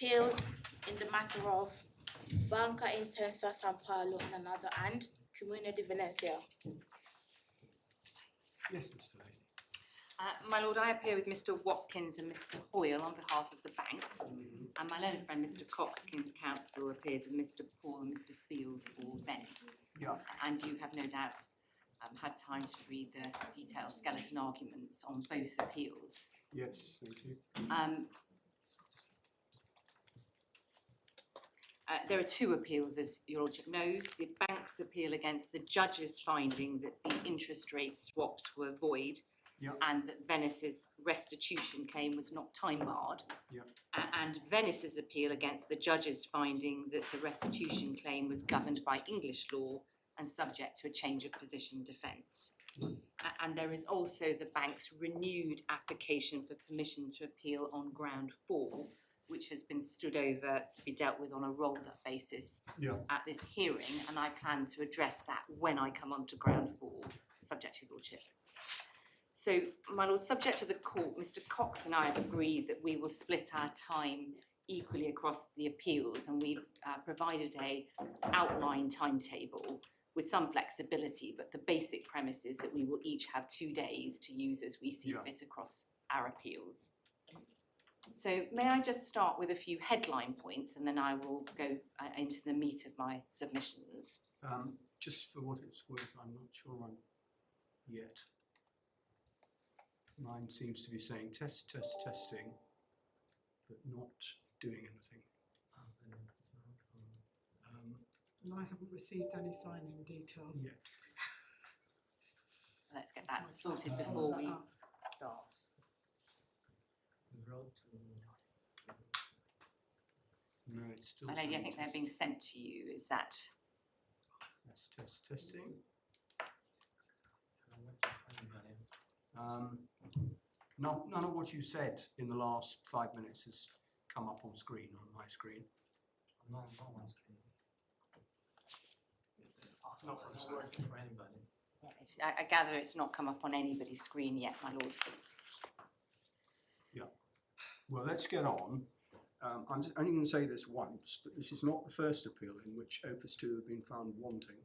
appeals in the matter of Banca Intesa Sanpaolo and Comune di Venezia. Yes, Mr. Lady. My Lord, I appear with Mr Watkins and Mr Hoyle on behalf of the banks, and my learned friend Mr Coxkin's counsel appears with Mr Paul and Mr Field for Venice. Yeah. And you have no doubt had time to read the detailed skeleton arguments on both appeals. Yes, thank you. There are two appeals, as your Lordship knows. The bank's appeal against the judge's finding that the interest rate swaps were void, and that Venice's restitution claim was not time-barred. And Venice's appeal against the judge's finding that the restitution claim was governed by English law and subject to a change of position defence. And there is also the bank's renewed application for permission to appeal on ground 4, which has been stood over to be dealt with on a rolled-up basis at this hearing, and I plan to address that when I come on to ground 4, subject to your Lordship. So, my Lord, subject to the court, Mr Cox and I have agreed that we will split our time equally across the appeals, and we've provided a outline timetable with some flexibility, but the basic premise is that we will each have 2 days to use as we see fit across our appeals. So may I just start with a few headline points, and then I will go into the meat of my submissions. Just for what it's worth, I'm not sure I'm yet. Mine seems to be saying testing, but not doing anything. And I haven't received any sign-in details yet. Let's get that sorted before we start. No, it's still. My lady, I think they're being sent to you. Is that? That's testing. None of what you said in the last 5 minutes has come up on screen, on my screen. Not on my screen. It's not working for anybody. I gather it's not come up on anybody's screen yet, my lord. Yeah. Well, let's get on. I'm just only going to say this once, but this is not the first appeal in which Opus 2 have been found wanting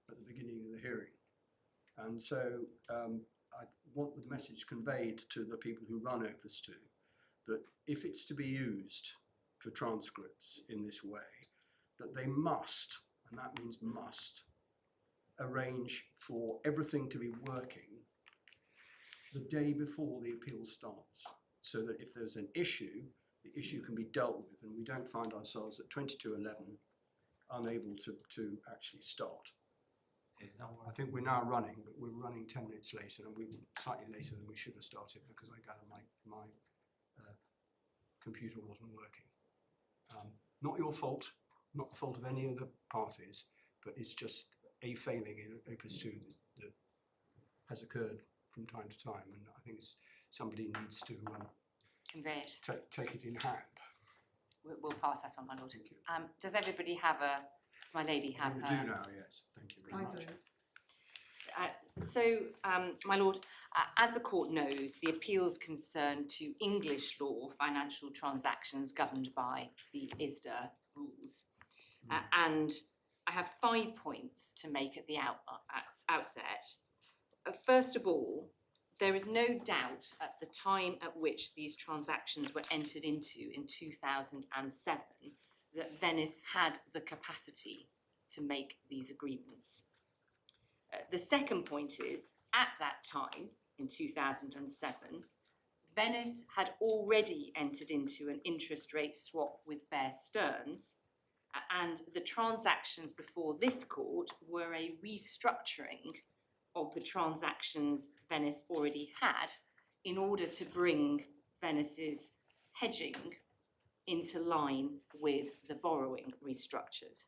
at the beginning of the hearing. And so I want the message conveyed to the people who run Opus 2 that if it's to be used for transcripts in this way, that they must, and that means must, arrange for everything to be working the day before the appeal starts, so that if there's an issue, the issue can be dealt with and we don't find ourselves at 22:11 unable to actually start. I think we're now running, but we're running 10 minutes later, and we're slightly later than we should have started because I gather my computer wasn't working. Not your fault, not the fault of any of the parties, but it's just a failing in Opus 2 that has occurred from time to time, and I think somebody needs to convey it. Take it in hand. We'll pass that on, my lord. Thank you. Does everybody have does my lady have We her? do now, yes. Thank you very much. My lord, as the court knows, the appeals concern to English law financial transactions governed by the ISDA rules. And I have 5 points to make at the outset. First of all, there is no doubt at the time at which these transactions were entered into in 2007 that Venice had the capacity to make these agreements. The second point is, at that time, in 2007, Venice had already entered into an interest rate swap with Bear Stearns, and the transactions before this court were a restructuring of the transactions Venice already had in order to bring Venice's hedging into line with the borrowing restructured.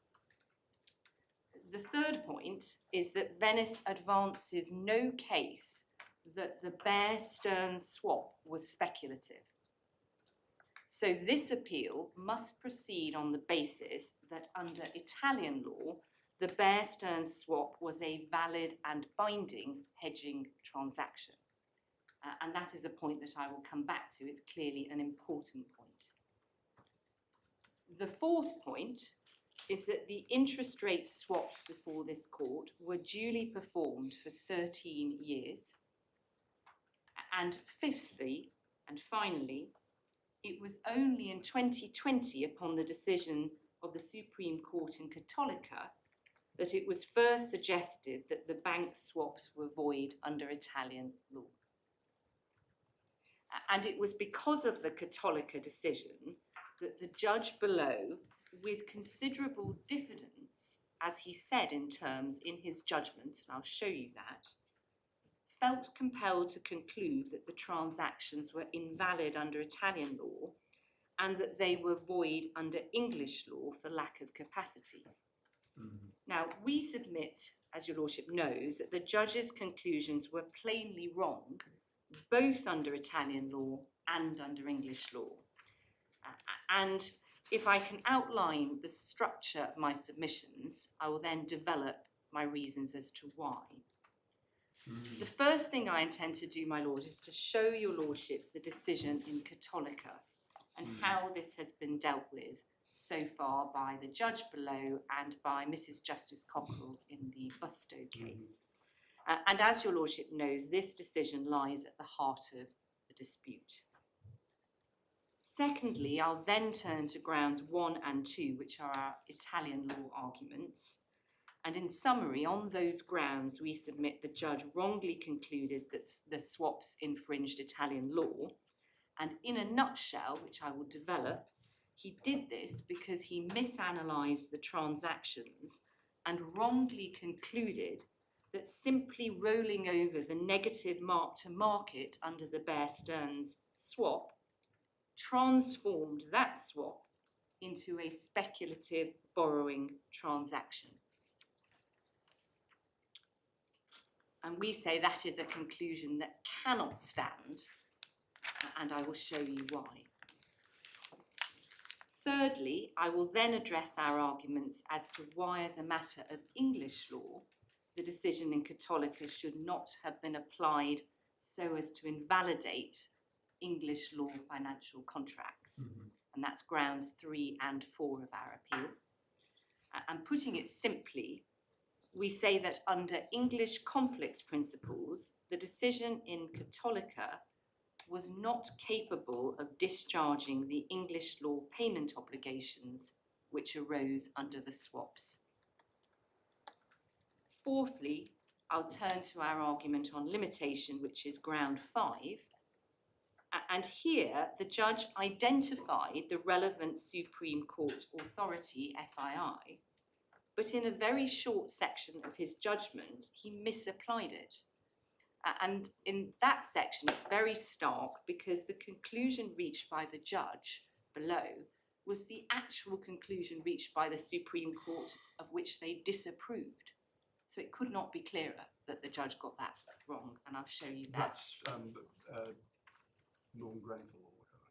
The third point is that Venice advances no case that the Bear Stearns swap was speculative. So this appeal must proceed on the basis that under Italian law, the Bear Stearns swap was a valid and binding hedging transaction. And that is a point that I will come back to. It's clearly an important point. The fourth point is that the interest rate swaps before this court were duly performed for 13 years. And fifthly, and finally, it was only in 2020, upon the decision of the Supreme Court in Cattolica, that it was first suggested that the bank swaps were void under Italian law. And it was because of the Cattolica decision that the judge below, with considerable diffidence, as he said in terms in his judgment, and I'll show you that, felt compelled to conclude that the transactions were invalid under Italian law and that they were void under English law for lack of capacity. Now, we submit, as your lordship knows, that the judge's conclusions were plainly wrong, both under Italian law and under English law. And if I can outline the structure of my submissions, I will then develop my reasons as to why. The first thing I intend to do, my lord, is to show your lordships the decision in Cattolica and how this has been dealt with so far by the judge below and by Mrs Justice Cockrell in the Busto case. And as your lordship knows, this decision lies at the heart of the dispute. Secondly, I'll then turn to grounds 1 and 2, which are our Italian law arguments. And in summary, on those grounds, we submit the judge wrongly concluded that the swaps infringed Italian law. And in a nutshell, which I will develop, he did this because he misanalyzed the transactions and wrongly concluded that simply rolling over the negative mark to market under the Bear Stearns swap transformed that swap into a speculative borrowing transaction. And we say that is a conclusion that cannot stand, and I will show you why. Thirdly, I will then address our arguments as to why, as a matter of English law, the decision in Cattolica should not have been applied so as to invalidate English law financial contracts. And that's grounds 3 and 4 of our appeal. And putting it simply, we say that under English conflicts principles, the decision in Cattolica was not capable of discharging the English law payment obligations which arose under the swaps. Fourthly, I'll turn to our argument on limitation, which is ground 5. And here, the judge identified the relevant Supreme Court authority, FII, but in a very short section of his judgment, he misapplied it. And in that section, it's very stark because the conclusion reached by the judge below was the actual conclusion reached by the Supreme Court, of which they disapproved. So it could not be clearer that the judge got that wrong, and I'll show you that. That's non-Grenfell or whatever.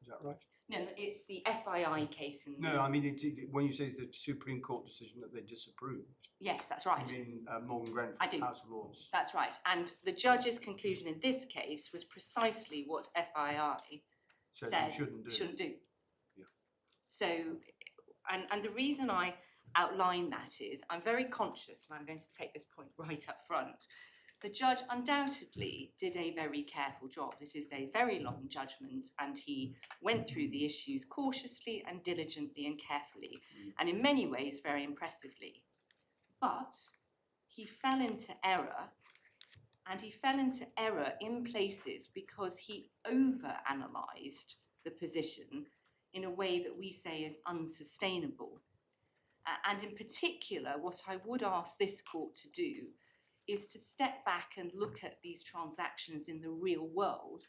Is that right? No, it's the FII case in No, I mean, when you say the Supreme Court decision that they disapproved, Yes, that's right. you mean Morgan Grenfell, I do. House of Lords. That's right. And the judge's conclusion in this case was precisely what FII Says said you shouldn't do. Yeah. So, and the reason I outline that is I'm very conscious, and I'm going to take this point right up front. The judge undoubtedly did a very careful job. This is a very long judgment, and he went through the issues cautiously and diligently and carefully, and in many ways very impressively. But he fell into error, and he fell into error in places because he over-analysed the position in a way that we say is unsustainable. And in particular, what I would ask this court to do is to step back and look at these transactions in the real world,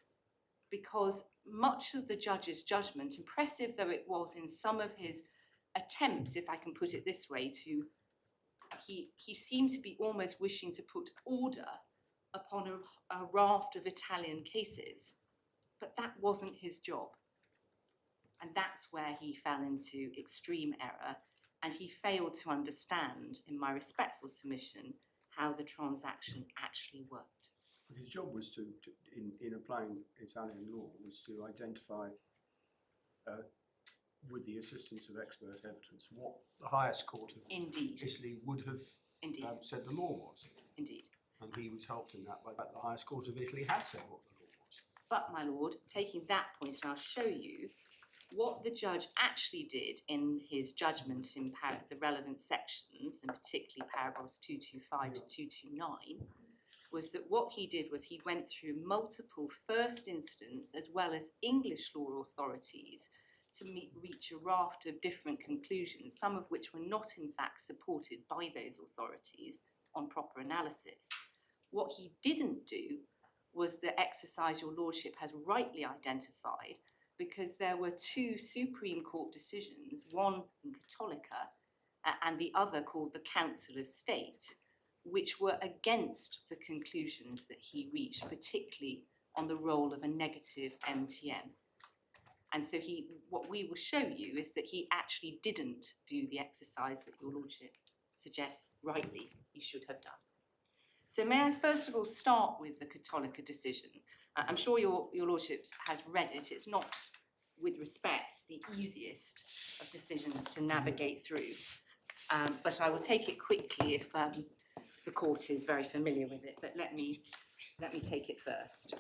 because much of the judge's judgment, impressive though it was in some of his attempts, if I can put it this way, he seemed to be almost wishing to put order upon a raft of Italian cases, but that wasn't his job. And that's where he fell into extreme error, and he failed to understand, in my respectful submission, how the transaction actually worked. But his job was in applying Italian law, was to identify with the assistance of expert evidence, what the highest court of Indeed, Italy would have indeed, said the law was. indeed. And he was helped in that by the highest court of Italy had said what the law was. But, my lord, taking that point, and I'll show you what the judge actually did in his judgment in the relevant sections, and particularly paragraphs 225 to 229, was that what he did was he went through multiple first instance as well as English law authorities to reach a raft of different conclusions, some of which were not in fact supported by those authorities on proper analysis. What he didn't do was the exercise your lordship has rightly identified, because there were two Supreme Court decisions, one in Cattolica and the other called the Council of State, which were against the conclusions that he reached, particularly on the role of a negative MTM. And so what we will show you is that he actually didn't do the exercise that your lordship suggests rightly he should have done. So may I first of all start with the Cattolica decision. I'm sure your lordship has read it. It's not, with respect, the easiest of decisions to navigate through. But I will take it quickly if the court is very familiar with it. But let me take it first.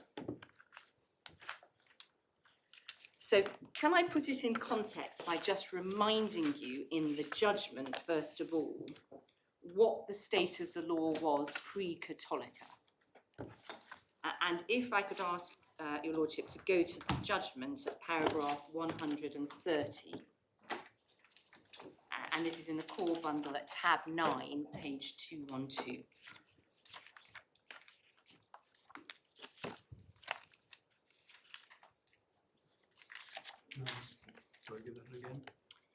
So can I put it in context by just reminding you in the judgment, first of all, what the state of the law was pre-Cattolica? And if I could ask your lordship to go to the judgment at paragraph 130. And this is in the core bundle at tab 9, page 212. Sorry, give that again.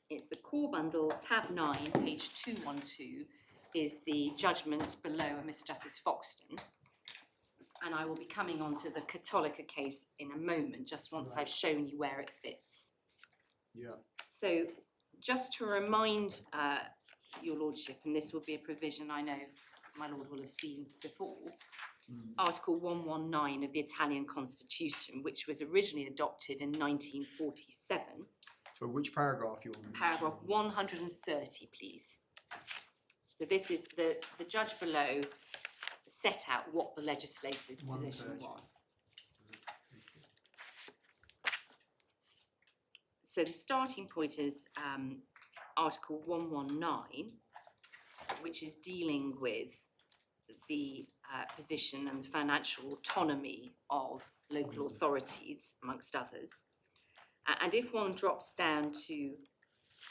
It's the core bundle, tab 9, page 212, is the judgment below Mr Justice Foxton. And I will be coming on to the Cattolica case in a moment, just once I've shown you where it fits. Yeah. So just to remind your lordship, and this will be a provision I know my lord will have seen before, Article 119 of the Italian Constitution, which was originally adopted in 1947. So which paragraph you want? Paragraph 130, please. So this is the judge below set out what the legislative position 130. was. So the starting point is Article 119, which is dealing with the position and the financial autonomy of local authorities, amongst others. And if one drops down to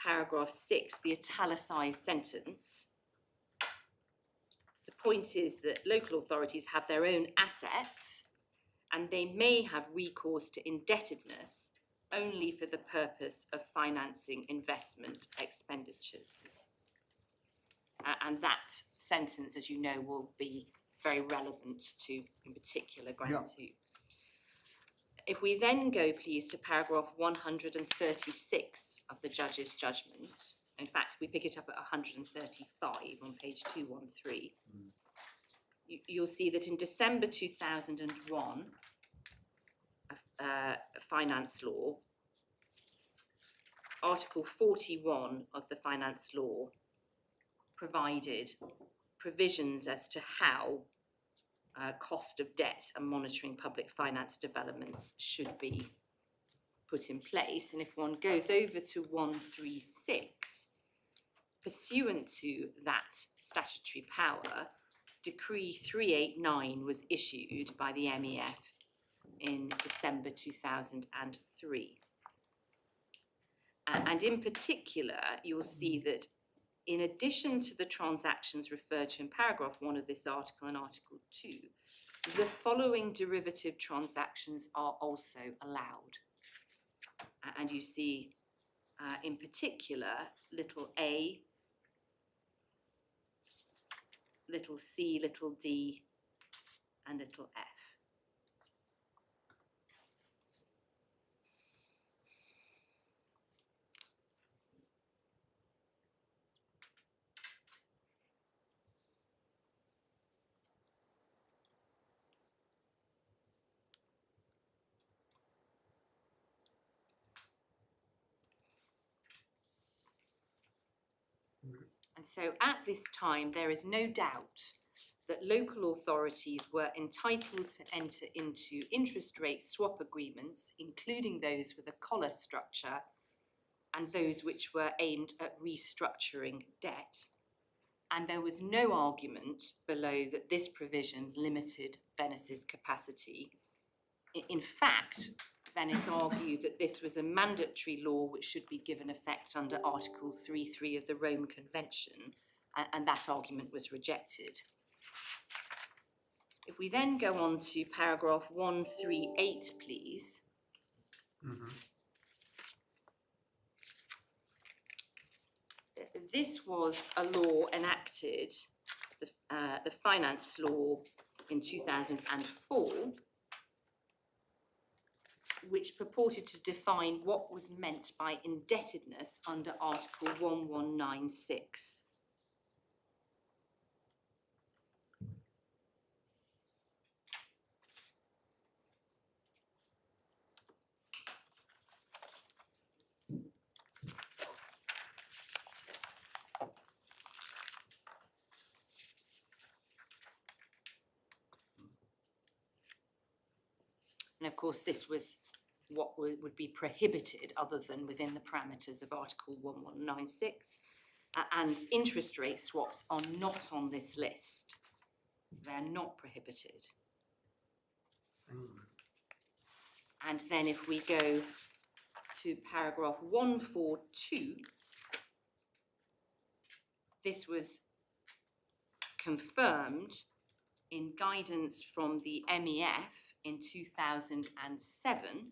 paragraph 6, the italicised sentence, the point is that local authorities have their own assets and they may have recourse to indebtedness only for the purpose of financing investment expenditures. And that sentence, as you know, will be very relevant to, in particular, ground 2. If we then go, please, to paragraph 136 of the judge's judgment, in fact, if we pick it up at 135 on page 213, you'll see that in December 2001, finance law, Article 41 of the finance law provided provisions as to how cost of debt and monitoring public finance developments should be put in place. And if one goes over to 136, pursuant to that statutory power, Decree 389 was issued by the MEF in December 2003. And in particular, you'll see that in addition to the transactions referred to in paragraph 1 of this article and article 2, the following derivative transactions are also allowed. And you see, in particular, little a, little c, little d, and little f. And so at this time, there is no doubt that local authorities were entitled to enter into interest rate swap agreements, including those with a collar structure and those which were aimed at restructuring debt. And there was no argument below that this provision limited Venice's capacity. In fact, Venice argued that this was a mandatory law which should be given effect under Article 3.3 of the Rome Convention, and that argument was rejected. If we then go on to paragraph 138, please. This was a law enacted, the finance law in 2004, which purported to define what was meant by indebtedness under Article 1196. And of course, this was what would be prohibited other than within the parameters of Article 1196. And interest rate swaps are not on this list. So they are not prohibited. And then if we go to paragraph 142, this was confirmed in guidance from the MEF in 2007,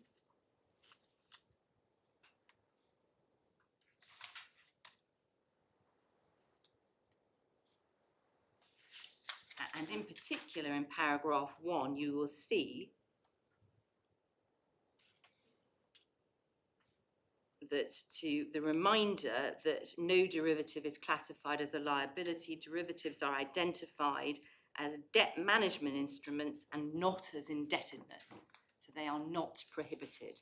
and in particular in paragraph 1 you will see that to the reminder that no derivative is classified as a liability, derivatives are identified as debt management instruments and not as indebtedness. So they are not prohibited.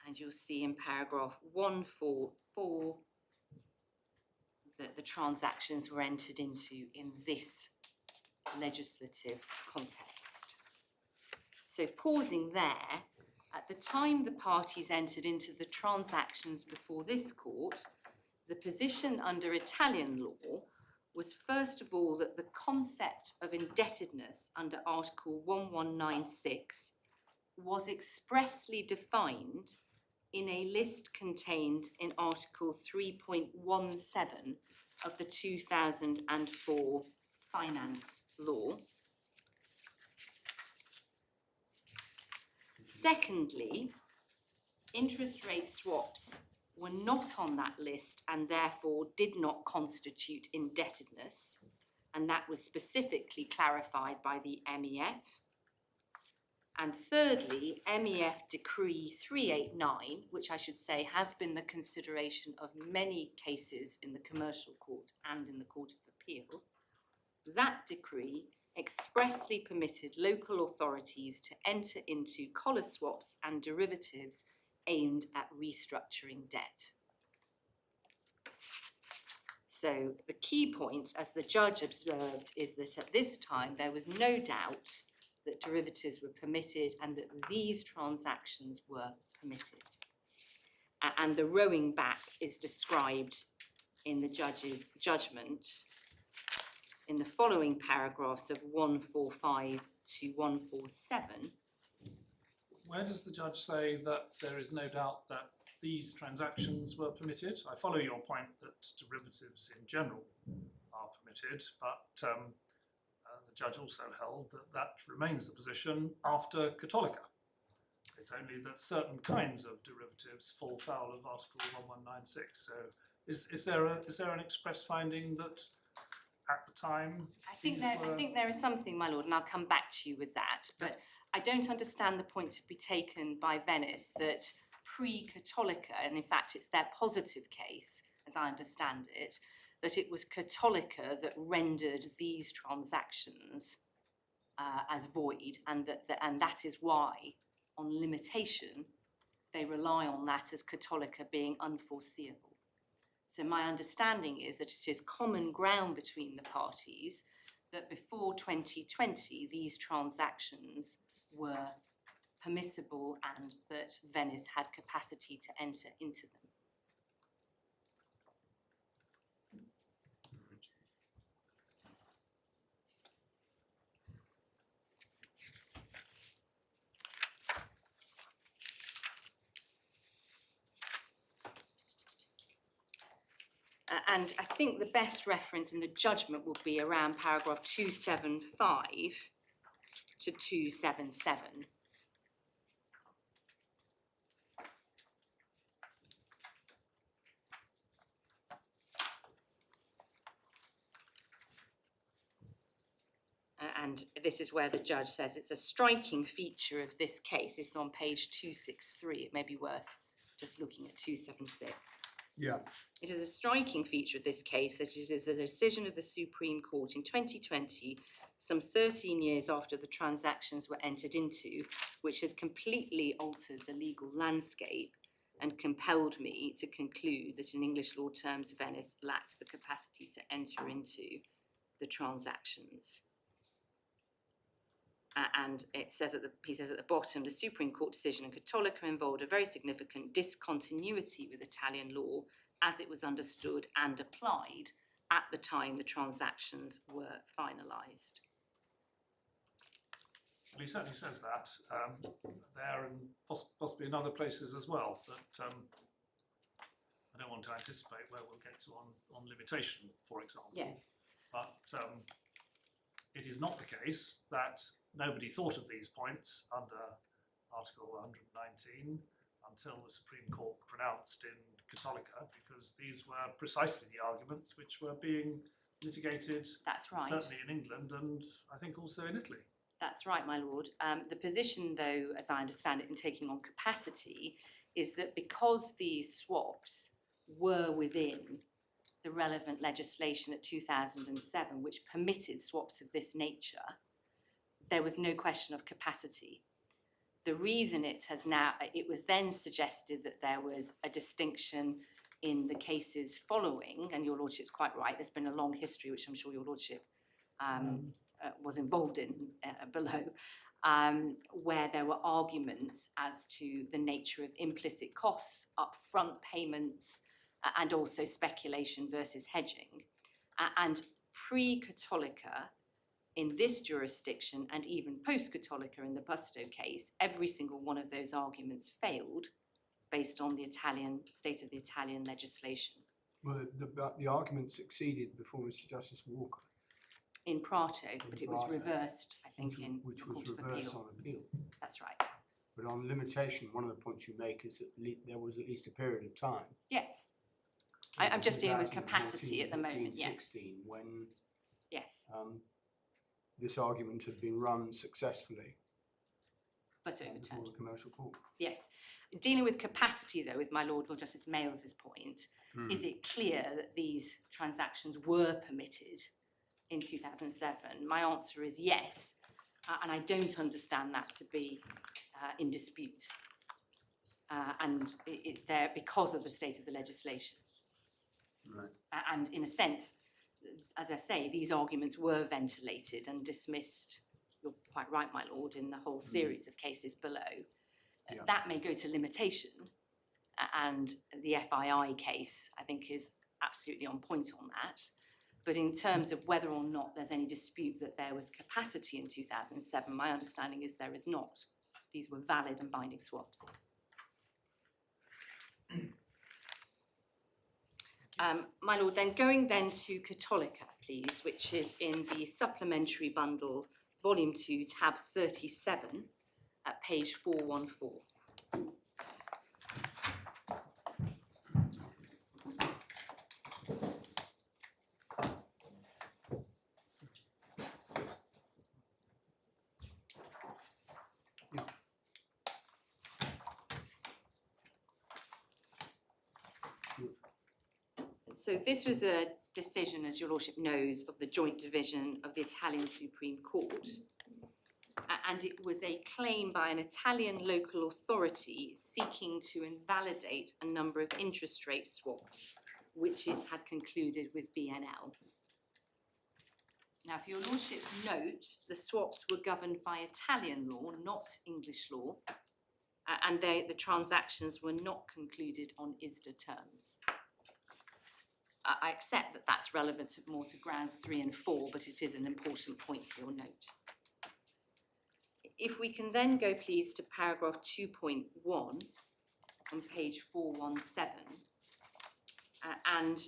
And you'll see in paragraph 144 that the transactions were entered into in this legislative context. So pausing there, at the time the parties entered into the transactions before this court, the position under Italian law was first of all that the concept of indebtedness under Article 1196 was expressly defined in a list contained in Article 3.17 of the 2004 Finance Law. Secondly, interest rate swaps were not on that list and therefore did not constitute indebtedness, and that was specifically clarified by the MEF. And thirdly, MEF Decree 389, which I should say has been the consideration of many cases in the Commercial Court and in the Court of Appeal, that decree expressly permitted local authorities to enter into collar swaps and derivatives aimed at restructuring debt. So the key point, as the judge observed, is that at this time there was no doubt that derivatives were permitted and that these transactions were permitted. And the rowing back is described in the judge's judgment in the following paragraphs of 145 to 147. Where does the judge say that there is no doubt that these transactions were permitted? I follow your point that derivatives in general are permitted, but the judge also held that that remains the position after Cattolica. It's only that certain kinds of derivatives fall foul of Article 1196. So is there an express finding that at the time? I think these there, I were- think there is something, my lord, and I'll come back to you with that. But I don't understand the point to be taken by Venice that pre-Cattolica, and in fact it's their positive case, as I understand it, that it was Cattolica that rendered these transactions as void, and that is why, on limitation, they rely on that as Cattolica being unforeseeable. So my understanding is that it is common ground between the parties that before 2020 these transactions were permissible and that Venice had capacity to enter into them. And I think the best reference in the judgment will be around paragraph 275 to 277. And this is where the judge says it's a striking feature of this case. This is on page 263. It may be worth just looking at 276. Yeah. It is a striking feature of this case that it is a decision of the Supreme Court in 2020, some 13 years after the transactions were entered into, which has completely altered the legal landscape and compelled me to conclude that in English law terms, Venice lacked the capacity to enter into the transactions. And it says he says at the bottom, the Supreme Court decision in Cattolica involved a very significant discontinuity with Italian law as it was understood and applied at the time the transactions were finalised. Well, he certainly says that there and possibly in other places as well, but I don't want to anticipate where we'll get to on limitation, for example. Yes. But it is not the case that nobody thought of these points under Article 119 until the Supreme Court pronounced in Cattolica, because these were precisely the arguments which were being litigated. That's right. Certainly in England and I think also in Italy. That's right, my lord. The position, though, as I understand it, in taking on capacity, is that because these swaps were within the relevant legislation at 2007, which permitted swaps of this nature, there was no question of capacity. The reason it was then suggested that there was a distinction in the cases following, and your lordship's quite right, there's been a long history, which I'm sure your lordship was involved in below, where there were arguments as to the nature of implicit costs, upfront payments, and also speculation versus hedging. And pre-Cattolica, in this jurisdiction, and even post-Cattolica in the Busto case, every single one of those arguments failed based on the state of the Italian legislation. Well, the argument succeeded before Mr Justice Walker. In Prato, but it was Prato, reversed, I think, in which the was Court of reversed Appeal. on appeal. That's right. But on limitation, one of the points you make is that there was at least a period of time. Yes. I'm just dealing with 2014, capacity at the 15, moment, yes. 16, when Yes, this argument had been run successfully but before overturned. the commercial court. Yes. Dealing with capacity, though, with my Lord Justice Males's point, is it clear that these transactions were permitted in 2007? My answer is yes, and I don't understand that to be in dispute, and there because of the state of the legislation. Right. And in a sense, as I say, these arguments were ventilated and dismissed, you're quite right, my lord, in the whole series of cases below. Yeah. That may go to limitation, and the FII case, I think, is absolutely on point on that. But in terms of whether or not there's any dispute that there was capacity in 2007, my understanding is there is not. These were valid and binding swaps. My lord, then going then to Cattolica, please, which is in the supplementary bundle, volume 2, tab 37, at page 414. So this was a decision, as your lordship knows, of the joint division of the Italian Supreme Court. And it was a claim by an Italian local authority seeking to invalidate a number of interest rate swaps, which it had concluded with BNL. Now, if your lordship note, the swaps were governed by Italian law, not English law, and the transactions were not concluded on ISDA terms. I accept that that's relevant more to grounds 3 and 4, but it is an important point for your note. If we can then go, please, to paragraph 2.1 on page 417, and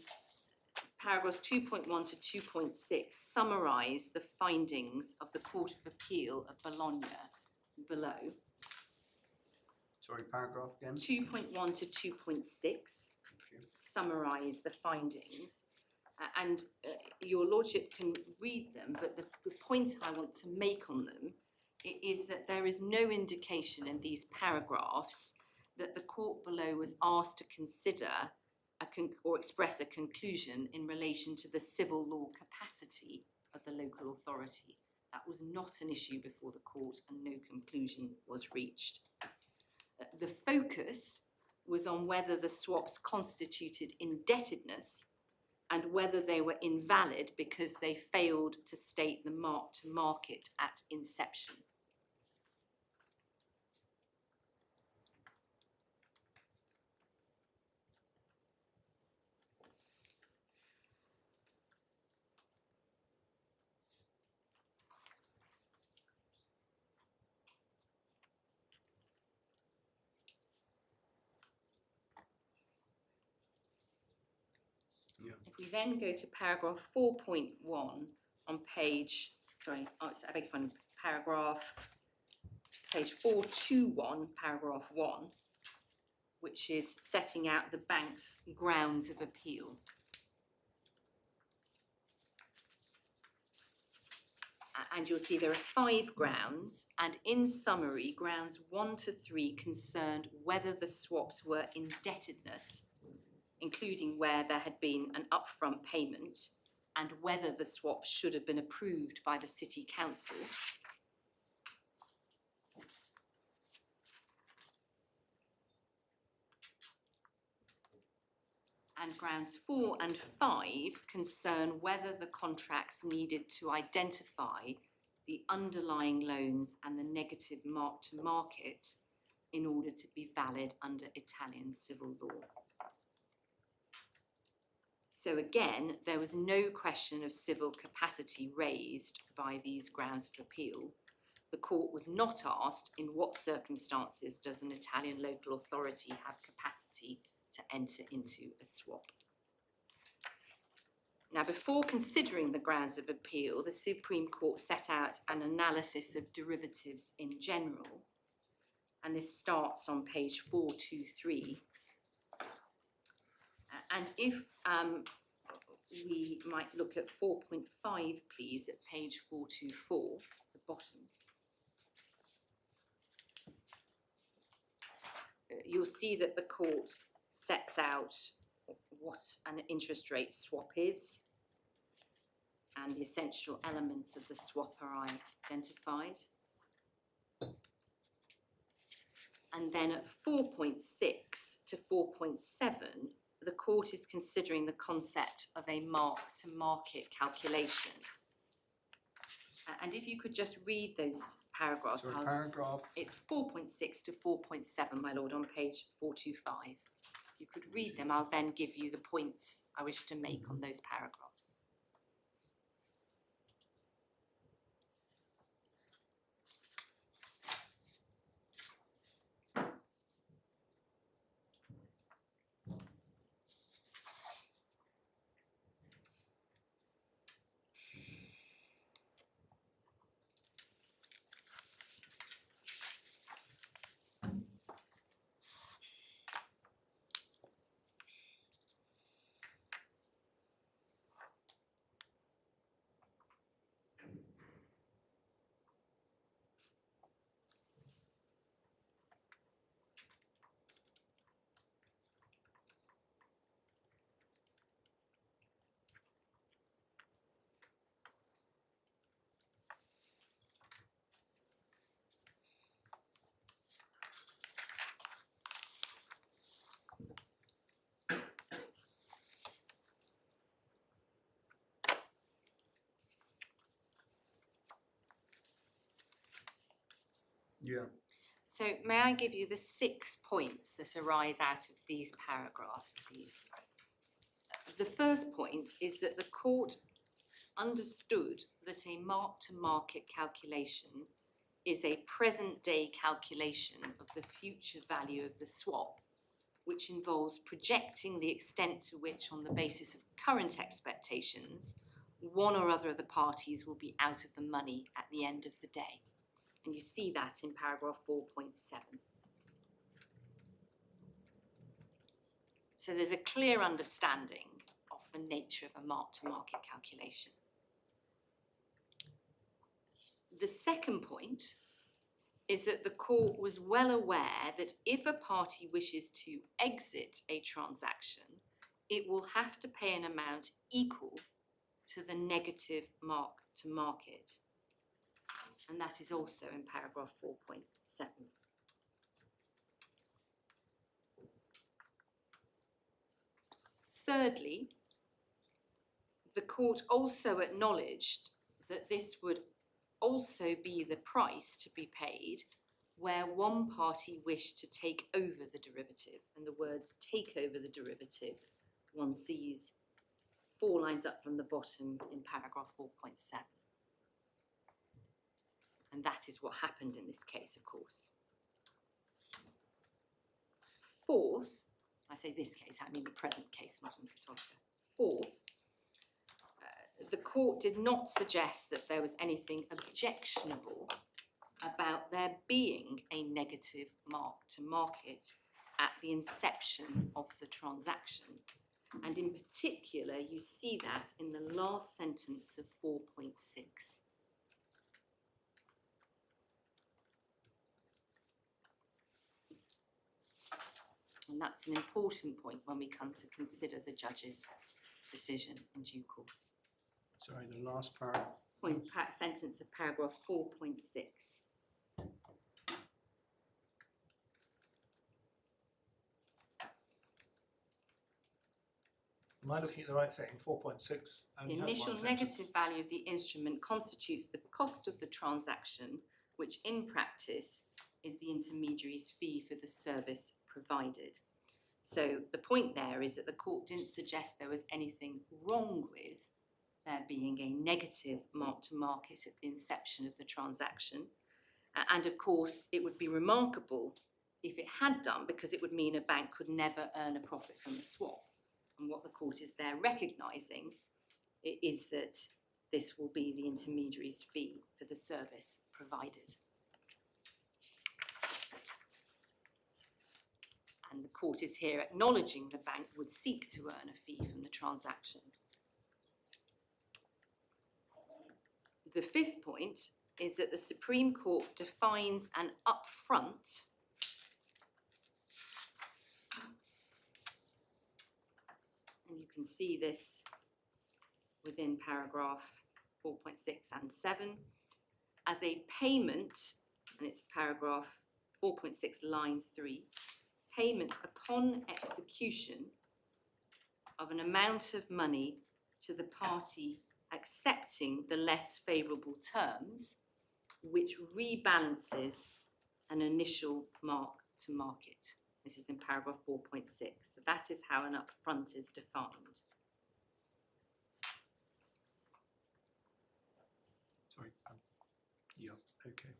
paragraphs 2.1 to 2.6 summarise the findings of the Court of Appeal of Bologna below. Sorry, paragraph again? 2.1 to 2.6 summarise the findings, and your lordship can read them, but the point I want to make on them is that there is no indication in these paragraphs that the court below was asked to consider or express a conclusion in relation to the civil law capacity of the local authority. That was not an issue before the court, and no conclusion was reached. The focus was on whether the swaps constituted indebtedness and whether they were invalid because they failed to state the mark to market at inception. If we then go to paragraph 4.1 on page, I beg your pardon, it's page 421, paragraph 1, which is setting out the bank's grounds of appeal. And you'll see there are 5 grounds, and in summary, grounds 1 to 3 concerned whether the swaps were indebtedness, including where there had been an upfront payment, and whether the swap should have been approved by the City Council. And grounds 4 and 5 concern whether the contracts needed to identify the underlying loans and the negative mark to market in order to be valid under Italian civil law. So again, there was no question of civil capacity raised by these grounds of appeal. The court was not asked in what circumstances does an Italian local authority have capacity to enter into a swap. Now, before considering the grounds of appeal, the Supreme Court set out an analysis of derivatives in general, and this starts on page 423. And if we might look at 4.5, please, at page 424, the bottom. You'll see that the court sets out what an interest rate swap is, and the essential elements of the swap are identified. And then at 4.6 to 4.7, the court is considering the concept of a mark-to-market calculation. And if you could just read those paragraphs. So paragraph? It's 4.6 to 4.7, my lord, on page 425. If you could read them, I'll then give you the points I wish to make on those paragraphs. Yeah. So may I give you the 6 points that arise out of these paragraphs, please? The first point is that the court understood that a mark-to-market calculation is a present-day calculation of the future value of the swap, which involves projecting the extent to which, on the basis of current expectations, one or other of the parties will be out of the money at the end of the day. And you see that in paragraph 4.7. So there's a clear understanding of the nature of a mark-to-market calculation. The second point is that the court was well aware that if a party wishes to exit a transaction, it will have to pay an amount equal to the negative mark-to-market. And that is also in paragraph 4.7. Thirdly, the court also acknowledged that this would also be the price to be paid where one party wished to take over the derivative. And the words take over the derivative one sees 4 lines up from the bottom in paragraph 4.7. And that is what happened in this case, of course. Fourth, I say this case, I mean the present case, not in Cattolica. Fourth, the court did not suggest that there was anything objectionable about there being a negative mark-to-market at the inception of the transaction. And in particular, you see that in the last sentence of 4.6. And that's an important point when we come to consider the judge's decision in due course. Sorry, the last paragraph. Sentence of paragraph 4.6. Am I looking at the right thing? 4.6 The only has initial one negative sentence. value of the instrument constitutes the cost of the transaction, which in practice is the intermediary's fee for the service provided. So the point there is that the court didn't suggest there was anything wrong with there being a negative mark-to-market at the inception of the transaction. And of course, it would be remarkable if it had done, because it would mean a bank could never earn a profit from the swap. And what the court is there recognising is that this will be the intermediary's fee for the service provided. And the court is here acknowledging the bank would seek to earn a fee from the transaction. The fifth point is that the Supreme Court defines an upfront and you can see this within paragraph 4.6 and 7 as a payment, and it's paragraph 4.6 line 3, payment upon execution of an amount of money to the party accepting the less favourable terms, which rebalances an initial mark-to-market. This is in paragraph 4.6. So that is how an upfront is defined. Sorry. Yeah, okay.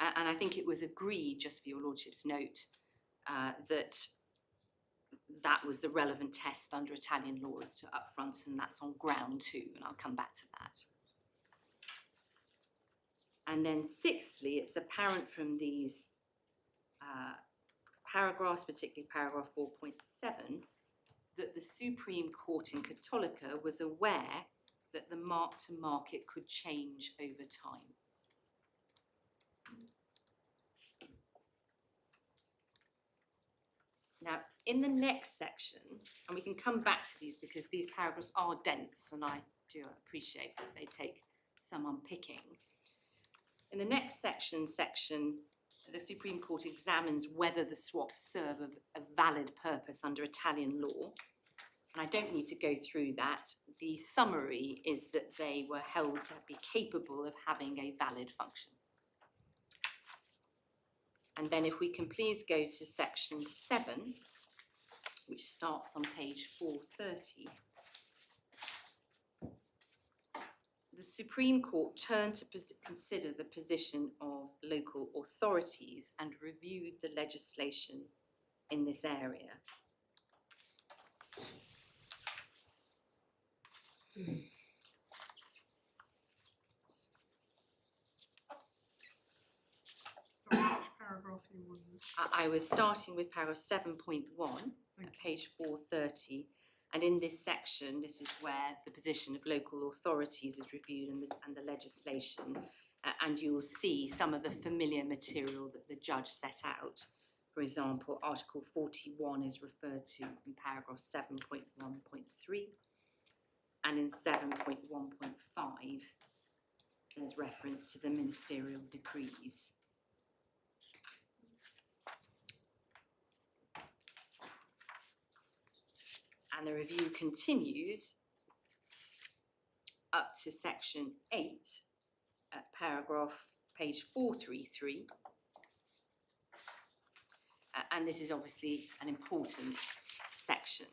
And I think it was agreed, just for your lordship's note, that that was the relevant test under Italian law as to upfronts, and that's on ground 2, and I'll come back to that. And then sixthly, it's apparent from these paragraphs, particularly paragraph 4.7, that the Supreme Court in Cattolica was aware that the mark-to-market could change over time. Now, in the next section, and we can come back to these because these paragraphs are dense and I do appreciate that they take some unpicking. In the next section, the Supreme Court examines whether the swaps serve a valid purpose under Italian law. and I don't need to go through that. The summary is that they were held to be capable of having a valid function. And then if we can please go to section 7, which starts on page 430. The Supreme Court turned to consider the position of local authorities and reviewed the legislation in this area. So which paragraph are you on? I was starting with paragraph 7.1 Thank at page 430, and in this section, this is where the position of local authorities is reviewed and the legislation, and you will see some of the familiar material that the judge set out. For example, Article 41 is referred to in paragraph 7.1.3, and in 7.1.5, there's reference to the ministerial decrees. And the review continues up to section 8, paragraph page 433. And this is obviously an important section.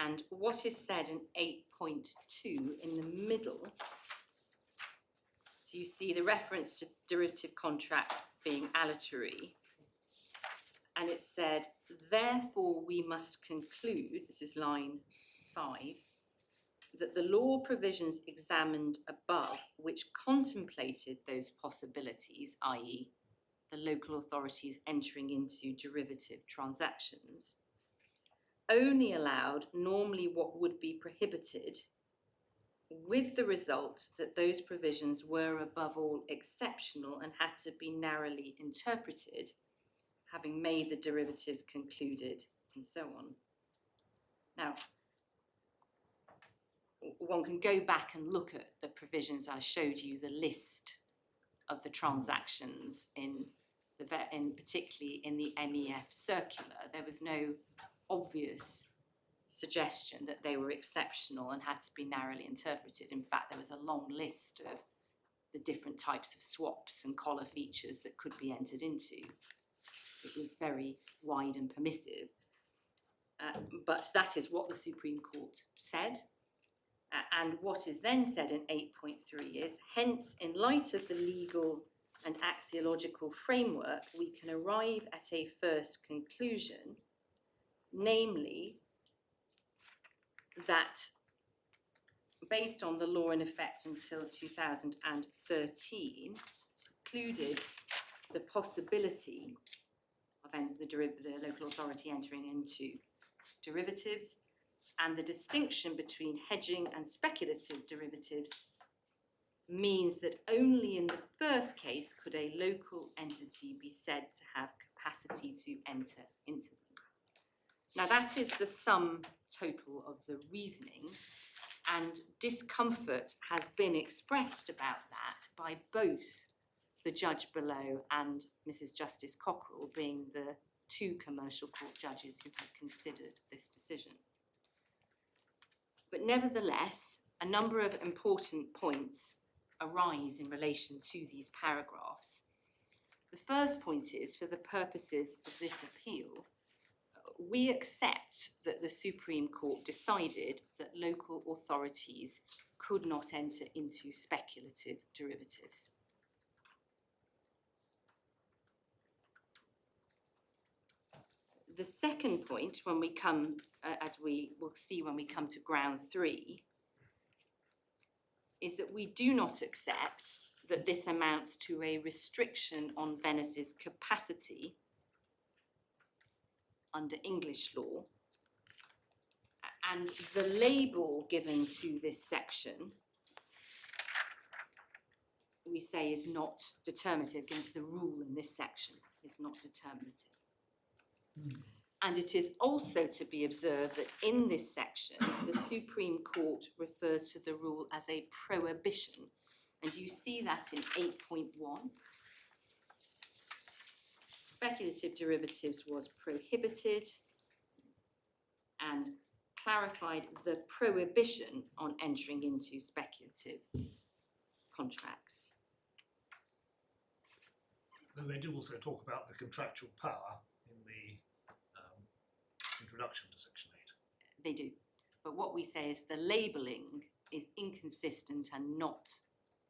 And what is said in 8.2 in the middle, so you see the reference to derivative contracts being aleatory, and it said, therefore we must conclude, this is line 5, that the law provisions examined above, which contemplated those possibilities, i.e. the local authorities entering into derivative transactions, only allowed normally what would be prohibited, with the result that those provisions were above all exceptional and had to be narrowly interpreted, having made the derivatives concluded, and so on. Now, one can go back and look at the provisions. I showed you the list of the transactions in particularly in the MEF circular. There was no obvious suggestion that they were exceptional and had to be narrowly interpreted. In fact, there was a long list of the different types of swaps and collar features that could be entered into. It was very wide and permissive. But that is what the Supreme Court said. And what is then said in 8.3 is, hence, in light of the legal and axiological framework, we can arrive at a first conclusion, namely that based on the law in effect until 2013, precluded the possibility of the local authority entering into derivatives, and the distinction between hedging and speculative derivatives means that only in the first case could a local entity be said to have capacity to enter into them. Now that is the sum total of the reasoning, and discomfort has been expressed about that by both the judge below and Mrs. Justice Cockerell, being the two commercial court judges who have considered this decision. But nevertheless, a number of important points arise in relation to these paragraphs. The first point is, for the purposes of this appeal, we accept that the Supreme Court decided that local authorities could not enter into speculative derivatives. The second point, when we come, as we will see when we come to ground 3, is that we do not accept that this amounts to a restriction on Venice's capacity under English law, and the label given to this section, we say, is not determinative, given to the rule in this section is not determinative. And it is also to be observed that in this section, the Supreme Court refers to the rule as a prohibition. And you see that in 8.1. Speculative derivatives was prohibited and clarified the prohibition on entering into speculative contracts. Though they do also talk about the contractual power in the introduction to Section 8. They do. But what we say is the labelling is inconsistent and not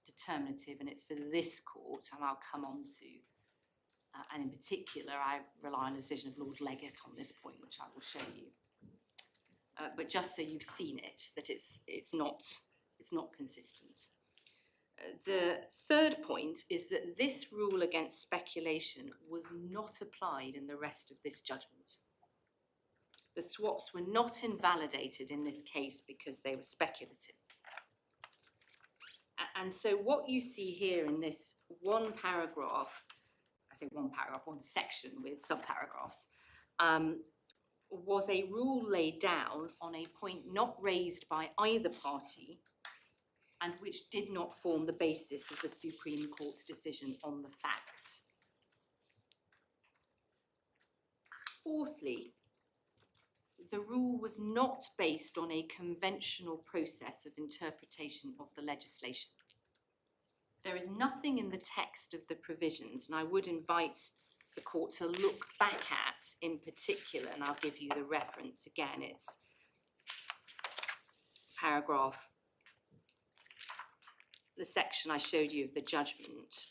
determinative, and it's for this court, and I'll come on to, and in particular, I rely on a decision of Lord Leggett on this point, which I will show you. But just so you've seen it, that it's not consistent. The third point is that this rule against speculation was not applied in the rest of this judgment. The swaps were not invalidated in this case because they were speculative. And so what you see here in this one paragraph, I say one paragraph, one section with subparagraphs, was a rule laid down on a point not raised by either party and which did not form the basis of the Supreme Court's decision on the facts. Fourthly, the rule was not based on a conventional process of interpretation of the legislation. There is nothing in the text of the provisions, and I would invite the court to look back at in particular, and I'll give you the reference again. It's paragraph, the section I showed you of the judgment,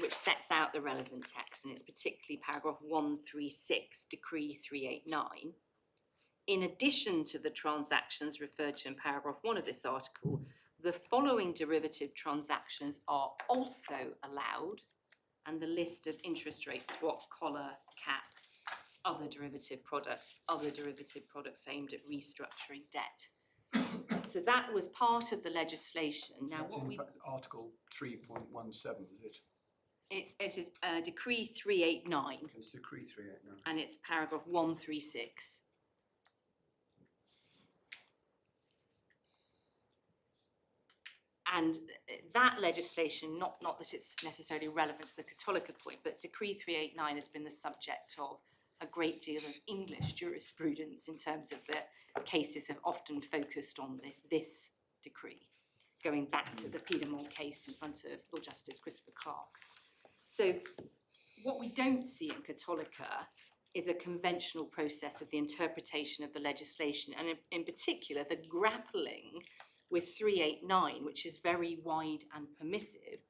which sets out the relevant text, and it's particularly paragraph 136, Decree 389. In addition to the transactions referred to in paragraph 1 of this article, the following derivative transactions are also allowed, and the list of interest rate swap, collar, cap, other derivative products aimed at restructuring debt. So that was part of the legislation. Now, That's in Article 3.17, is it? It is Decree 389, It's Decree 389. and it's paragraph 136. And that legislation, not that it's necessarily relevant to the Cattolica point, but Decree 389 has been the subject of a great deal of English jurisprudence in terms of the cases have often focused on this decree, going back to the Piedmont case in front of Lord Justice Christopher Clark. So what we don't see in Cattolica is a conventional process of the interpretation of the legislation, and in particular the grappling with 389, which is very wide and permissive,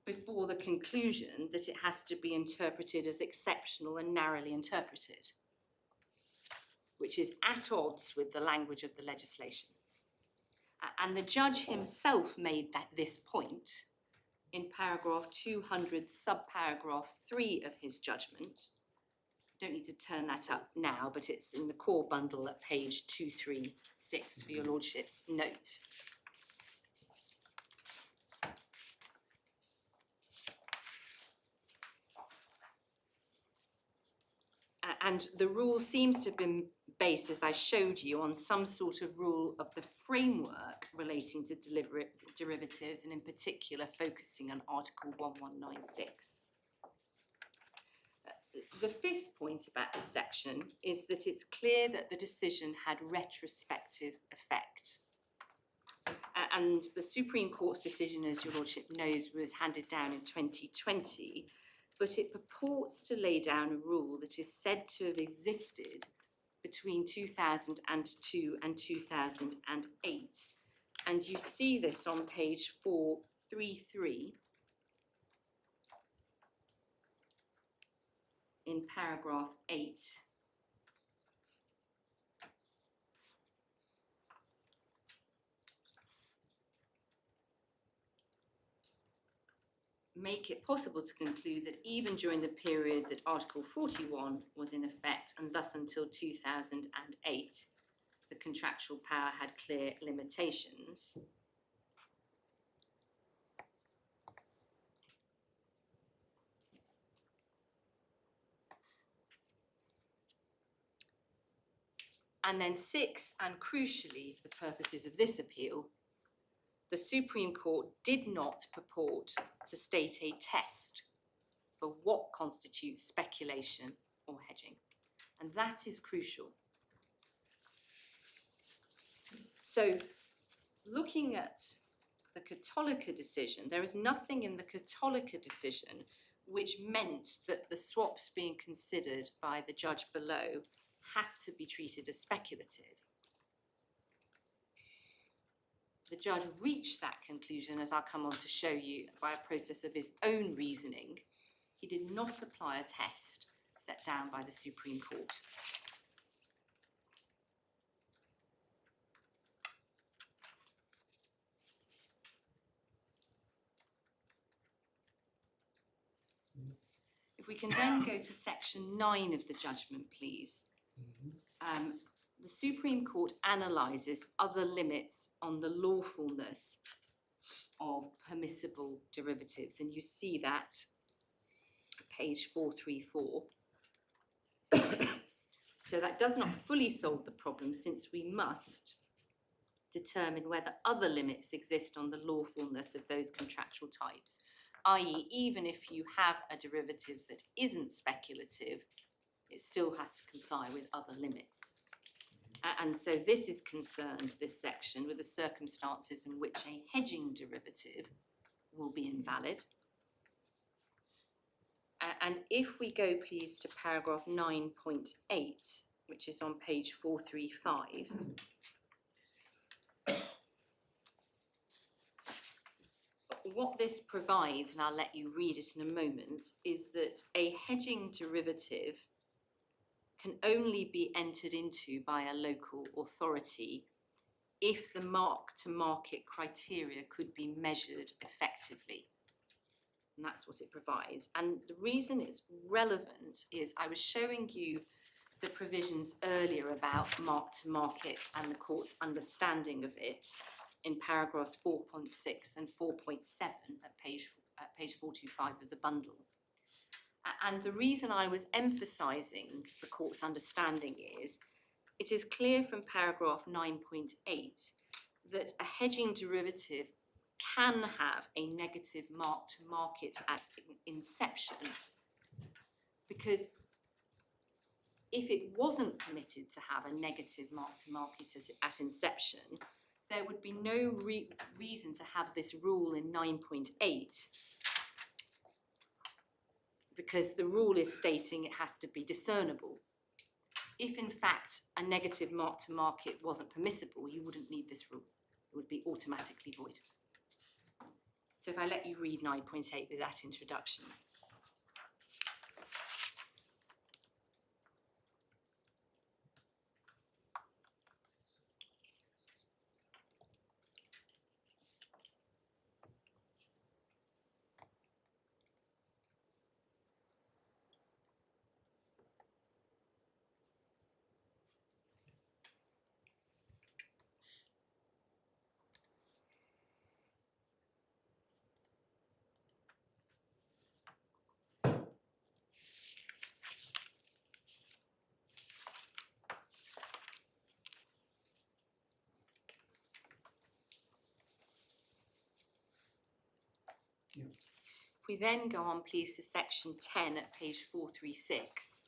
before the conclusion that it has to be interpreted as exceptional and narrowly interpreted, which is at odds with the language of the legislation. And the judge himself made this point in paragraph 200, subparagraph 3 of his judgment. I don't need to turn that up now, but it's in the core bundle at page 236 for your lordship's note. And the rule seems to have been based, as I showed you, on some sort of rule of the framework relating to derivatives, and in particular focusing on Article 1196. The fifth point about this section is that it's clear that the decision had retrospective effect. And the Supreme Court's decision, as your lordship knows, was handed down in 2020, but it purports to lay down a rule that is said to have existed between 2002 and 2008. And you see this on page 433 in paragraph 8. Make it possible to conclude that even during the period that Article 41 was in effect, and thus until 2008, the contractual power had clear limitations. And then 6, and crucially for the purposes of this appeal, the Supreme Court did not purport to state a test for what constitutes speculation or hedging. And that is crucial. So, looking at the Cattolica decision, there is nothing in the Cattolica decision which meant that the swaps being considered by the judge below had to be treated as speculative. The judge reached that conclusion, as I'll come on to show you, by a process of his own reasoning. He did not apply a test set down by the Supreme Court. If we can then go to section 9 of the judgment, please. The Supreme Court analyses other limits on the lawfulness of permissible derivatives, and you see that page 434. So that does not fully solve the problem, since we must determine whether other limits exist on the lawfulness of those contractual types, i.e. even if you have a derivative that isn't speculative, it still has to comply with other limits. And so this is concerned, this section, with the circumstances in which a hedging derivative will be invalid. And if we go, please, to paragraph 9.8, which is on page 435, what this provides, and I'll let you read it in a moment, is that a hedging derivative can only be entered into by a local authority if the mark-to-market criteria could be measured effectively. And that's what it provides. And the reason it's relevant is I was showing you the provisions earlier about mark-to-market and the court's understanding of it in paragraphs 4.6 and 4.7 at page 425 of the bundle. And the reason I was emphasising the court's understanding is, it is clear from paragraph 9.8 that a hedging derivative can have a negative mark-to-market at inception, because if it wasn't permitted to have a negative mark-to-market at inception, there would be no reason to have this rule in 9.8, because the rule is stating it has to be discernible. If in fact a negative mark-to-market wasn't permissible, you wouldn't need this rule. It would be automatically void. So if I let you read 9.8 with that introduction. If we then go on, please, to section 10 at page 436.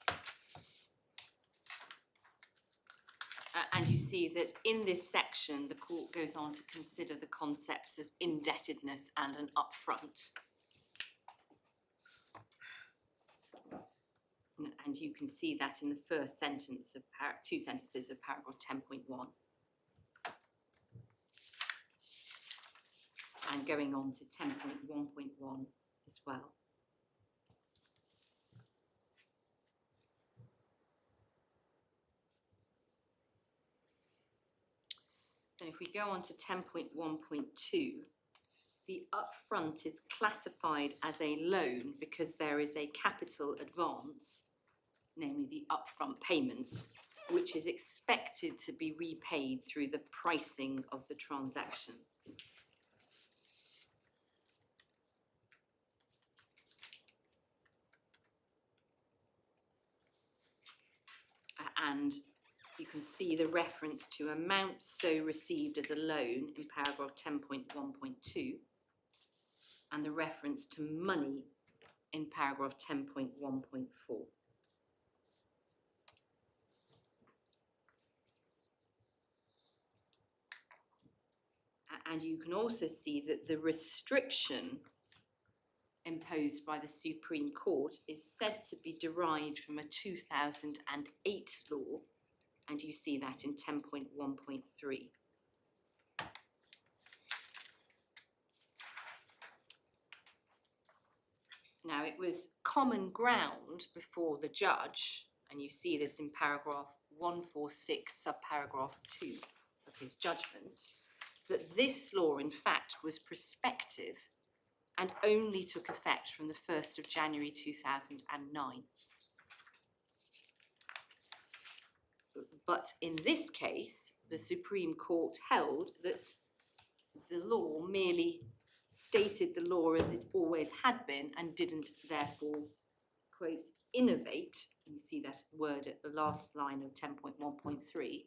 And you see that in this section, the court goes on to consider the concepts of indebtedness and an upfront. And you can see that in the first sentence of two sentences of paragraph 10.1. And going on to 10.1.1 as well. Then if we go on to 10.1.2, the upfront is classified as a loan because there is a capital advance, namely the upfront payment, which is expected to be repaid through the pricing of the transaction. And you can see the reference to amount so received as a loan in paragraph 10.1.2 and the reference to money in paragraph 10.1.4. And you can also see that the restriction imposed by the Supreme Court is said to be derived from a 2008 law, and you see that in 10.1.3. Now, it was common ground before the judge, and you see this in paragraph 146, subparagraph 2 of his judgment, that this law, in fact, was prospective and only took effect from the 1st of January 2009. But in this case, the Supreme Court held that the law merely stated the law as it always had been and didn't therefore, quote, innovate, you see that word at the last line of 10.1.3,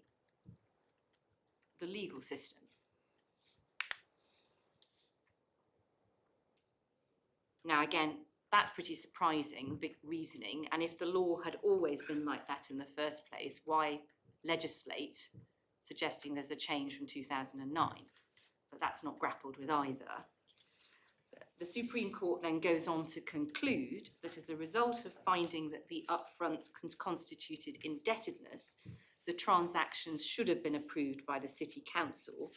the legal system. Now again, that's pretty surprising, big reasoning, and if the law had always been like that in the first place, why legislate suggesting there's a change from 2009? But that's not grappled with either. The Supreme Court then goes on to conclude that as a result of finding that the upfront constituted indebtedness, the transactions should have been approved by the City Council,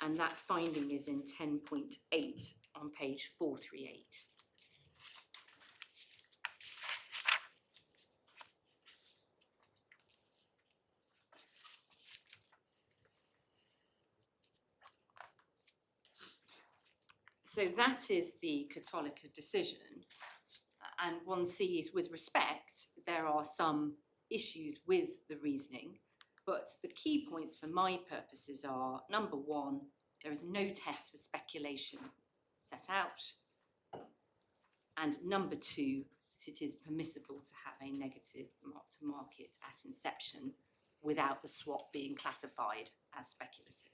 and that finding is in 10.8 on page 438. So that is the Cattolica decision, and one sees with respect there are some issues with the reasoning, but the key points for my purposes are, number one, there is no test for speculation set out, and number two, that it is permissible to have a negative mark to market at inception without the swap being classified as speculative.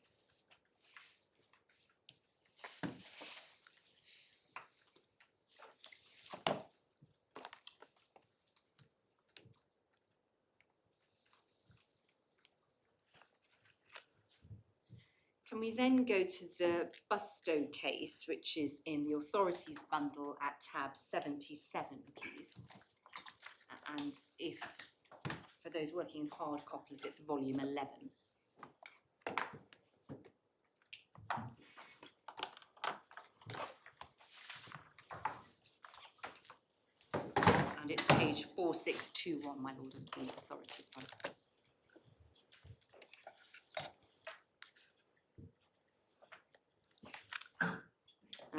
Can we then go to the Busto case, which is in the authorities bundle at tab 77, please? And if, for those working in hard copies, it's volume 11. And it's page 4621, my lord, of the authorities bundle.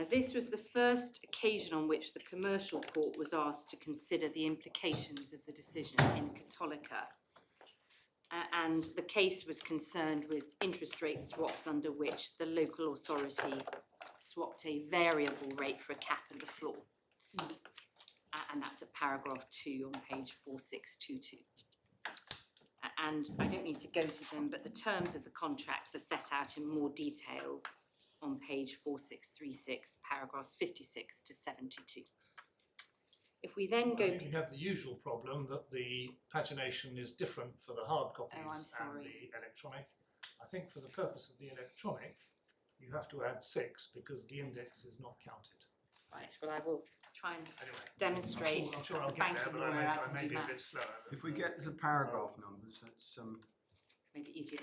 This was the first occasion on which the commercial court was asked to consider the implications of the decision in Cattolica. And the case was concerned with interest rate swaps under which the local authority swapped a variable rate for a cap and a floor. And that's at paragraph 2 on page 4622. And I don't need to go to them, but the terms of the contracts are set out in more detail on page 4636, paragraphs 56 to 72. If we then go... You have the usual problem that the pagination is different for the hard copies and the electronic. I think for the purpose of the electronic, you have to add 6 because the index is not counted. Right, well, I will try and demonstrate. I'm sure as I'll a get banking there, but lawyer, I may can be do a bit that. slower. If we get the paragraph numbers, that's Maybe easier.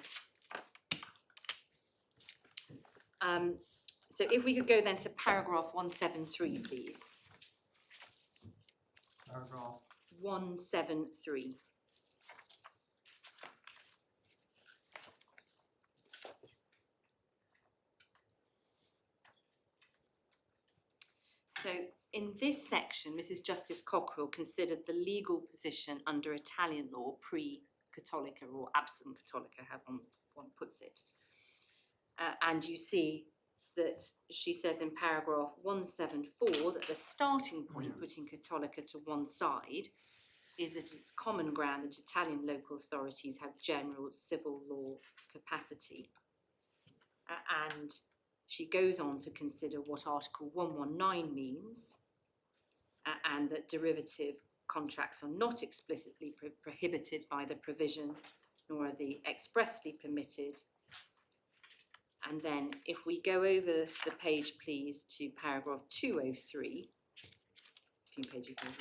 So if we could go then to paragraph 173, please. paragraph 173. So in this section, Mrs. Justice Cockrell considered the legal position under Italian law pre-Cattolica or absent Cattolica, however one puts it. And you see that she says in paragraph 174 that the starting point, putting Cattolica to one side, is that it's common ground that Italian local authorities have general civil law capacity. And she goes on to consider what Article 119 means, and that derivative contracts are not explicitly prohibited by the provision, nor are they expressly permitted. And then if we go over the page, please, to paragraph 203, a few pages over.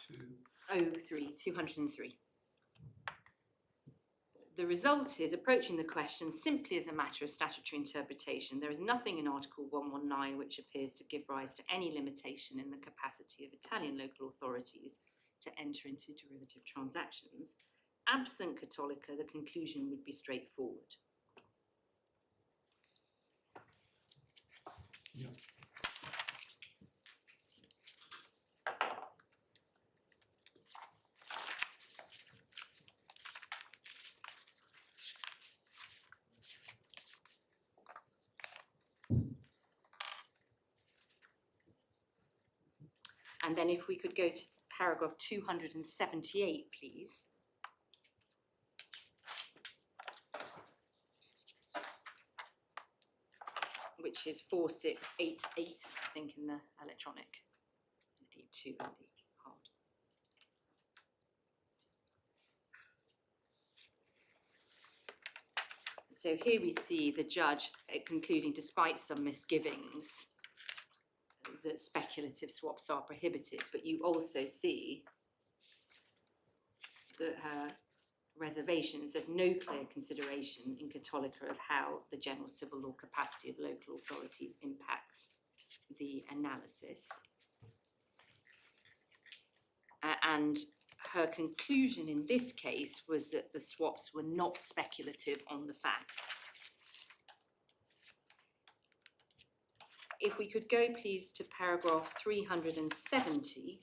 Two. 203. The result is approaching the question simply as a matter of statutory interpretation. There is nothing in Article 119 which appears to give rise to any limitation in the capacity of Italian local authorities to enter into derivative transactions. Absent Cattolica, the conclusion would be straightforward. Yeah. And then if we could go to paragraph 278, please. Which is 4688, I think, in the electronic, and 82 in the hard. So here we see the judge concluding, despite some misgivings, that speculative swaps are prohibited, but you also see that her reservations, there's no clear consideration in Cattolica of how the general civil law capacity of local authorities impacts the analysis. And her conclusion in this case was that the swaps were not speculative on the facts. If we could go, please, to paragraph 370.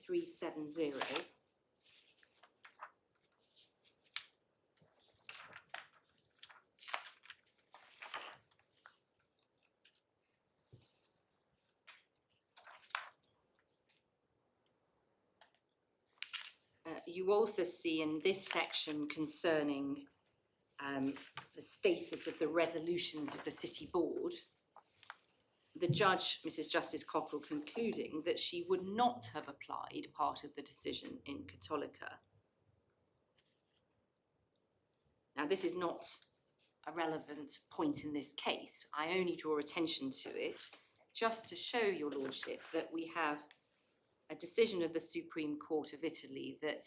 You also see in this section concerning the status of the resolutions of the City Board, the judge, Mrs Justice Cockrell, concluding that she would not have applied part of the decision in Cattolica. Now, this is not a relevant point in this case. I only draw attention to it just to show your lordship that we have a decision of the Supreme Court of Italy that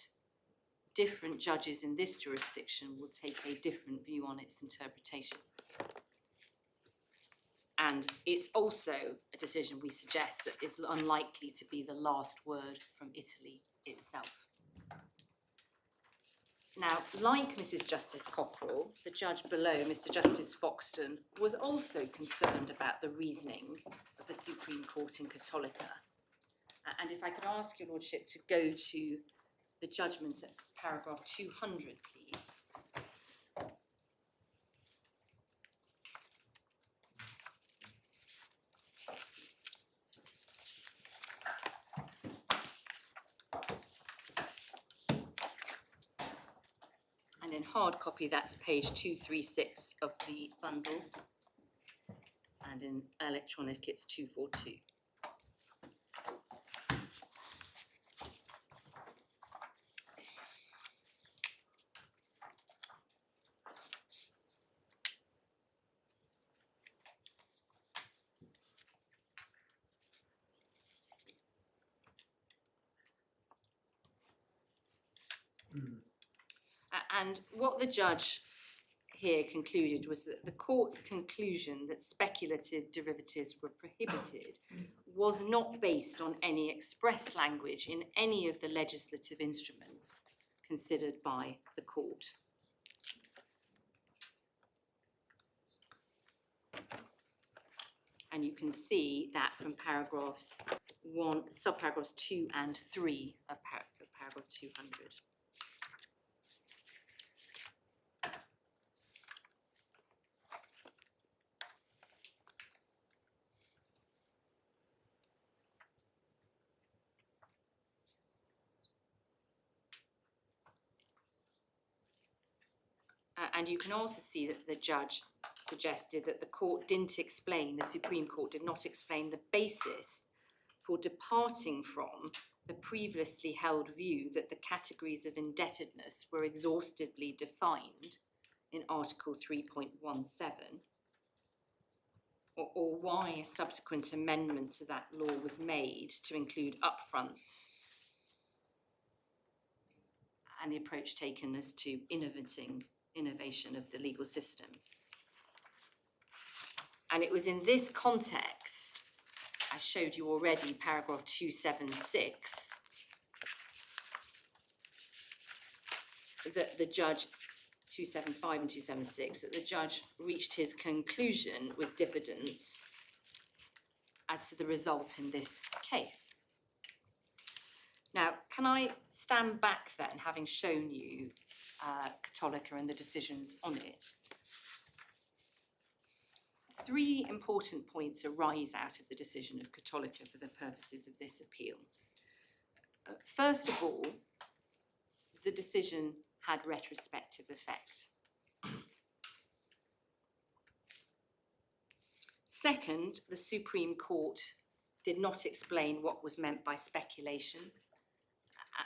different judges in this jurisdiction will take a different view on its interpretation. And it's also a decision we suggest that is unlikely to be the last word from Italy itself. Now, like Mrs Justice Cockrell, the judge below, Mr Justice Foxton, was also concerned about the reasoning of the Supreme Court in Cattolica. And if I could ask your lordship to go to the judgment at paragraph 200, please. And in hard copy, that's page 236 of the bundle. And in electronic, it's 242. And what the judge here concluded was that the court's conclusion that speculative derivatives were prohibited was not based on any express language in any of the legislative instruments considered by the court. And you can see that from paragraphs 1, subparagraphs 2 and 3 of paragraph 200. And you can also see that the judge suggested that the Supreme Court did not explain the basis for departing from the previously held view that the categories of indebtedness were exhaustively defined in Article 3.17, or why a subsequent amendment to that law was made to include upfronts, and the approach taken as to innovation of the legal system. And it was in this context, I showed you already paragraph 276, that the judge, 275 and 276, that the judge reached his conclusion with diffidence as to the result in this case. Now, can I stand back then, having shown you Cattolica and the decisions on it? 3 important points arise out of the decision of Cattolica for the purposes of this appeal. First of all, the decision had retrospective effect. Second, the Supreme Court did not explain what was meant by speculation,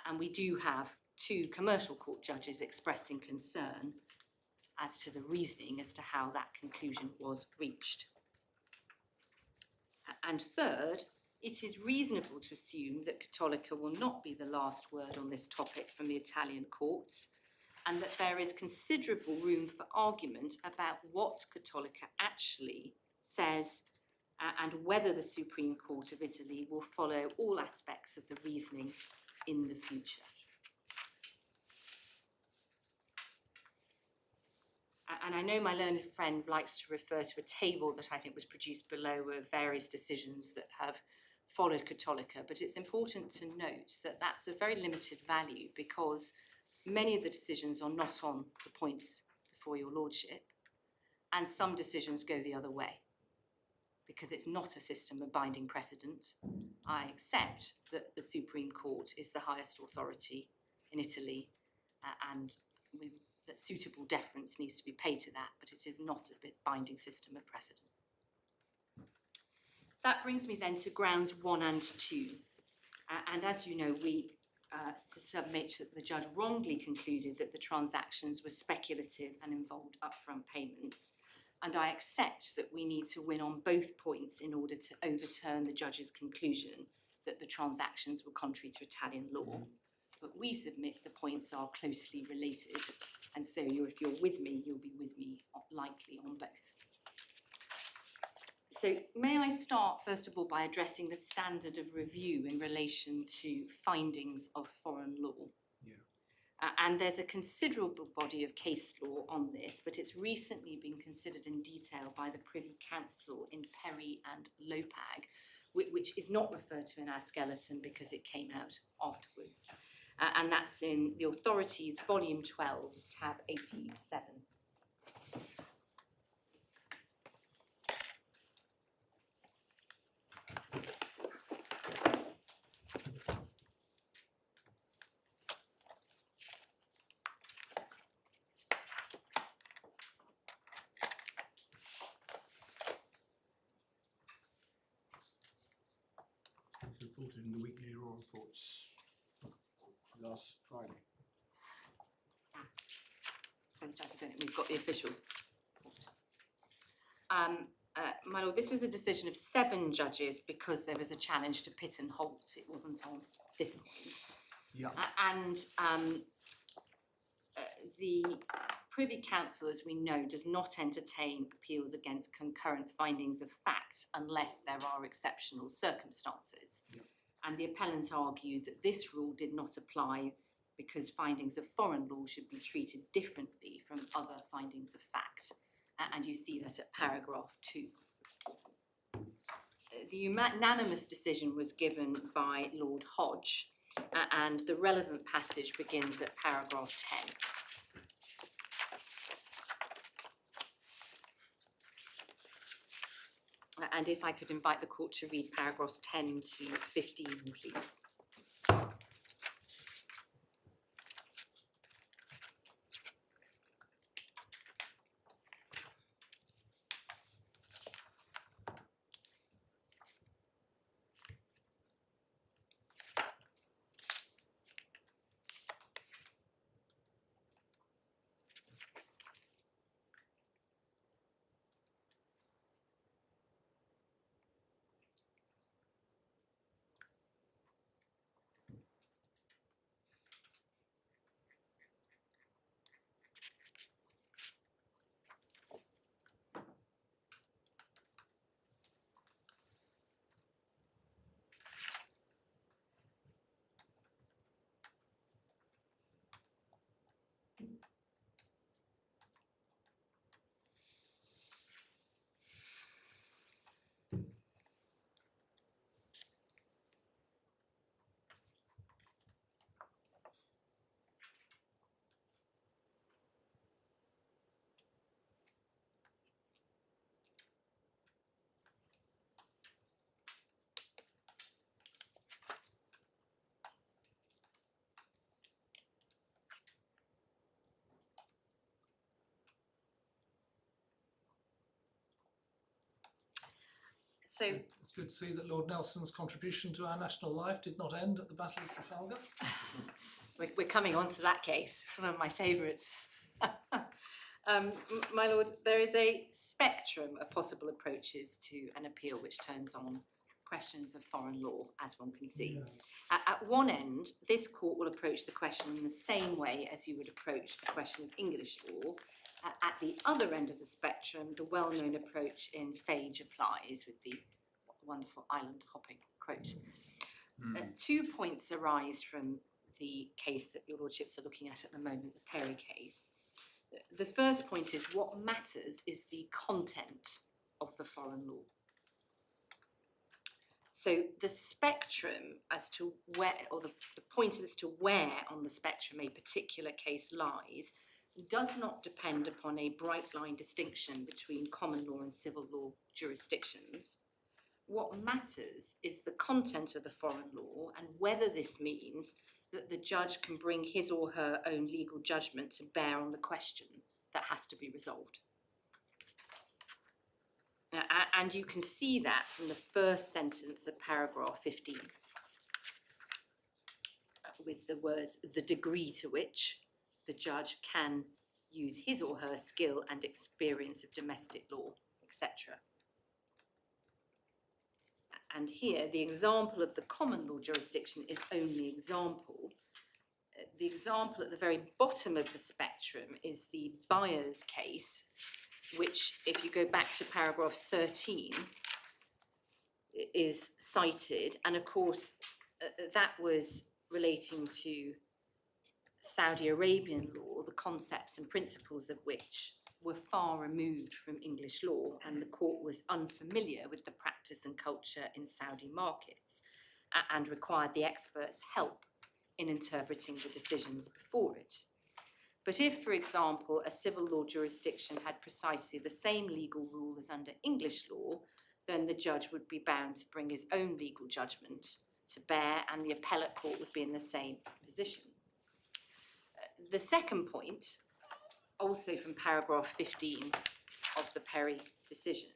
and we do have 2 commercial court judges expressing concern as to the reasoning as to how that conclusion was reached. And third, it is reasonable to assume that Cattolica will not be the last word on this topic from the Italian courts, and that there is considerable room for argument about what Cattolica actually says and whether the Supreme Court of Italy will follow all aspects of the reasoning in the future. And I know my learned friend likes to refer to a table that I think was produced below of various decisions that have followed Cattolica, but it's important to note that that's a very limited value because many of the decisions are not on the points before your lordship, and some decisions go the other way because it's not a system of binding precedent. I accept that the Supreme Court is the highest authority in Italy and that suitable deference needs to be paid to that, but it is not a binding system of precedent. That brings me then to grounds 1 and 2. And as you know, we submit that the judge wrongly concluded that the transactions were speculative and involved upfront payments. And I accept that we need to win on both points in order to overturn the judge's conclusion that the transactions were contrary to Italian law. But we submit the points are closely related, and so if you're with me, you'll be with me likely on both. So may I start first of all by addressing the standard of review in relation to findings of foreign law? Yeah. And there's a considerable body of case law on this, but it's recently been considered in detail by the Privy Council in Perry and Lopag, which is not referred to in our skeleton because it came out afterwards. And that's in the Authorities, Volume 12, tab 87. It's reported in the weekly law reports last Friday. I don't think we've got the official report. My lord, this was a decision of 7 judges because there was a challenge to Pitt and Holt. It wasn't on this point. Yeah. The Privy Council, as we know, does not entertain appeals against concurrent findings of fact unless there are exceptional circumstances. Yeah. And the appellant argued that this rule did not apply because findings of foreign law should be treated differently from other findings of fact. And you see that at paragraph 2. The unanimous decision was given by Lord Hodge, and the relevant passage begins at paragraph 10. And if I could invite the court to read paragraphs 10 to 15, please. So It's good to see that Lord Nelson's contribution to our national life did not end at the Battle of Trafalgar. we're coming on to that case. It's one of my favourites. My lord, there is a spectrum of possible approaches to an appeal which turns on questions of foreign law, as one can see. At one end, this court will approach the question in the same way as you would approach a question of English law. At the other end of the spectrum, the well-known approach in Fage applies with the wonderful island hopping quote. 2 points arise from the case that your lordships are looking at the moment, the Perry case. The first point is what matters is the content of the foreign law. So the spectrum as to where, or the point as to where on the spectrum a particular case lies, does not depend upon a bright line distinction between common law and civil law jurisdictions. What matters is the content of the foreign law and whether this means that the judge can bring his or her own legal judgment to bear on the question that has to be resolved. And you can see that from the first sentence of paragraph 15, with the words, the degree to which the judge can use his or her skill and experience of domestic law, etc. And here, the example of the common law jurisdiction is only example. The example at the very bottom of the spectrum is the Byers case, which, if you go back to paragraph 13, is cited. And of course, that was relating to Saudi Arabian law, the concepts and principles of which were far removed from English law, and the court was unfamiliar with the practice and culture in Saudi markets and required the experts' help in interpreting the decisions before it. But if, for example, a civil law jurisdiction had precisely the same legal rule as under English law, then the judge would be bound to bring his own legal judgment to bear, and the appellate court would be in the same position. The second point, also from paragraph 15 of the Perry decision,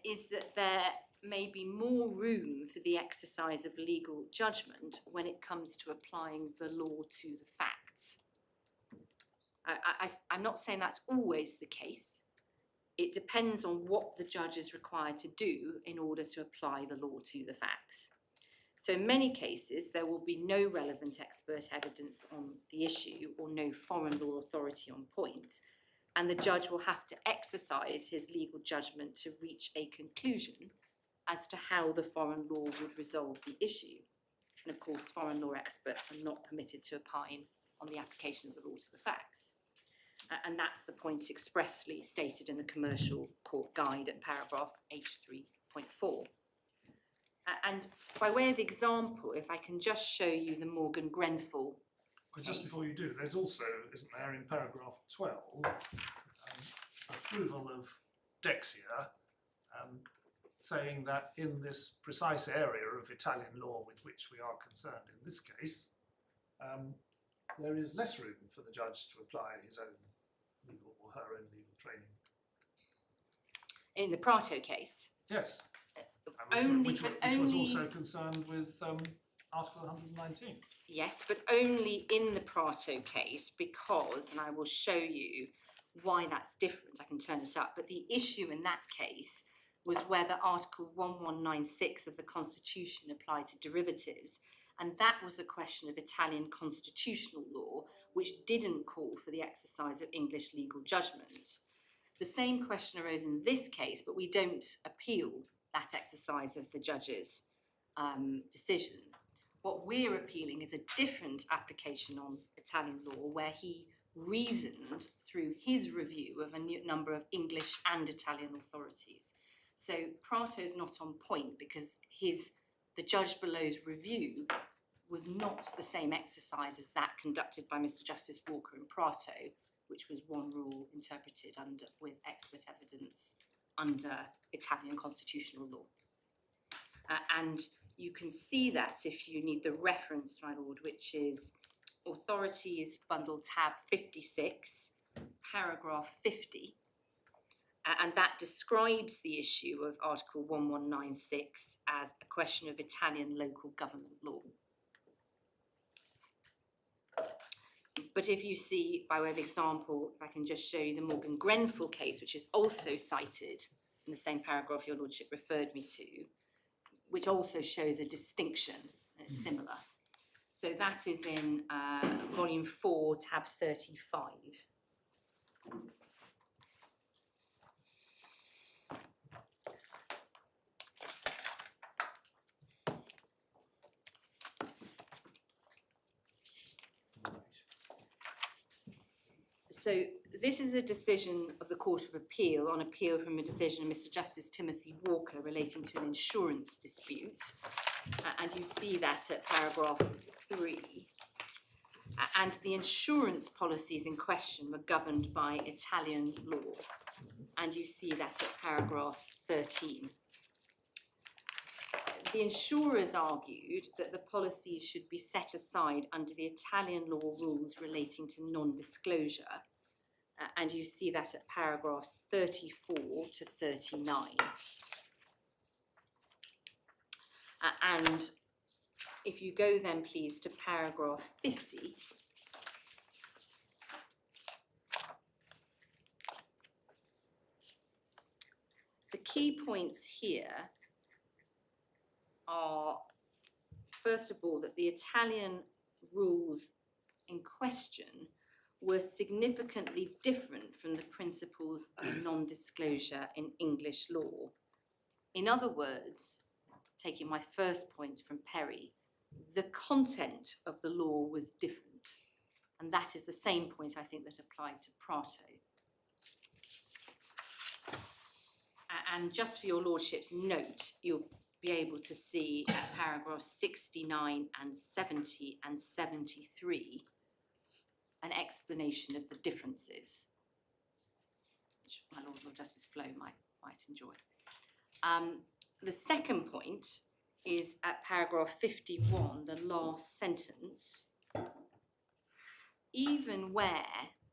is that there may be more room for the exercise of legal judgment when it comes to applying the law to the facts. I'm not saying that's always the case. It depends on what the judge is required to do in order to apply the law to the facts. So in many cases, there will be no relevant expert evidence on the issue or no foreign law authority on point, and the judge will have to exercise his legal judgment to reach a conclusion as to how the foreign law would resolve the issue. And of course, foreign law experts are not permitted to opine on the application of the law to the facts. And that's the point expressly stated in the Commercial Court Guide at paragraph H3.4. And by way of example, if I can just show you the Morgan Grenfell But just case. before you do, there's also, isn't there, in paragraph 12, approval of Dexia, saying that in this precise area of Italian law with which we are concerned in this case, there is less room for the judge to apply his own legal or her own legal training. In the Prato case, Yes. only, Which but was only, also concerned with Article 119. yes, but only in the Prato case because, and I will show you why that's different, I can turn it up, but the issue in that case was whether Article 1196 of the Constitution applied to derivatives, and that was a question of Italian constitutional law, which didn't call for the exercise of English legal judgment. The same question arose in this case, but we don't appeal that exercise of the judge's decision. What we're appealing is a different application on Italian law, where he reasoned through his review of a number of English and Italian authorities. So Prato's not on point because the judge below's review was not the same exercise as that conducted by Mr Justice Walker in Prato, which was one rule interpreted with expert evidence under Italian constitutional law. And you can see that if you need the reference, my lord, which is Authorities Bundle tab 56, paragraph 50. And that describes the issue of Article 1196 as a question of Italian local government law. But if you see, by way of example, if I can just show you the Morgan Grenfell case, which is also cited in the same paragraph your lordship referred me to, which also shows a distinction, and it's similar. So that is in volume 4, tab 35. So this is a decision of the Court of Appeal on appeal from a decision of Mr Justice Timothy Walker relating to an insurance dispute. And you see that at paragraph 3. And the insurance policies in question were governed by Italian law. And you see that at paragraph 13. The insurers argued that the policies should be set aside under the Italian law rules relating to non-disclosure. And you see that at paragraphs 34 to 39. And if you go then please to paragraph 50, the key points here are, first of all, that the Italian rules in question were significantly different from the principles of non-disclosure in English law. In other words, taking my first point from Perry, the content of the law was different. And that is the same point, I think, that applied to Prato. And just for your lordship's note, you'll be able to see at paragraphs 69 and 70 and 73 an explanation of the differences, which my Lord Justice Flo might enjoy. The second point is at paragraph 51, the last sentence. Even where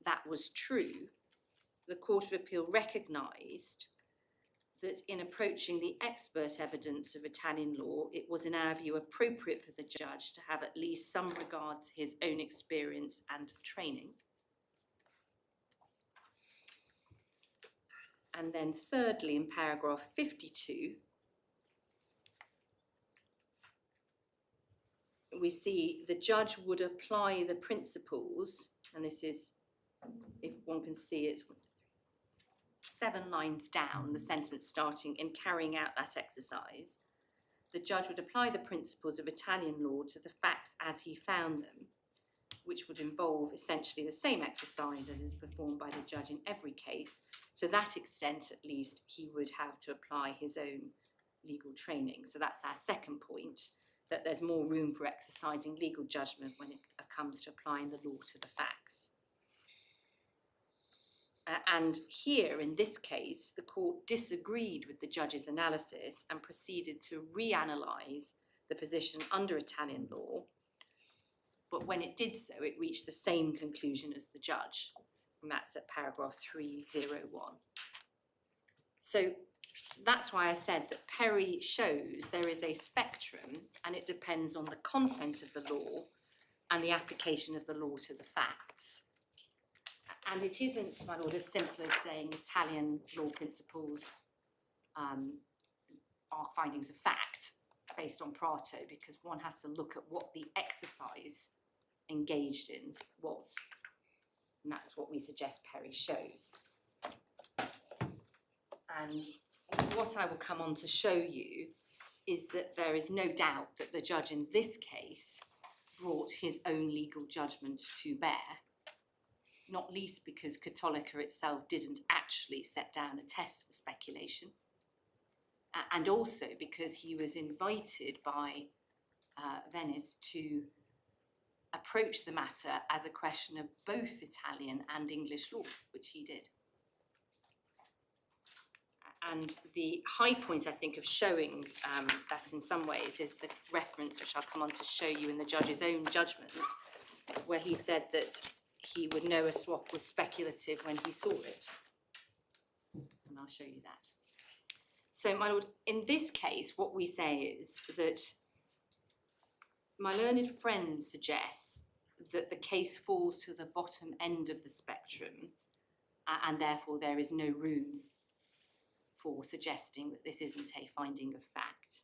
that was true, the Court of Appeal recognised that in approaching the expert evidence of Italian law, it was in our view appropriate for the judge to have at least some regard to his own experience and training. And then thirdly, in paragraph 52, we see the judge would apply the principles, and this is, if one can see, it's 7 lines down, the sentence starting, in carrying out that exercise, the judge would apply the principles of Italian law to the facts as he found them, which would involve essentially the same exercise as is performed by the judge in every case. To that extent, at least, he would have to apply his own legal training. So that's our second point, that there's more room for exercising legal judgment when it comes to applying the law to the facts. And here, in this case, the court disagreed with the judge's analysis and proceeded to reanalyse the position under Italian law. But when it did so, it reached the same conclusion as the judge, and that's at paragraph 301. So that's why I said that Perry shows there is a spectrum, and it depends on the content of the law and the application of the law to the facts. And it isn't, my lord, as simple as saying Italian law principles are findings of fact based on Prato, because one has to look at what the exercise engaged in was. And that's what we suggest Perry shows. And what I will come on to show you is that there is no doubt that the judge in this case brought his own legal judgment to bear, not least because Cattolica itself didn't actually set down a test for speculation, and also because he was invited by Venice to approach the matter as a question of both Italian and English law, which he did. And the high point, I think, of showing that in some ways is the reference, which I'll come on to show you in the judge's own judgment, where he said that he would know a swap was speculative when he saw it. And I'll show you that. So, my lord, in this case, what we say is that my learned friend suggests that the case falls to the bottom end of the spectrum, and therefore there is no room for suggesting that this isn't a finding of fact.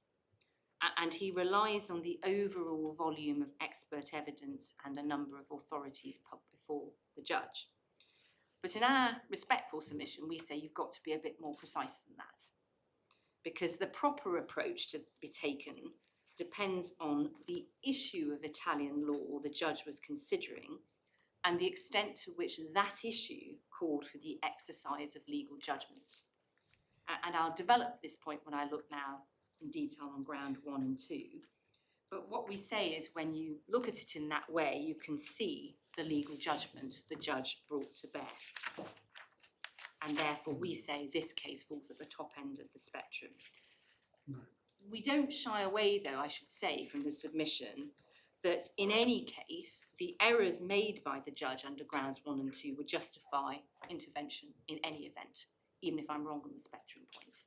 And he relies on the overall volume of expert evidence and a number of authorities put before the judge. But in our respectful submission, we say you've got to be a bit more precise than that, because the proper approach to be taken depends on the issue of Italian law the judge was considering and the extent to which that issue called for the exercise of legal judgment. And I'll develop this point when I look now in detail on ground 1 and 2. But what we say is when you look at it in that way, you can see the legal judgment the judge brought to bear. And therefore we say this case falls at the top end of the spectrum. Right. We don't shy away, though, I should say, from the submission that in any case, the errors made by the judge under grounds 1 and 2 would justify intervention in any event, even if I'm wrong on the spectrum point.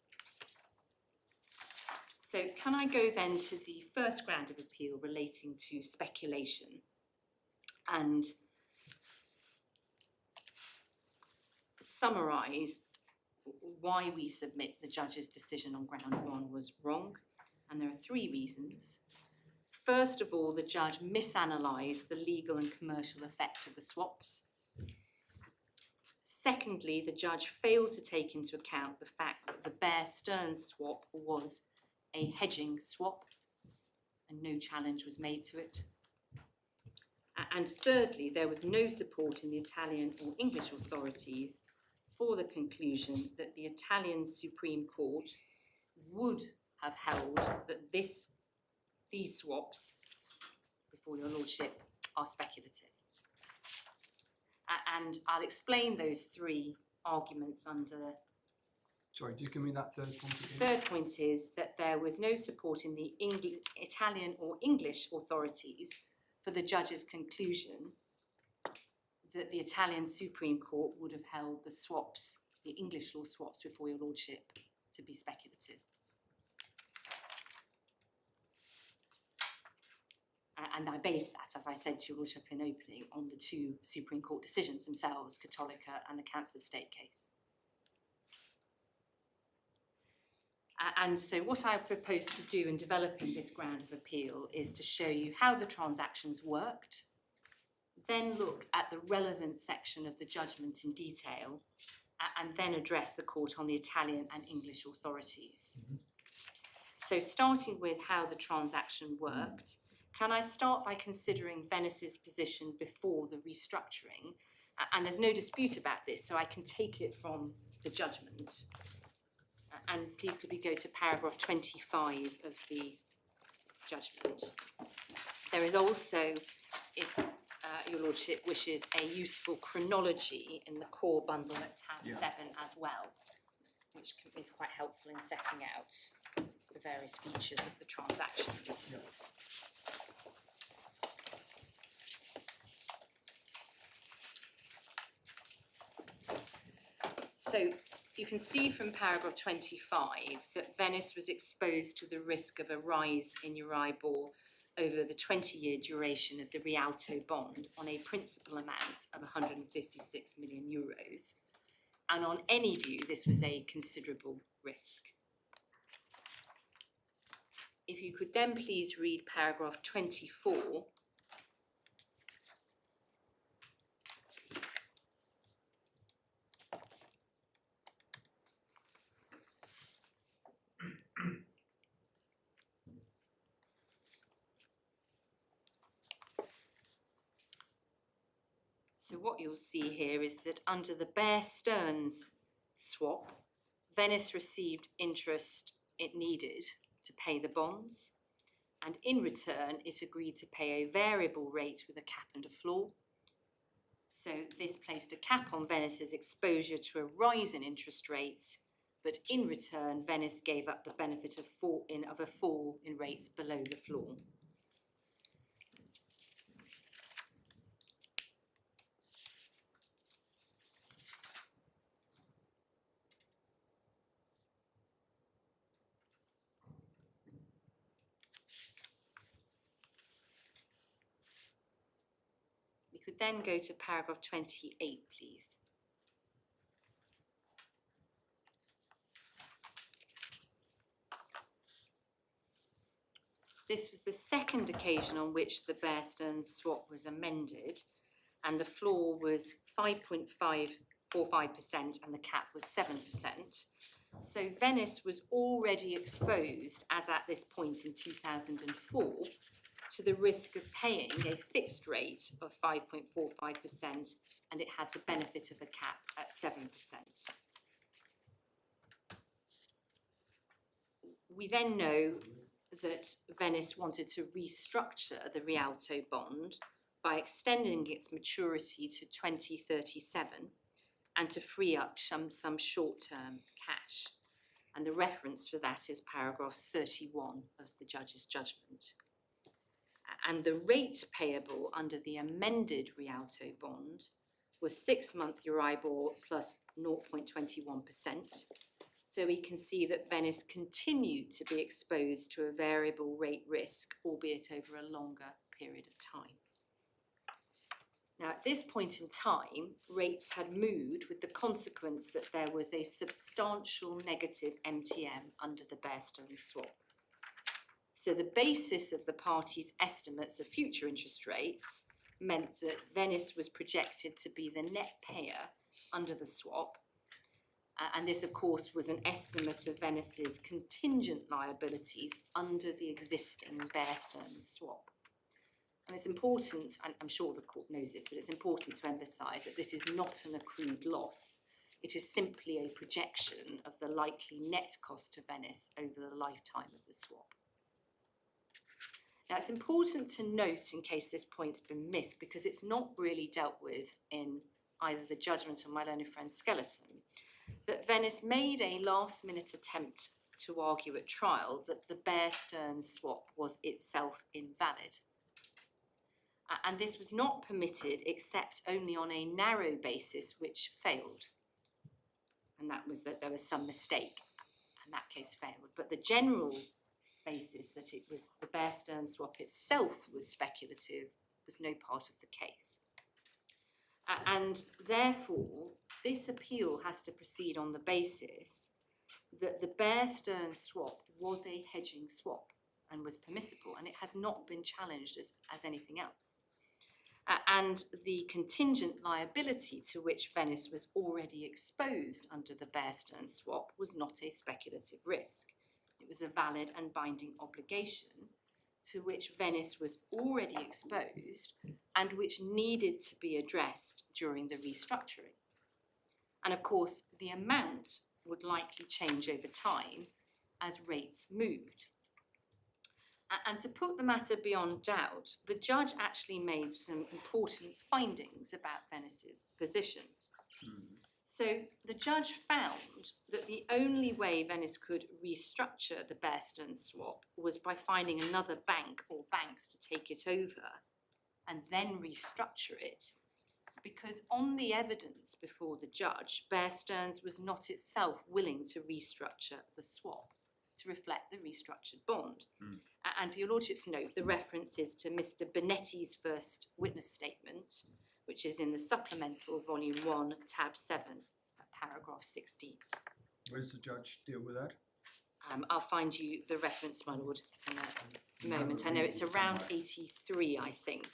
So can I go then to the first ground of appeal relating to speculation and summarise why we submit the judge's decision on ground 1 was wrong, and there are 3 reasons. First of all, the judge misanalysed the legal and commercial effect of the swaps. Secondly, the judge failed to take into account the fact that the Bear Stearns swap was a hedging swap and no challenge was made to it. And thirdly, there was no support in the Italian or English authorities for the conclusion that the Italian Supreme Court would have held that these swaps, before your lordship, are speculative. And I'll explain those 3 arguments under. Sorry, just give me that third point again. Third point is that there was no support in the Italian or English authorities for the judge's conclusion that the Italian Supreme Court would have held the swaps, the English law swaps before your lordship, to be speculative. And I base that, as I said to your lordship in opening, on the 2 Supreme Court decisions themselves, Cattolica and the Chancellor State case. And so what I propose to do in developing this ground of appeal is to show you how the transactions worked, then look at the relevant section of the judgment in detail, and then address the court on the Italian and English authorities. So starting with how the transaction worked, can I start by considering Venice's position before the restructuring? And there's no dispute about this, so I can take it from the judgment. And please could we go to paragraph 25 of the judgment. There is also, if your lordship wishes, a useful chronology in the core bundle at tab 7 as well, which is quite helpful in setting out the various features of the transactions. So you can see from paragraph 25 that Venice was exposed to the risk of a rise in Euribor over the 20-year duration of the Rialto bond on a principal amount of 156 million euros. And on any view, this was a considerable risk. If you could then please read paragraph 24. So what you'll see here is that under the Bear Stearns swap, Venice received interest it needed to pay the bonds, and in return it agreed to pay a variable rate with a cap and a floor. So this placed a cap on Venice's exposure to a rise in interest rates, but in return Venice gave up the benefit of a fall in rates below the floor. You could then go to paragraph 28, please. This was the second occasion on which the Bear Stearns swap was amended, and the floor was 5.545% and the cap was 7%. So Venice was already exposed, as at this point in 2004, to the risk of paying a fixed rate of 5.45%, and it had the benefit of a cap at 7%. We then know that Venice wanted to restructure the Rialto bond by extending its maturity to 2037 and to free up some short-term cash. And the reference for that is paragraph 31 of the judge's judgment. And the rate payable under the amended Rialto bond was 6-month Euribor plus 0.21%. So we can see that Venice continued to be exposed to a variable rate risk, albeit over a longer period of time. Now, at this point in time, rates had moved with the consequence that there was a substantial negative MTM under the Bear Stearns swap. So the basis of the parties' estimates of future interest rates meant that Venice was projected to be the net payer under the swap. And this, of course, was an estimate of Venice's contingent liabilities under the existing Bear Stearns swap. And it's important, and I'm sure the court knows this, but it's important to emphasise that this is not an accrued loss. It is simply a projection of the likely net cost to Venice over the lifetime of the swap. Now, it's important to note, in case this point's been missed, because it's not really dealt with in either the judgment of my learned friend Skeleton, that Venice made a last-minute attempt to argue at trial that the Bear Stearns swap was itself invalid. And this was not permitted except only on a narrow basis which failed. And that was that there was some mistake, and that case failed. But the general basis that it was the Bear Stearns swap itself was speculative was no part of the case. And therefore, this appeal has to proceed on the basis that the Bear Stearns swap was a hedging swap and was permissible, and it has not been challenged as anything else. And the contingent liability to which Venice was already exposed under the Bear Stearns swap was not a speculative risk. It was a valid and binding obligation to which Venice was already exposed and which needed to be addressed during the restructuring. And of course, the amount would likely change over time as rates moved. And to put the matter beyond doubt, the judge actually made some important findings about Venice's position. So the judge found that the only way Venice could restructure the Bear Stearns swap was by finding another bank or banks to take it over and then restructure it, because on the evidence before the judge, Bear Stearns was not itself willing to restructure the swap to reflect the restructured bond. And for your lordship's note, the reference is to Mr Bonetti's first witness statement, which is in the supplemental volume 1, tab 7, paragraph 16. Where does the judge deal with that? I'll find you the reference, my lord, in a moment. I know it's around 83, I think.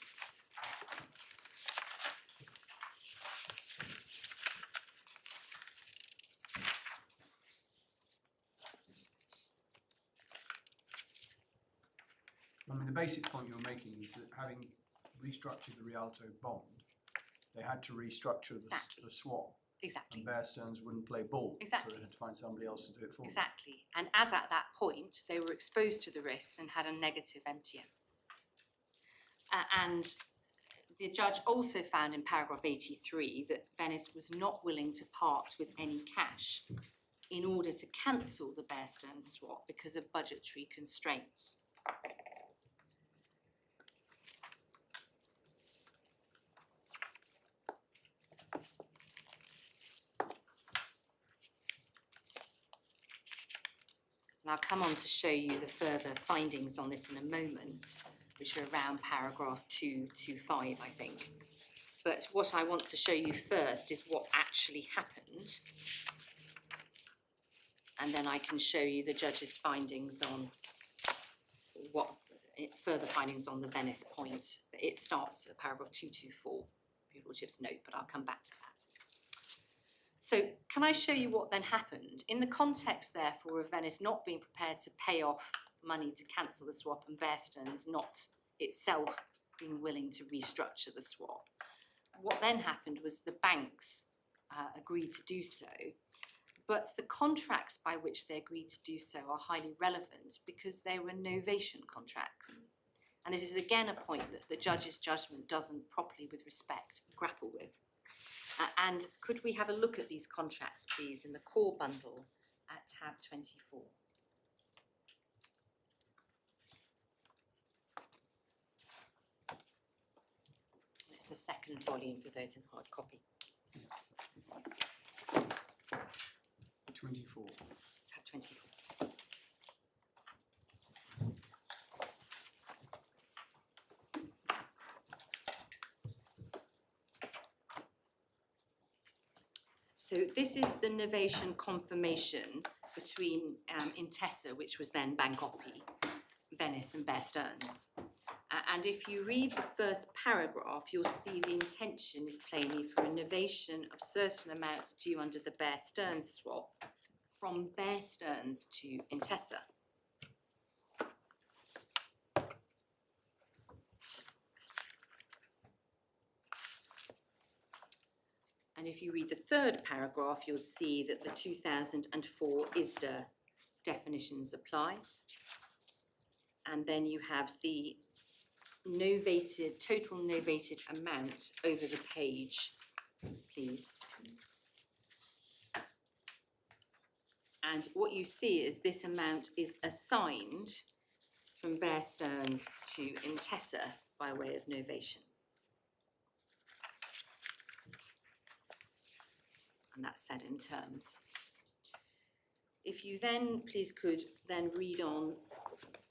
I mean, the basic point you're making is that having restructured the Rialto bond, they had to restructure the swap. Exactly. And Bear Stearns wouldn't play ball. Exactly. So they had to find somebody else to do it for them. Exactly. And as at that point, they were exposed to the risks and had a negative MTM. And the judge also found in paragraph 83 that Venice was not willing to part with any cash in order to cancel the Bear Stearns swap because of budgetary constraints. And I'll come on to show you the further findings on this in a moment, which are around paragraph 225, I think. But what I want to show you first is what actually happened. And then I can show you the judge's findings on further findings on the Venice point. It starts at paragraph 224, your lordship's note, but I'll come back to that. So can I show you what then happened? In the context, therefore, of Venice not being prepared to pay off money to cancel the swap and Bear Stearns not itself being willing to restructure the swap, what then happened was the banks agreed to do so, but the contracts by which they agreed to do so are highly relevant because they were novation contracts. And it is again a point that the judge's judgment doesn't properly, with respect, grapple with. And could we have a look at these contracts, please, in the core bundle at tab 24? It's the second volume for those in hard copy. 24. Tab 24. So this is the novation confirmation between Intesa, which was then Bancopi, Venice and Bear Stearns. And if you read the first paragraph, you'll see the intention is plainly for a novation of certain amounts due under the Bear Stearns swap from Bear Stearns to Intesa. And if you read the third paragraph, you'll see that the 2004 ISDA definitions apply. And then you have the novated, total novated amount over the page, please. And what you see is this amount is assigned from Bear Stearns to Intesa by way of novation. And that's said in terms. If you then, please could then read on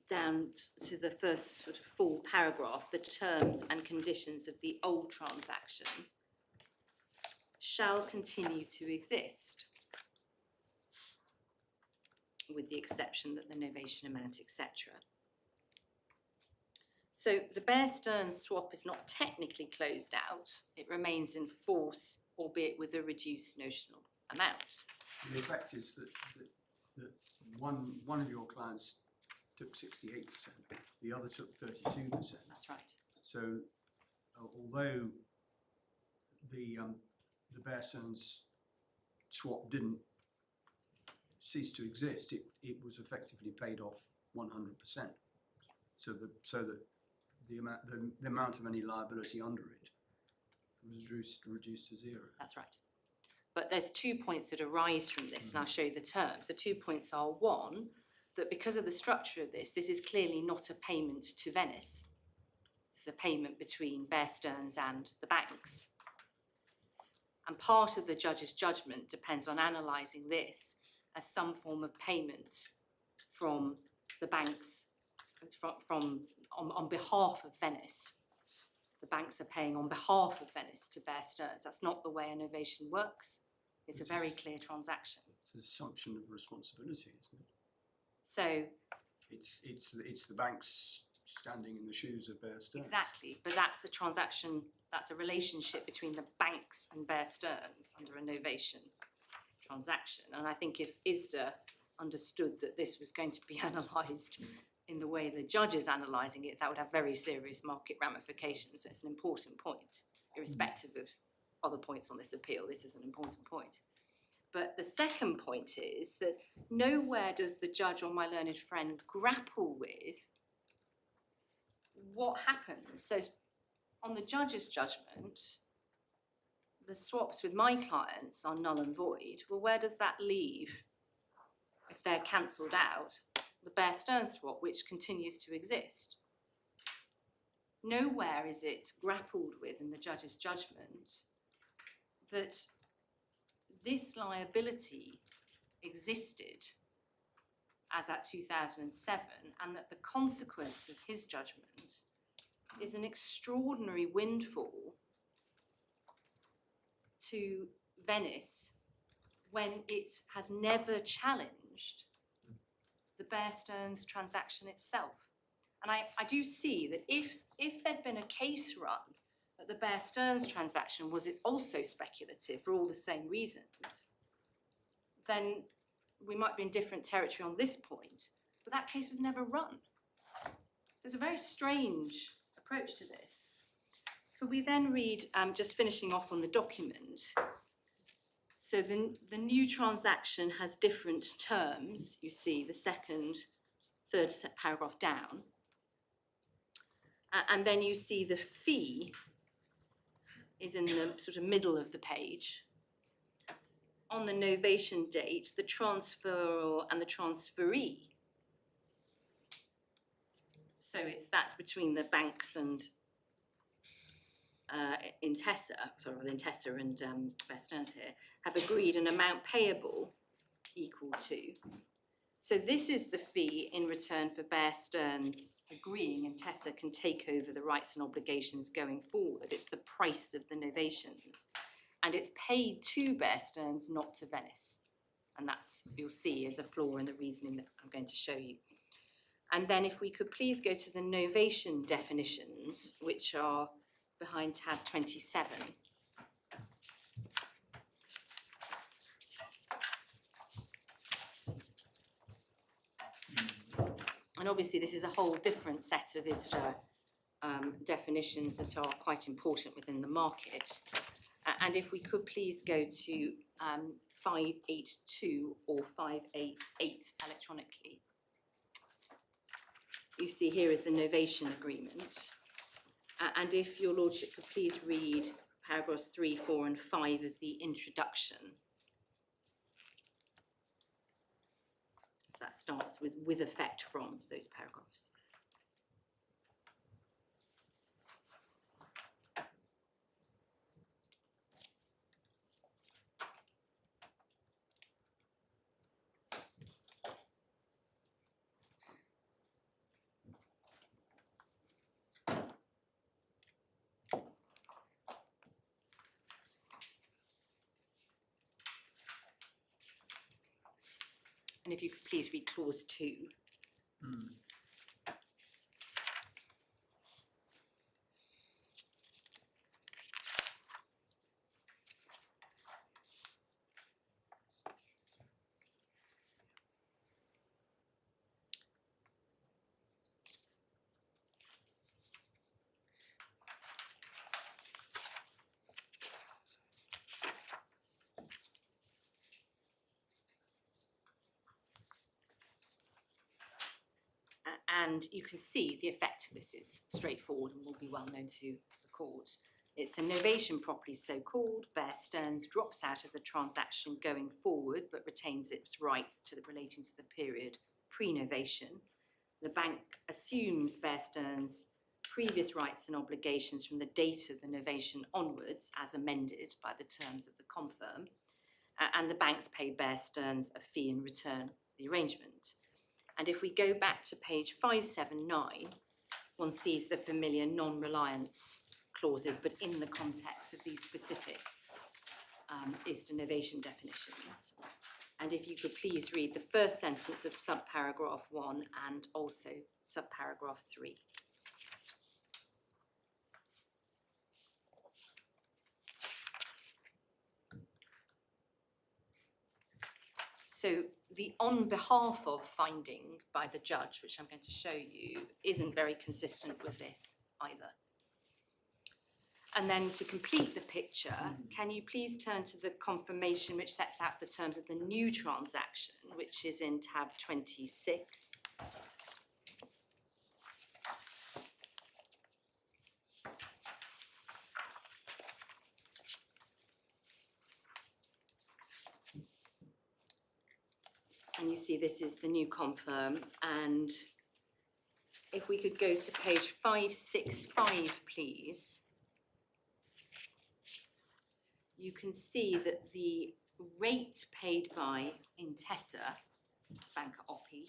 down to the first sort of full paragraph, the terms and conditions of the old transaction shall continue to exist, with the exception that the novation amount, etc. So the Bear Stearns swap is not technically closed out, it remains in force, albeit with a reduced notional amount. The effect is that one of your clients took 68%, the other took 32%. That's right. So although the Bear Stearns swap didn't cease to exist, it was effectively paid off 100%. So that the amount of any liability under it was reduced to zero. That's right. But there's 2 points that arise from this, and I'll show you the terms. The 2 points are, one, that because of the structure of this is clearly not a payment to Venice. It's a payment between Bear Stearns and the banks. And part of the judge's judgment depends on analysing this as some form of payment from the banks, on behalf of Venice. The banks are paying on behalf of Venice to Bear Stearns. That's not the way a novation works. It's a very clear transaction. It's an assumption of responsibility, isn't it? So it's the banks standing in the shoes of Bear Stearns. exactly, but that's a transaction, that's a relationship between the banks and Bear Stearns under a novation transaction. And I think if ISDA understood that this was going to be analysed in the way the judge is analysing it, that would have very serious market ramifications. So it's an important point, irrespective of other points on this appeal. This is an important point. But the second point is that nowhere does the judge or my learned friend grapple with what happens. So on the judge's judgment, the swaps with my clients are null and void. Well, where does that leave if they're cancelled out? The Bear Stearns swap, which continues to exist. Nowhere is it grappled with in the judge's judgment that this liability existed as at 2007, and that the consequence of his judgment is an extraordinary windfall to Venice when it has never challenged the Bear Stearns transaction itself. And I do see that if there'd been a case run that the Bear Stearns transaction was also speculative for all the same reasons, then we might be in different territory on this point, but that case was never run. There's a very strange approach to this. Could we then read, just finishing off on the document, so the new transaction has different terms, you see the third paragraph down, and then you see the fee is in the sort of middle of the page. On the novation date, the transferor and the transferee. So that's between the banks and Intesa and Bear Stearns here, have agreed an amount payable equal to. So this is the fee in return for Bear Stearns agreeing Intesa can take over the rights and obligations going forward. It's the price of the novations. And it's paid to Bear Stearns, not to Venice. And that's, you'll see, is a flaw in the reasoning that I'm going to show you. And then if we could please go to the novation definitions, which are behind tab 27. And obviously this is a whole different set of ISDA definitions that are quite important within the market. And if we could please go to 582 or 588 electronically. You see here is the novation agreement. And if your lordship could please read paragraphs 3, 4 and 5 of the introduction. So that starts with effect from those paragraphs. And if you could please read clause 2. And you can see the effect of this is straightforward and will be well known to the court. It's a novation property so-called. Bear Stearns drops out of the transaction going forward but retains its rights relating to the period pre-novation. The bank assumes Bear Stearns' previous rights and obligations from the date of the novation onwards as amended by the terms of the confirm. And the banks pay Bear Stearns a fee in return for the arrangement. And if we go back to page 579, one sees the familiar non-reliance clauses, but in the context of these specific ISDA novation definitions. And if you could please read the first sentence of subparagraph 1 and also subparagraph 3. So the on behalf of finding by the judge, which I'm going to show you, isn't very consistent with this either. And then to complete the picture, can you please turn to the confirmation which sets out the terms of the new transaction, which is in tab 26. And you see this is the new confirm. And if we could go to page 565, please. You can see that the rate paid by Intesa, Banca OPI,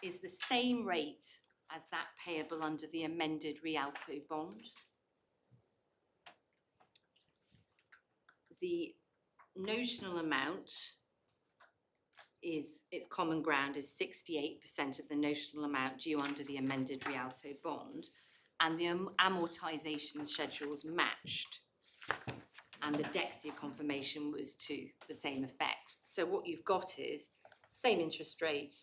is the same rate as that payable under the amended Rialto bond. the notional amount is, its common ground is 68% of the notional amount due under the amended Rialto bond, and the amortisation schedules matched, and the Dexia confirmation was to the same effect. So what you've got is same interest rate,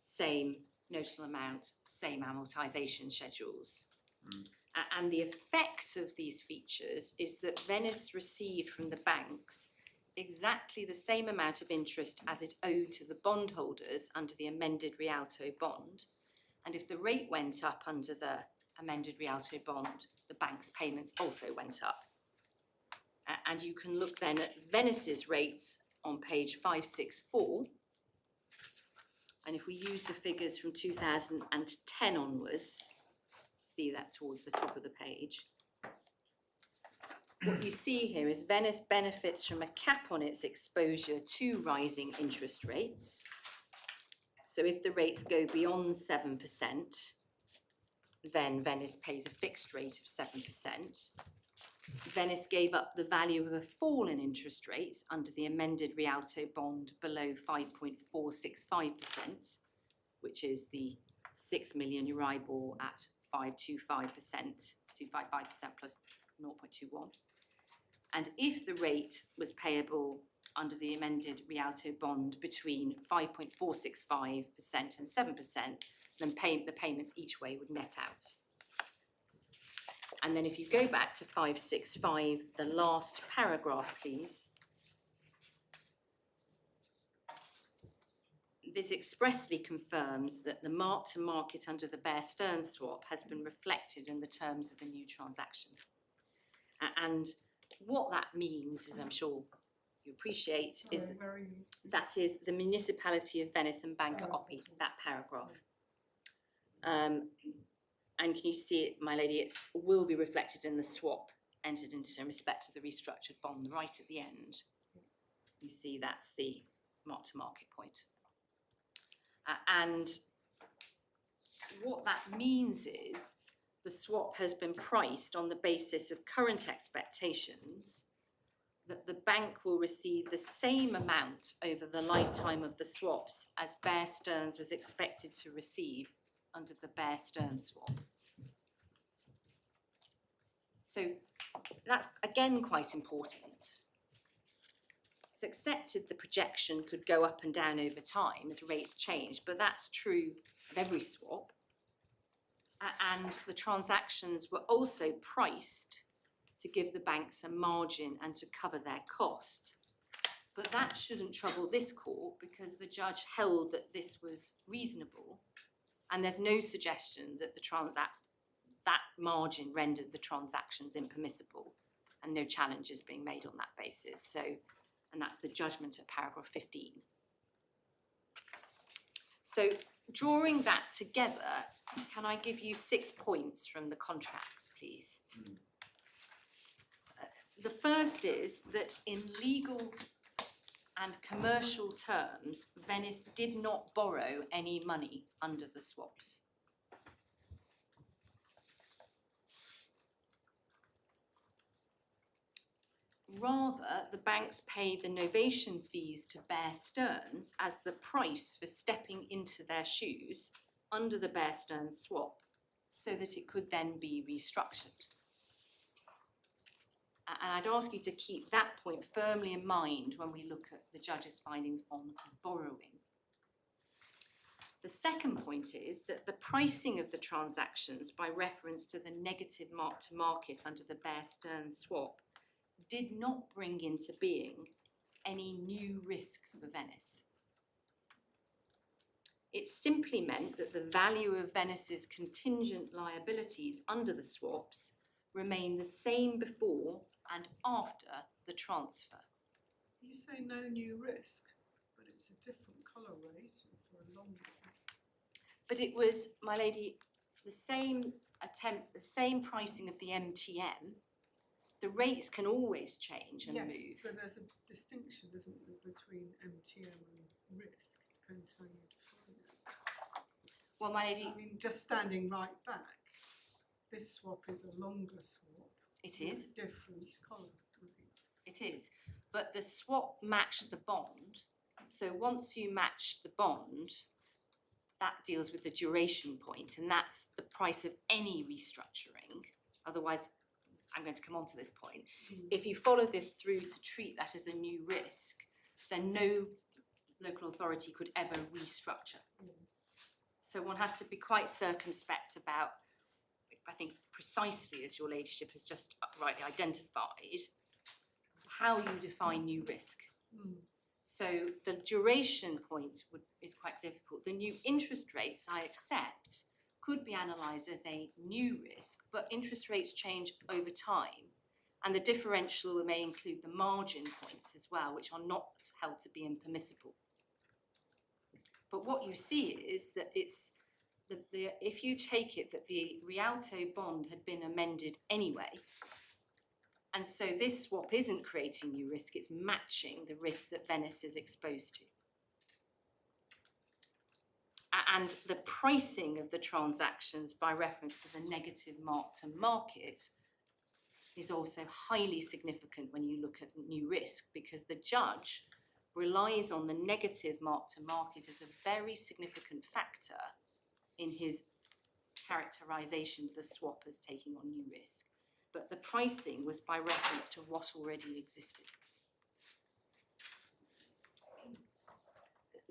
same notional amount, same amortisation schedules. And the effect of these features is that Venice received from the banks exactly the same amount of interest as it owed to the bondholders under the amended Rialto bond. And if the rate went up under the amended Rialto bond, the bank's payments also went up. And you can look then at Venice's rates on page 564. And if we use the figures from 2010 onwards, see that towards the top of the page, what you see here is Venice benefits from a cap on its exposure to rising interest rates. So if the rates go beyond 7%, then Venice pays a fixed rate of 7%. Venice gave up the value of a fall in interest rates under the amended Rialto bond below 5.465%, which is the 6 million Euribor at 5.25%, 255% plus 0.21. And if the rate was payable under the amended Rialto bond between 5.465% and 7%, then the payments each way would net out. And then if you go back to 565, the last paragraph, please. This expressly confirms that the mark to market under the Bear Stearns swap has been reflected in the terms of the new transaction. And what that means, as I'm sure you appreciate, is that is the municipality of Venice and Banca Oppi, that paragraph. And can you see it, my lady, it will be reflected in the swap entered into in respect to the restructured bond right at the end. You see that's the mark-to-market point. And what that means is the swap has been priced on the basis of current expectations that the bank will receive the same amount over the lifetime of the swaps as Bear Stearns was expected to receive under the Bear Stearns swap. So that's again quite important. It's accepted the projection could go up and down over time as rates change, but that's true of every swap. And the transactions were also priced to give the banks a margin and to cover their costs. But that shouldn't trouble this court because the judge held that this was reasonable, and there's no suggestion that that margin rendered the transactions impermissible, and no challenge is being made on that basis. So, and that's the judgment at paragraph 15. So, drawing that together, can I give you 6 points from the contracts, please? The first is that in legal and commercial terms, Venice did not borrow any money under the swaps. Rather, the banks paid the novation fees to Bear Stearns as the price for stepping into their shoes under the Bear Stearns swap so that it could then be restructured. And I'd ask you to keep that point firmly in mind when we look at the judge's findings on borrowing. The second point is that the pricing of the transactions by reference to the negative mark-to-market under the Bear Stearns swap did not bring into being any new risk for Venice. It simply meant that the value of Venice's contingent liabilities under the swaps remained the same before and after the transfer. You say no new risk, but it's a different colour rate for a long one. But it was, my lady, the same attempt, the same pricing of the MTM. The rates can always change and move. Yes, but there's a distinction, isn't there, between MTM and risk. Depends how you define it. Well, my lady, I mean, just standing right back, this swap is a longer swap. it is. With different colour rates. It is. but the swap matched the bond. So once you match the bond, that deals with the duration point, and that's the price of any restructuring. Otherwise, I'm going to come on to this point. If you follow this through to treat that as a new risk, then no local authority could ever restructure. So one has to be quite circumspect about, I think precisely as your ladyship has just rightly identified, how you define new risk. So the duration point is quite difficult. The new interest rates, I accept, could be analysed as a new risk, but interest rates change over time. And the differential may include the margin points as well, which are not held to be impermissible. But what you see is that it's if you take it that the Rialto bond had been amended anyway, and so this swap isn't creating new risk, it's matching the risk that Venice is exposed to. And the pricing of the transactions by reference to the negative mark to market is also highly significant when you look at new risk, because the judge relies on the negative mark to market as a very significant factor in his characterisation of the swap as taking on new risk. But the pricing was by reference to what already existed.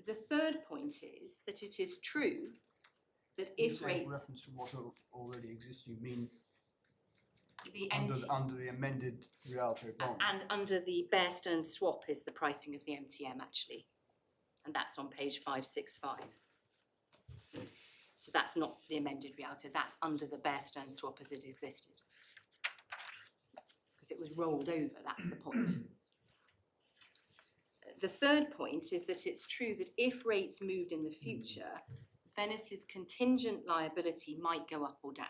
The third point is that it is true that if rates... reference to what already exists, you mean the under the amended Rialto bond? And under the Bear Stearns swap is the pricing of the MTM actually. And that's on page 565. So that's not the amended Rialto, that's under the Bear Stearns swap as it existed. Because it was rolled over, that's the point. The third point is that it's true that if rates moved in the future, Venice's contingent liability might go up or down.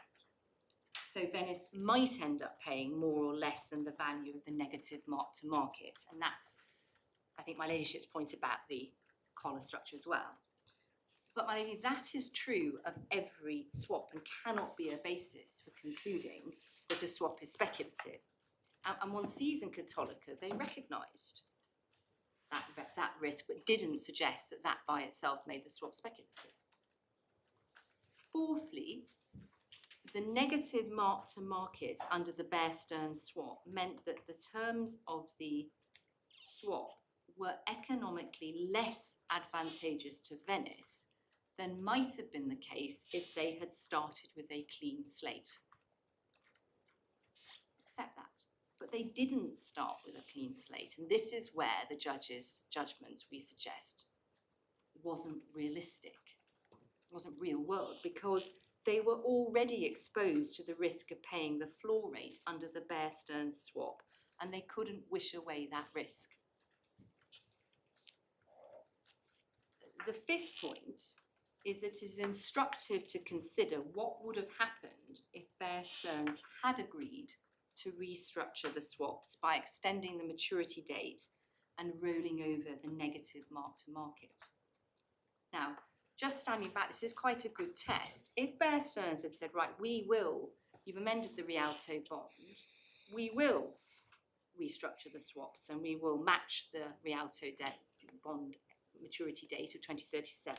So Venice might end up paying more or less than the value of the negative mark to market. And that's, I think, my ladyship's point about the collar structure as well. But my lady, that is true of every swap and cannot be a basis for concluding that a swap is speculative. And one sees in Cattolica, they recognised that risk, but didn't suggest that that by itself made the swap speculative. Fourthly, the negative mark to market under the Bear Stearns swap meant that the terms of the swap were economically less advantageous to Venice than might have been the case if they had started with a clean slate. Accept that. But they didn't start with a clean slate, and this is where the judge's judgment, we suggest, wasn't realistic, wasn't real world, because they were already exposed to the risk of paying the floor rate under the Bear Stearns swap, and they couldn't wish away that risk. The fifth point is that it is instructive to consider what would have happened if Bear Stearns had agreed to restructure the swaps by extending the maturity date and rolling over the negative mark to market. Now, just standing back, this is quite a good test. If Bear Stearns had said, right, you've amended the Rialto bond, we will restructure the swaps and we will match the Rialto bond maturity date of 2037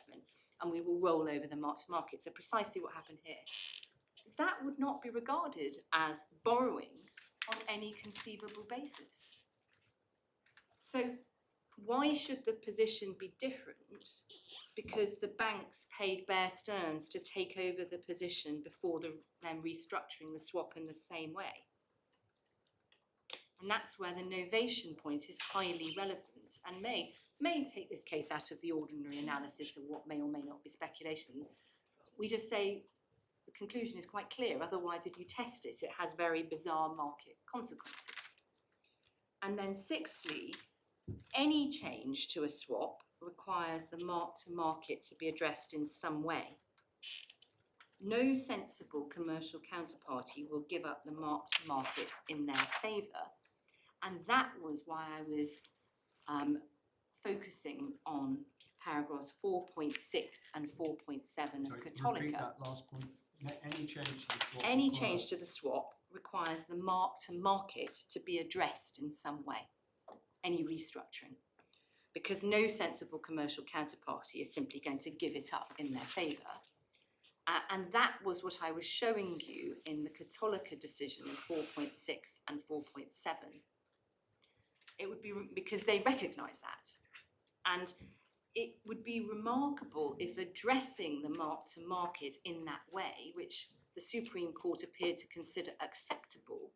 and we will roll over the mark to market. So precisely what happened here. That would not be regarded as borrowing on any conceivable basis. So why should the position be different? Because the banks paid Bear Stearns to take over the position before them restructuring the swap in the same way. And that's where the novation point is highly relevant and may take this case out of the ordinary analysis of what may or may not be speculation. We just say the conclusion is quite clear. Otherwise, if you test it, it has very bizarre market consequences. And then sixthly, any change to a swap requires the mark to market to be addressed in some way. No sensible commercial counterparty will give up the mark to market in their favour. And that was why I was focusing on paragraphs 4.6 and 4.7 of Cattolica. Repeat that last point. Any change to the swap? Any change to the swap requires the mark to market to be addressed in some way. any restructuring, because no sensible commercial counterparty is simply going to give it up in their favour. And that was what I was showing you in the Cattolica decision in 4.6 and 4.7. It would be, because they recognise that. And it would be remarkable if addressing the mark-to-market in that way, which the Supreme Court appeared to consider acceptable,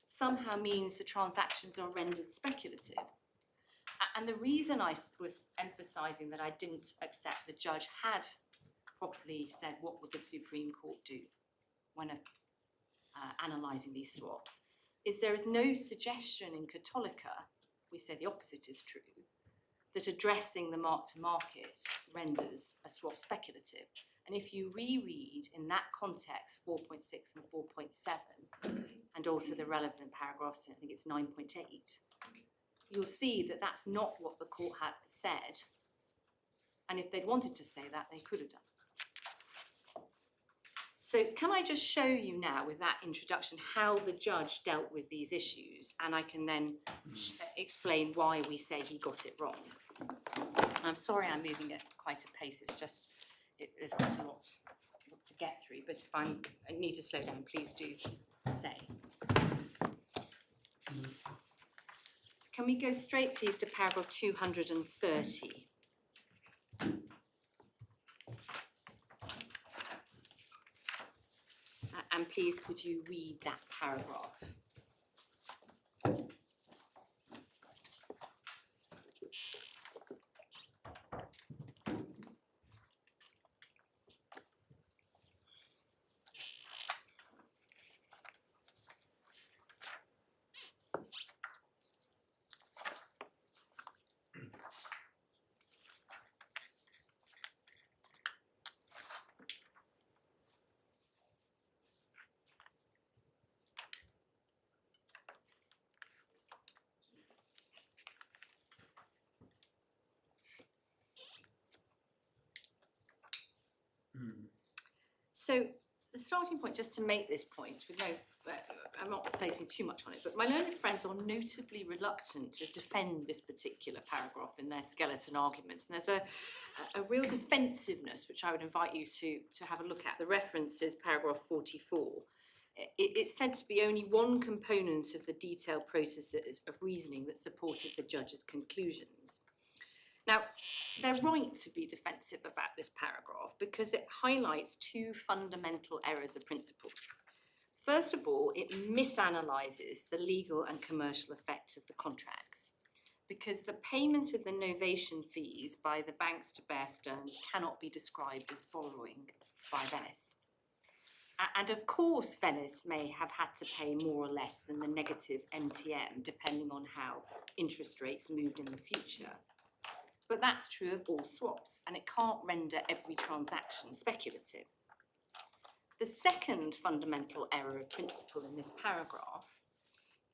somehow means the transactions are rendered speculative. And the reason I was emphasising that I didn't accept the judge had properly said what would the Supreme Court do when analysing these swaps is there is no suggestion in Cattolica, we say the opposite is true, that addressing the mark-to-market renders a swap speculative. And if you reread in that context 4.6 and 4.7, and also the relevant paragraphs, I think it's 9.8, you'll see that that's not what the court had said. And if they'd wanted to say that, they could have done. So can I just show you now with that introduction how the judge dealt with these issues, and I can then explain why we say he got it wrong. I'm sorry I'm moving at quite a pace, it's just, there's quite a lot to get through, but if I need to slow down, please do say. Can we go straight, please, to paragraph 230? And please, could you read that paragraph? So the starting point, just to make this point, with no, I'm not placing too much on it, but my learned friends are notably reluctant to defend this particular paragraph in their skeleton arguments. And there's a real defensiveness, which I would invite you to have a look at. The reference is paragraph 44. It's said to be only one component of the detailed processes of reasoning that supported the judge's conclusions. Now, they're right to be defensive about this paragraph because it highlights two fundamental errors of principle. First of all, it misanalyses the legal and commercial effects of the contracts because the payment of the novation fees by the banks to Bear Stearns cannot be described as borrowing by Venice. And of course, Venice may have had to pay more or less than the negative MTM, depending on how interest rates moved in the future. But that's true of all swaps, and it can't render every transaction speculative. The second fundamental error of principle in this paragraph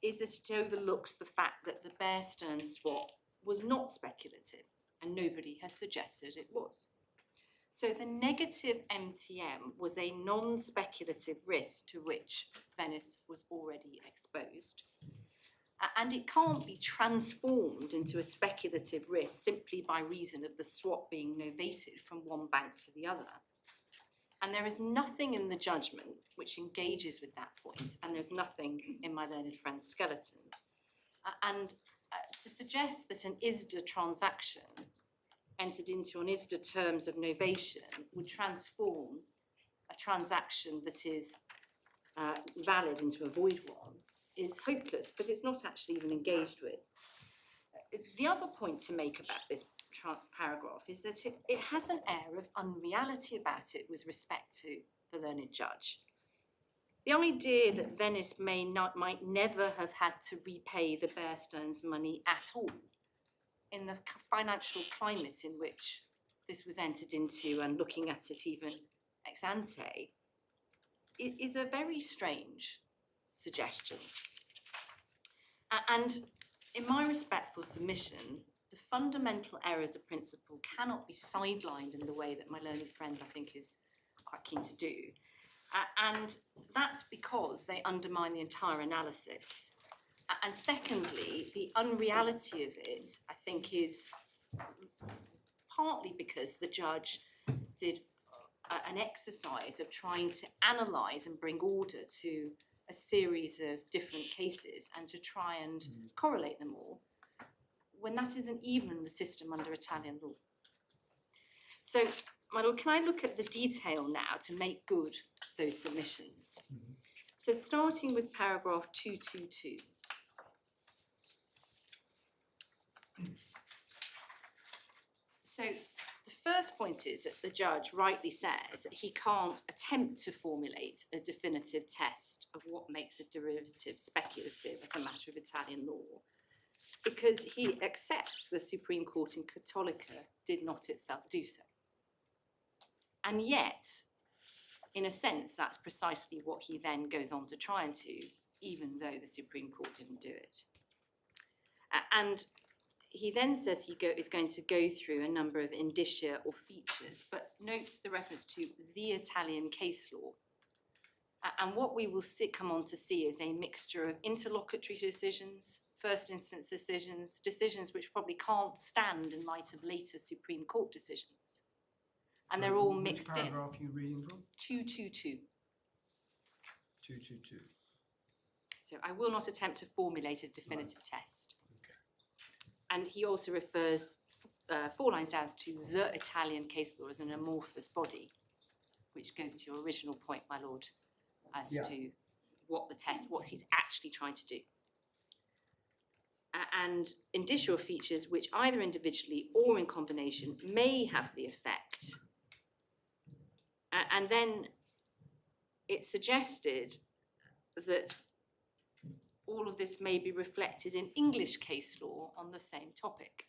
is that it overlooks the fact that the Bear Stearns swap was not speculative, and nobody has suggested it was. So the negative MTM was a non-speculative risk to which Venice was already exposed. And it can't be transformed into a speculative risk simply by reason of the swap being novated from one bank to the other. And there is nothing in the judgment which engages with that point, and there's nothing in my learned friend's skeleton. To suggest that an ISDA transaction entered into on ISDA terms of novation would transform a transaction that is valid into a void one is hopeless, but it's not actually even engaged with. The other point to make about this paragraph is that it has an air of unreality about it with respect to the learned judge. The idea that Venice might never have had to repay the Bear Stearns money at all in the financial climate in which this was entered into, and looking at it even ex ante, it is a very strange suggestion. And in my respectful submission, the fundamental errors of principle cannot be sidelined in the way that my learned friend, I think, is quite keen to do. And that's because they undermine the entire analysis. And secondly, the unreality of it, I think, is partly because the judge did an exercise of trying to analyse and bring order to a series of different cases and to try and correlate them all, when that isn't even the system under Italian law. So, my lord, can I look at the detail now to make good those submissions? So, starting with paragraph 222. So the first point is that the judge rightly says that he can't attempt to formulate a definitive test of what makes a derivative speculative as a matter of Italian law, because he accepts the Supreme Court in Cattolica did not itself do so. And yet, in a sense, that's precisely what he then goes on to try and do, even though the Supreme Court didn't do it. And he then says he is going to go through a number of indicia or features, but note the reference to the Italian case law. And what we will come on to see is a mixture of interlocutory decisions, first instance decisions, decisions which probably can't stand in light of later Supreme Court decisions. And they're all mixed in. Which paragraph are you reading from? 222. 222. So I will not attempt to formulate a definitive test. And he also refers 4 lines down to the Italian case law as an amorphous body, which goes to your original point, my lord, as to what he's actually trying to do. And indicia features which either individually or in combination may have the effect. And then it's suggested that all of this may be reflected in English case law on the same topic,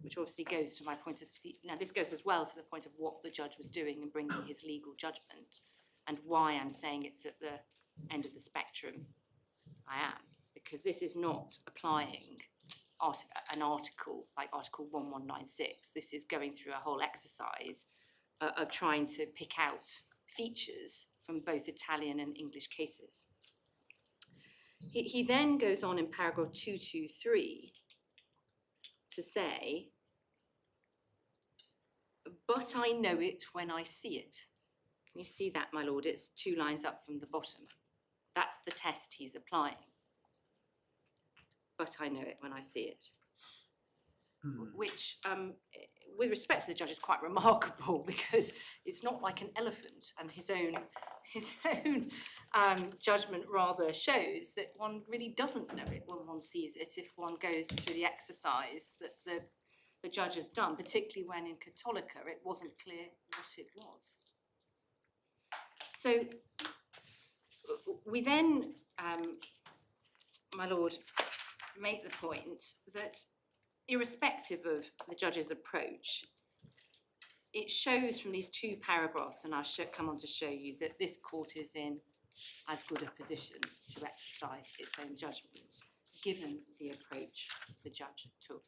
which obviously goes to my point of now this goes as well to the point of what the judge was doing in bringing his legal judgment, and why I'm saying it's at the end of the spectrum. I am, because this is not applying an article like Article 1196. This is going through a whole exercise of trying to pick out features from both Italian and English cases. He then goes on in paragraph 223 to say, but I know it when I see it. Can you see that, my lord? It's 2 lines up from the bottom. That's the test he's applying. But I know it when I see it. Which, with respect to the judge, is quite remarkable, because it's not like an elephant, and his own judgment rather shows that one really doesn't know it when one sees it, if one goes through the exercise that the judge has done, particularly when in Cattolica it wasn't clear what it was. So we then, my lord, make the point that irrespective of the judge's approach, it shows from these 2 paragraphs, and I'll come on to show you, that this court is in as good a position to exercise its own judgment, given the approach the judge took.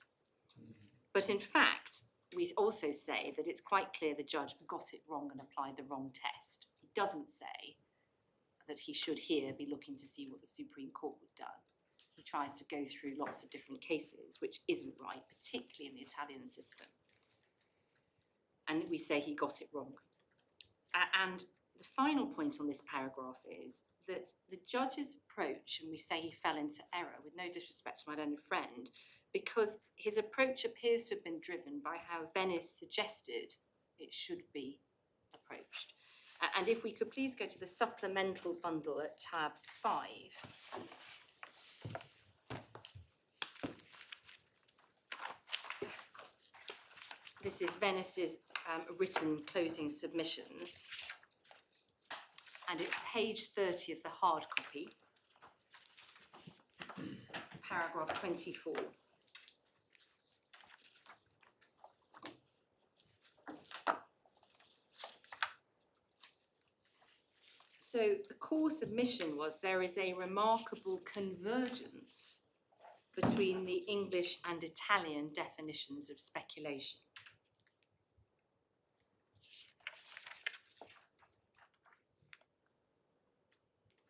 But in fact, we also say that it's quite clear the judge got it wrong and applied the wrong test. He doesn't say that he should here be looking to see what the Supreme Court would have done. He tries to go through lots of different cases, which isn't right, particularly in the Italian system. And we say he got it wrong. And the final point on this paragraph is that the judge's approach, and we say he fell into error, with no disrespect to my learned friend, because his approach appears to have been driven by how Venice suggested it should be approached. And if we could please go to the supplemental bundle at tab 5. This is Venice's written closing submissions, and it's page 30 of the hard copy, paragraph 24. So the core submission was there is a remarkable convergence between the English and Italian definitions of speculation.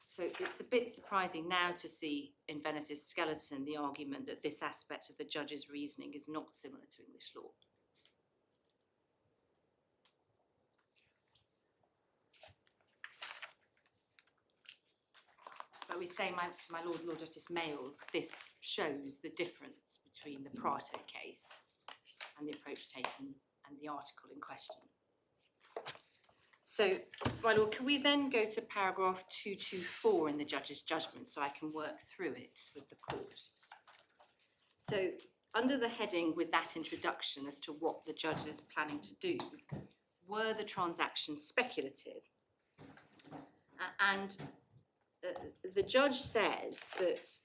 So So it's a bit surprising now to see in Venice's skeleton the argument that this aspect of the judge's reasoning is not similar to English law. But we say to my Lord Justice Mayles, this shows the difference between the Prato case and the approach taken and the article in question. So, my Lord, can we then go to paragraph 224 in the judge's judgment so I can work through it with the court? So, under the heading with that introduction as to what the judge is planning to do, were the transactions speculative? And the judge says that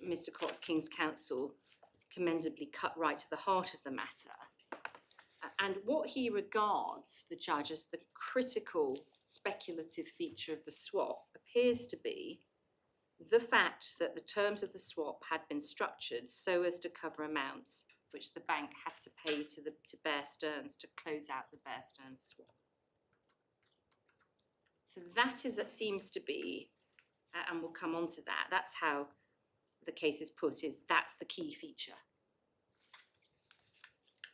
Mr Cox, King's Counsel, commendably cut right to the heart of the matter. And what he regards, the judge, as the critical speculative feature of the swap appears to be the fact that the terms of the swap had been structured so as to cover amounts which the bank had to pay to Bear Stearns to close out the Bear Stearns swap. So that is, it seems to be, and we'll come on to that, that's how the case is put, is that's the key feature.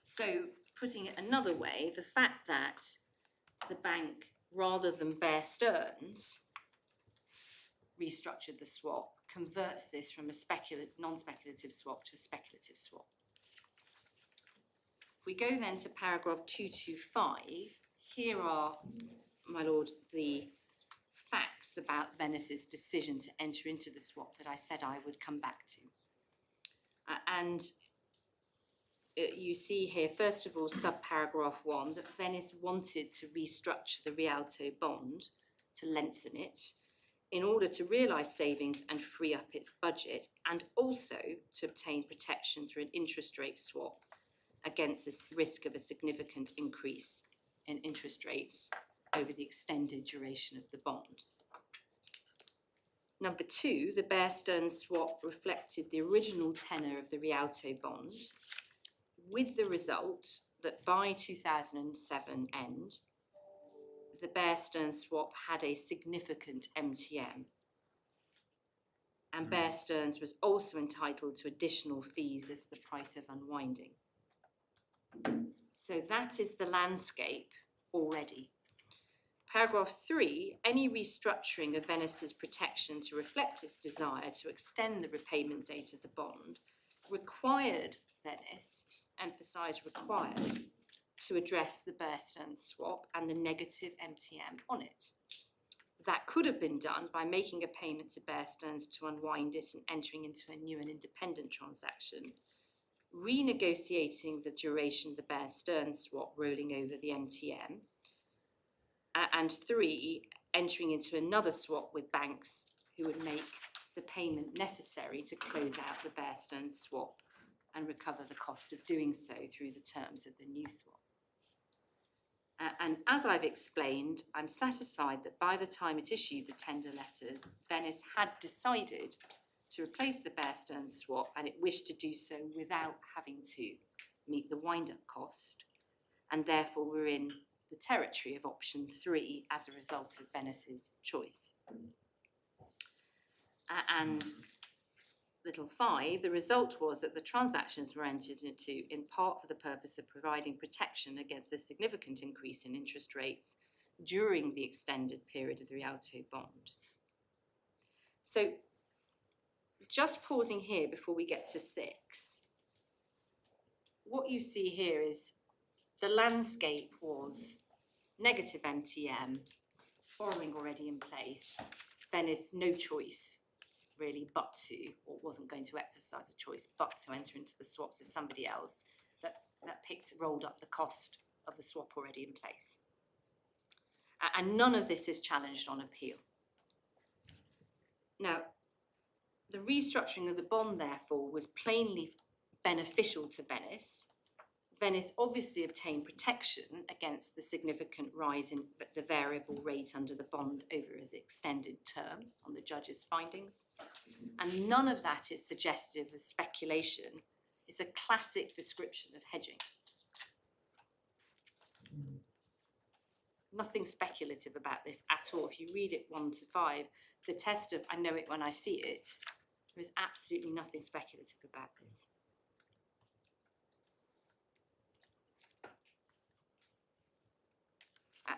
So, putting it another way, the fact that the bank, rather than Bear Stearns, restructured the swap, converts this from a non-speculative swap to a speculative swap. If we go then to paragraph 225, here are, my Lord, the facts about Venice's decision to enter into the swap that I said I would come back to. You see here, first of all, subparagraph 1, that Venice wanted to restructure the Rialto bond, to lengthen it, in order to realise savings and free up its budget, and also to obtain protection through an interest rate swap against the risk of a significant increase in interest rates over the extended duration of the bond. Number 2, the Bear Stearns swap reflected the original tenor of the Rialto bond, with the result that by 2007 end, the Bear Stearns swap had a significant MTM. And Bear Stearns was also entitled to additional fees as the price of unwinding. So that is the landscape already. Paragraph 3, any restructuring of Venice's protection to reflect its desire to extend the repayment date of the bond required Venice, emphasise required, to address the Bear Stearns swap and the negative MTM on it. That could have been done by making a payment to Bear Stearns to unwind it and entering into a new and independent transaction, renegotiating the duration of the Bear Stearns swap rolling over the MTM, and 3, entering into another swap with banks who would make the payment necessary to close out the Bear Stearns swap and recover the cost of doing so through the terms of the new swap. And as I've explained, I'm satisfied that by the time it issued the tender letters, Venice had decided to replace the Bear Stearns swap, and it wished to do so without having to meet the wind-up cost, and therefore we're in the territory of option 3 as a result of Venice's choice. And little 5, the result was that the transactions were entered into in part for the purpose of providing protection against a significant increase in interest rates during the extended period of the Rialto bond. So, just pausing here before we get to 6, what you see here is the landscape was negative MTM, borrowing already in place, Venice no choice really but to, or wasn't going to exercise a choice but to enter into the swaps with somebody else that rolled up the cost of the swap already in place. And none of this is challenged on appeal. Now, the restructuring of the bond, therefore, was plainly beneficial to Venice. Venice obviously obtained protection against the significant rise in the variable rate under the bond over its extended term on the judge's findings. And none of that is suggestive of speculation. It's a classic description of hedging. nothing speculative about this at all. If you read it 1 to 5, the test of I know it when I see it, there is absolutely nothing speculative about this.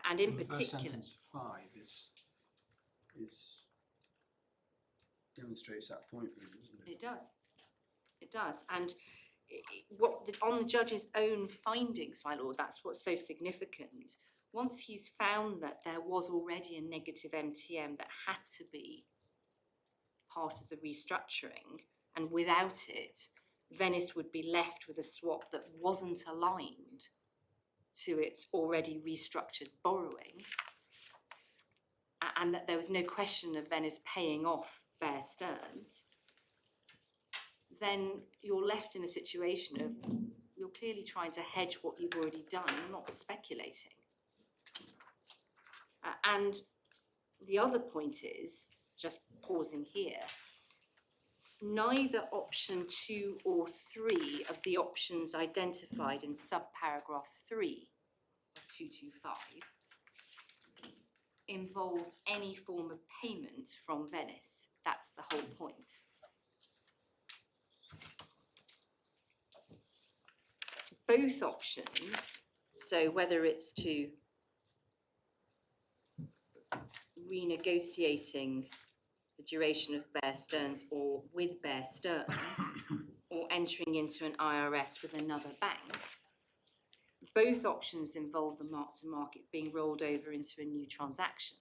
And in The first particular, sentence of 5 is demonstrates that point, really, doesn't it? it does. It does. And on the judge's own findings, my lord, that's what's so significant. Once he's found that there was already a negative MTM that had to be part of the restructuring, and without it, Venice would be left with a swap that wasn't aligned to its already restructured borrowing, and that there was no question of Venice paying off Bear Stearns, then you're left in a situation of you're clearly trying to hedge what you've already done, you're not speculating. And the other point is, just pausing here, neither option 2 or 3 of the options identified in subparagraph 3 of 225 involve any form of payment from Venice. That's the whole point. Both options, so whether it's to renegotiating the duration of Bear Stearns or with Bear Stearns, or entering into an IRS with another bank, both options involve the mark-to-market being rolled over into a new transaction.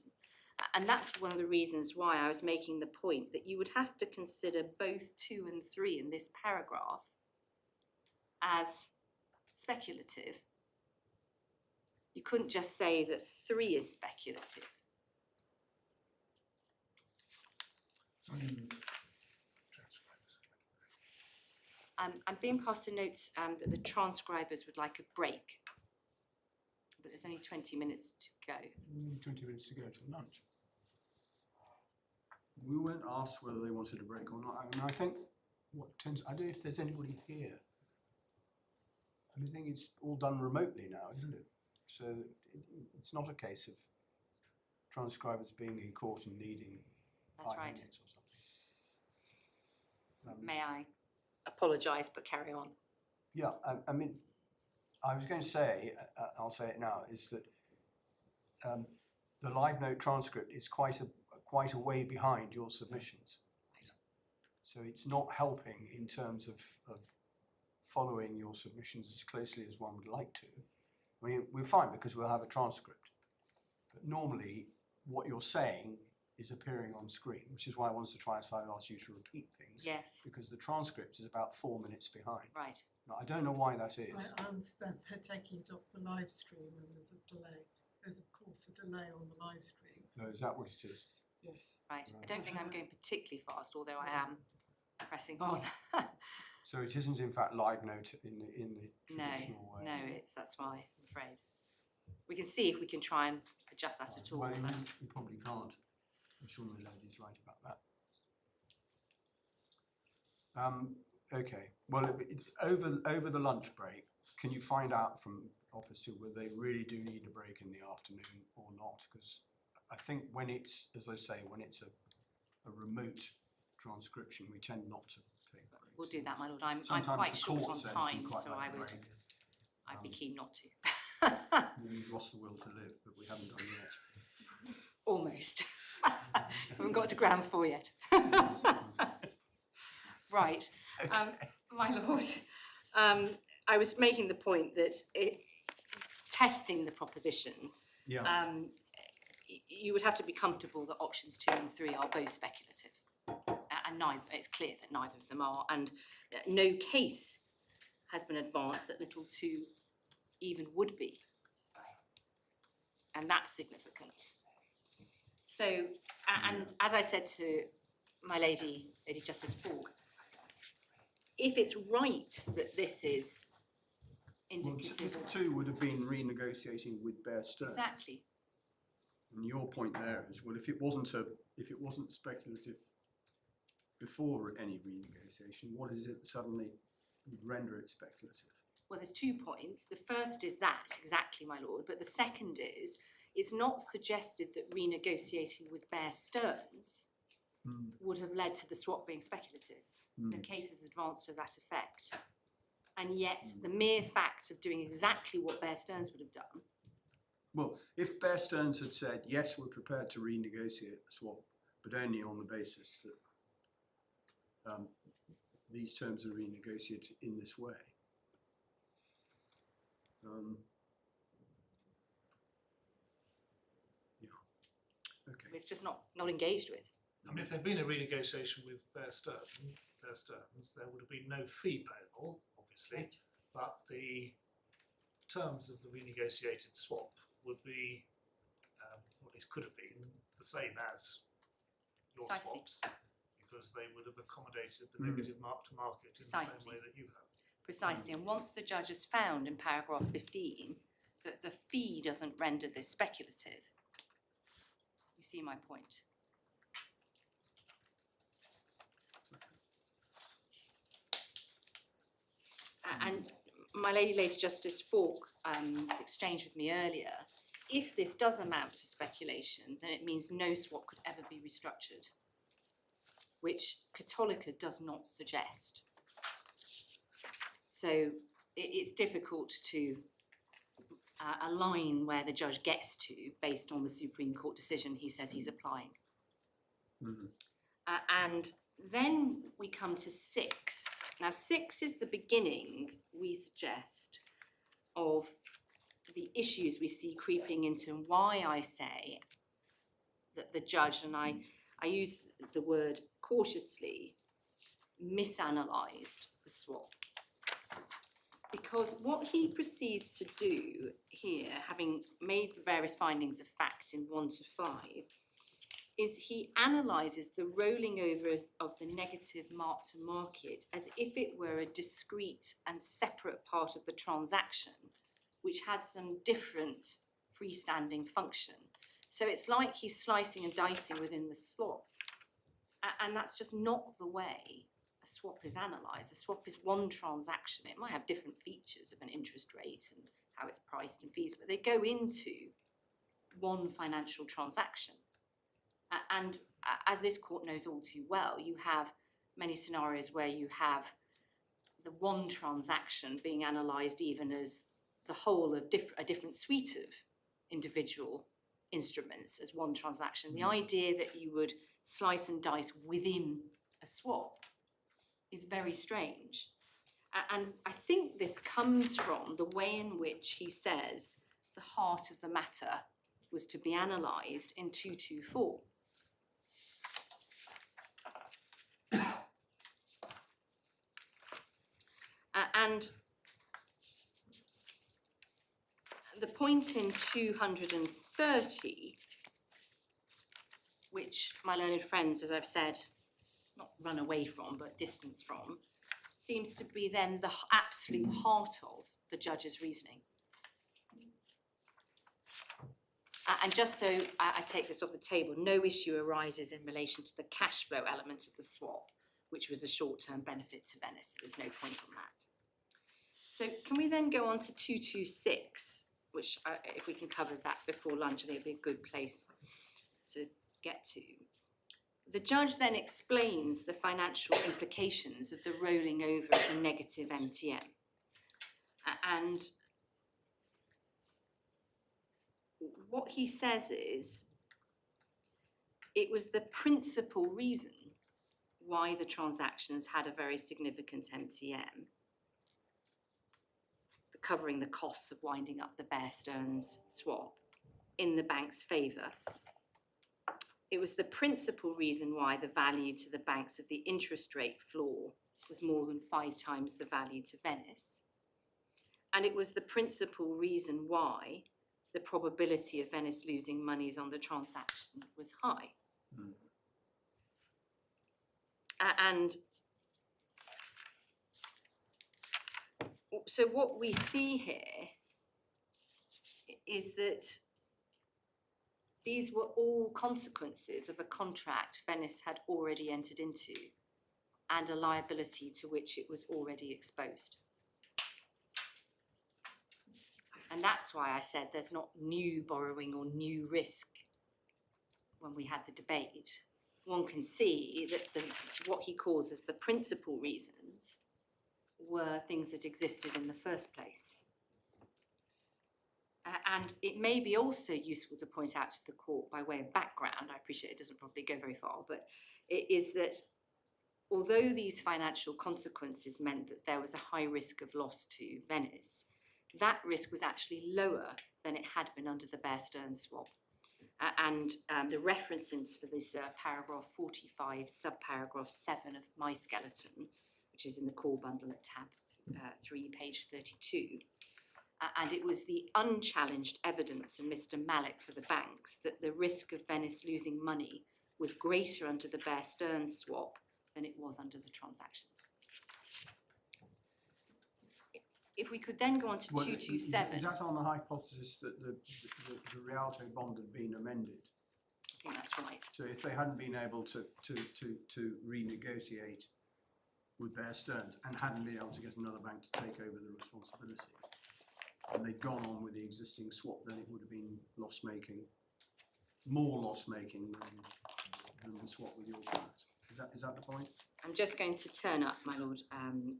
And that's one of the reasons why I was making the point that you would have to consider both 2 and 3 in this paragraph as speculative. You couldn't just say that 3 is speculative. I'm being passed a note that the transcribers would like a break, but there's only 20 minutes to go. 20 minutes to go to lunch. We weren't asked whether they wanted a break or not. I mean, I think I don't know if there's anybody here. I think it's all done remotely now, isn't it? So it's not a case of transcribers being in court and needing That's 5 right. minutes or something. May I apologise, but carry on. Yeah, I mean, I was going to say, I'll say it now, is that the live note transcript is quite a way behind your submissions. Right. So it's not helping in terms of following your submissions as closely as one would like to. I mean, we're fine because we'll have a transcript. But normally, what you're saying is appearing on screen, which is why once or twice I've asked you to repeat things. Yes. Because the transcript is about 4 minutes behind. Right. Now, I don't know why that is. I understand they're taking it off the live stream and there's a delay. There's of course a delay on the live stream. No, is that what it is? Yes. Right. I don't think I'm going particularly fast, although I am pressing on. So it isn't in fact live note in the traditional way? No, that's why, I'm afraid. We can see if we can try and adjust that at all. Well, but you probably can't. I'm sure the lady's right about that. Okay, well, over the lunch break, can you find out from Opus 2 whether they really do need a break in the afternoon or not? Because I think when it's, as I say, when it's a remote transcription, we tend not to take breaks. we'll do that, my lord. I'm Sometimes quite the short court on says time, we quite so like I a would. break. I'd be keen not to. We've lost the will to live, but we haven't done yet. Almost. Haven't got to ground 4 yet. Right. My lord, I was making the point that testing the proposition, Yeah. you would have to be comfortable that options 2 and 3 are both speculative. And neither, it's clear that neither of them are. And no case has been advanced that little 2 even would be. And that's significant. So, and as I said to my Lady Justice Falk, if it's right that this is indicative Little of... 2 would have been renegotiating with Bear Stearns. Exactly. And your point there is, well, if it wasn't speculative before any renegotiation, what is it that suddenly would render it speculative? Well, there's 2 points. The first is that, exactly, my lord, but the second is it's not suggested that renegotiating with Bear Stearns would have led to the swap being speculative. The case has advanced to that effect. And yet the mere fact of doing exactly what Bear Stearns would have done. Well, if Bear Stearns had said, yes, we're prepared to renegotiate the swap, but only on the basis that these terms are renegotiated in this way. Yeah. Okay. It's just not engaged with. I mean, if there'd been a renegotiation with Bear Stearns, there would have been no fee payable, obviously, but the terms of the renegotiated swap would be, or at least could have been, the same as your Precisely. swaps, because they would have accommodated the negative mark-to-market in the same Precisely. way that you have. Precisely, and once the judge has found in paragraph 15 that the fee doesn't render this speculative, you see my point. And my Lady Justice Falk exchanged with me earlier, if this does amount to speculation, then it means no swap could ever be restructured, which Cattolica does not suggest. So it's difficult to align where the judge gets to based on the Supreme Court decision he says he's applying. And then we come to 6. Now 6 is the beginning, we suggest, of the issues we see creeping into, and why I say that the judge, and I use the word cautiously, misanalyzed the swap. Because what he proceeds to do here, having made the various findings of fact in 1 to 5, is he analyses the rolling over of the negative mark-to-market as if it were a discrete and separate part of the transaction, which had some different freestanding function. So it's like he's slicing and dicing within the swap. And that's just not the way a swap is analysed. A swap is one transaction. It might have different features of an interest rate and how it's priced and fees, but they go into one financial transaction. And as this court knows all too well, you have many scenarios where you have the one transaction being analysed even as the whole of a different suite of individual instruments as one transaction. The idea that you would slice and dice within a swap is very strange. And I think this comes from the way in which he says the heart of the matter was to be analysed in 224. And the point in 230, which my learned friends, as I've said, not run away from, but distance from, seems to be then the absolute heart of the judge's reasoning. And just so I take this off the table, no issue arises in relation to the cash flow element of the swap, which was a short-term benefit to Venice. There's no point on that. So can we then go on to 226, which if we can cover that before lunch, I think it'd be a good place to get to. The judge then explains the financial implications of the rolling over of the negative MTM. And what he says is, it was the principal reason why the transactions had a very significant MTM, covering the costs of winding up the Bear Stearns swap in the bank's favour. It was the principal reason why the value to the banks of the interest rate floor was more than 5 times the value to Venice. And it was the principal reason why the probability of Venice losing monies on the transaction was high. And so what we see here is that these were all consequences of a contract Venice had already entered into and a liability to which it was already exposed. And that's why I said there's not new borrowing or new risk when we had the debate. One can see that what he calls as the principal reasons were things that existed in the first place. And it may be also useful to point out to the court by way of background, I appreciate it doesn't probably go very far, but it is that although these financial consequences meant that there was a high risk of loss to Venice, that risk was actually lower than it had been under the Bear Stearns swap. And the references for this paragraph 45, subparagraph 7 of my skeleton, which is in the core bundle at tab 3, page 32. And it was the unchallenged evidence of Mr. Malek for the banks that the risk of Venice losing money was greater under the Bear Stearns swap than it was under the transactions. If we could then go on to Well, 227. Is that on the hypothesis that the Rialto bond had been amended? I think that's right. So if they hadn't been able to renegotiate with Bear Stearns and hadn't been able to get another bank to take over the responsibility, and they'd gone on with the existing swap, then it would have been loss-making, more loss-making than the swap with your clients. Is that the point? I'm just going to turn up, my lord,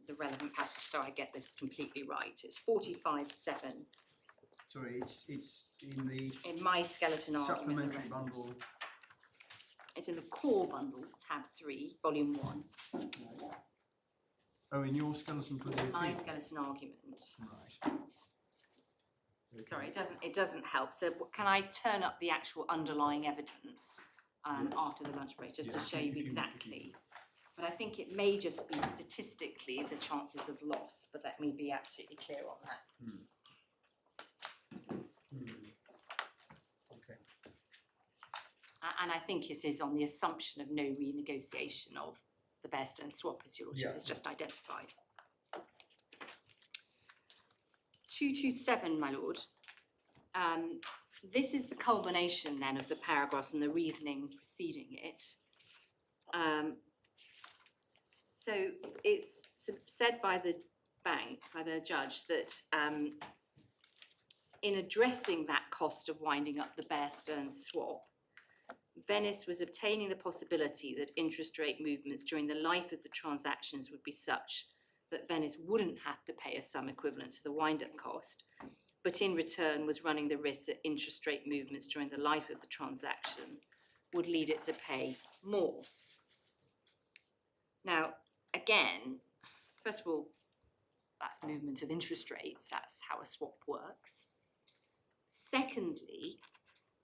the relevant passage so I get this completely right. It's 45.7 Sorry, it's in the in my skeleton argument. supplementary bundle. It's in the core bundle, tab 3, volume 1. Oh, in your skeleton for the My appeal? skeleton argument. Right. Okay. Sorry, it doesn't help. So can I turn up the actual underlying evidence Yes. after the lunch break, just Yeah, to show if you you- exactly? But I think it may just be statistically the chances of loss, but let me be absolutely clear on that. Okay. And I think it is on the assumption of no renegotiation of the Bear Stearns swap, as your lordship Yeah. has just identified. 227, my lord. This is the culmination then of the paragraphs and the reasoning preceding it. So it's said by the bank, by the judge, that in addressing that cost of winding up the Bear Stearns swap, Venice was obtaining the possibility that interest rate movements during the life of the transactions would be such that Venice wouldn't have to pay a sum equivalent to the wind-up cost, but in return was running the risk that interest rate movements during the life of the transaction would lead it to pay more. Now, again, first of all, that's movement of interest rates, that's how a swap works. Secondly,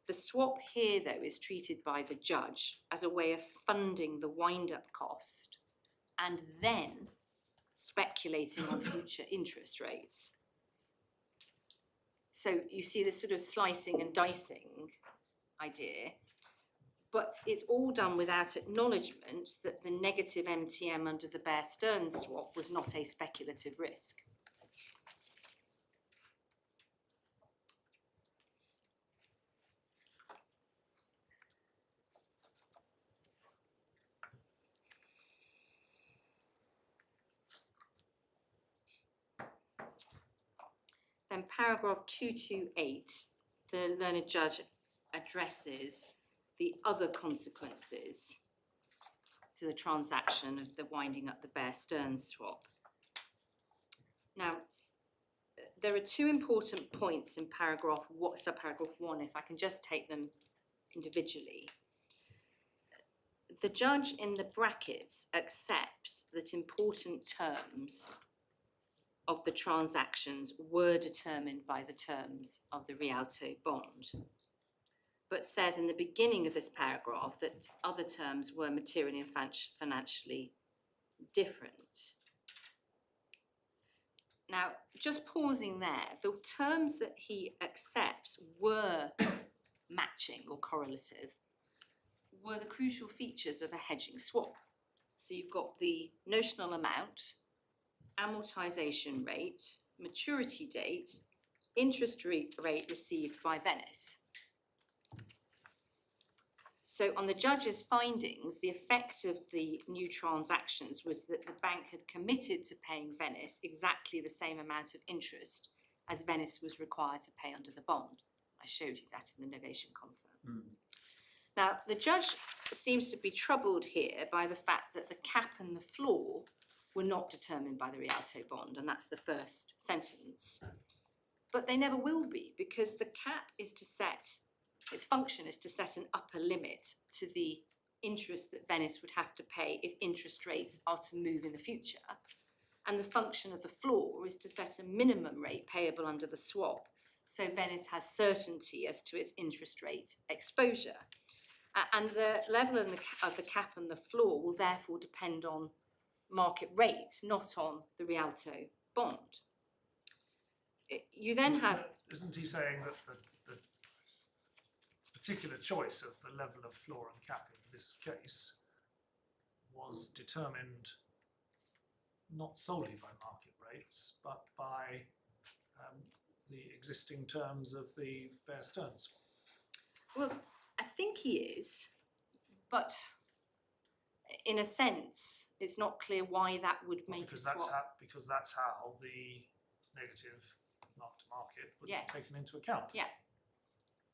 the swap here, though, is treated by the judge as a way of funding the wind-up cost and then speculating on future interest rates. So you see this sort of slicing and dicing idea, but it's all done without acknowledgement that the negative MTM under the Bear Stearns swap was not a speculative risk. Then paragraph 228, the learned judge addresses the other consequences to the transaction of the winding up the Bear Stearns swap. Now, there are two important points in subparagraph 1, if I can just take them individually. The judge in the brackets accepts that important terms of the transactions were determined by the terms of the Rialto bond, but says in the beginning of this paragraph that other terms were materially and financially different. Now, just pausing there, the terms that he accepts were matching or correlative were the crucial features of a hedging swap. So you've got the notional amount, amortization rate, maturity date, interest rate received by Venice. So on the judge's findings, the effect of the new transactions was that the bank had committed to paying Venice exactly the same amount of interest as Venice was required to pay under the bond. I showed you that in the novation confirm. Now, the judge seems to be troubled here by the fact that the cap and the floor were not determined by the Rialto bond, and that's the first sentence. But they never will be, because the cap is to set, its function is to set an upper limit to the interest that Venice would have to pay if interest rates are to move in the future. And the function of the floor is to set a minimum rate payable under the swap, so Venice has certainty as to its interest rate exposure. And the level of the cap and the floor will therefore depend on market rates, not on the Rialto bond. You then have... Isn't he saying that the particular choice of the level of floor and cap in this case was determined not solely by market rates, but by the existing terms of the Bear Stearns swap? Well, I think he is, but in a sense, it's not clear why that would make a swap. Because that's how the negative mark-to-market was Yes. taken into account. Yeah,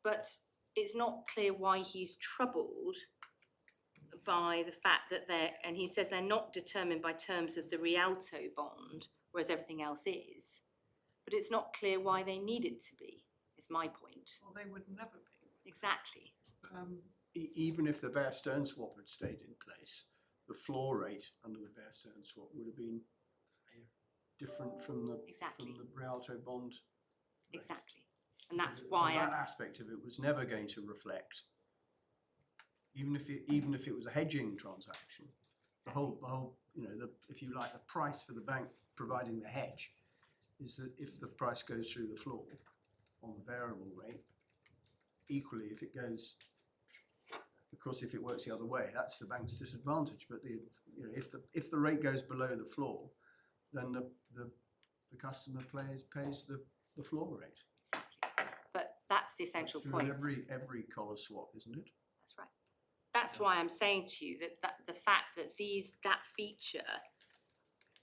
but it's not clear why he's troubled by the fact that and he says they're not determined by terms of the Rialto bond, whereas everything else is. But it's not clear why they needed to be, is my point. Well, they would never be. Exactly. Even if the Bear Stearns swap had stayed in place, the floor rate under the Bear Stearns swap would have been different from the Exactly. from the Rialto bond. Exactly. And that's why that aspect of it was never going to reflect, even if it was a hedging transaction, the whole if you like, the price for the bank providing the hedge is that if the price goes through the floor on the variable rate, equally if it goes, of course if it works the other way, that's the bank's disadvantage. But if the rate goes below the floor, then the customer pays the floor rate. Exactly. But that's the essential That's point. every collar swap, isn't it? That's right. That's why I'm saying to you that the fact that that feature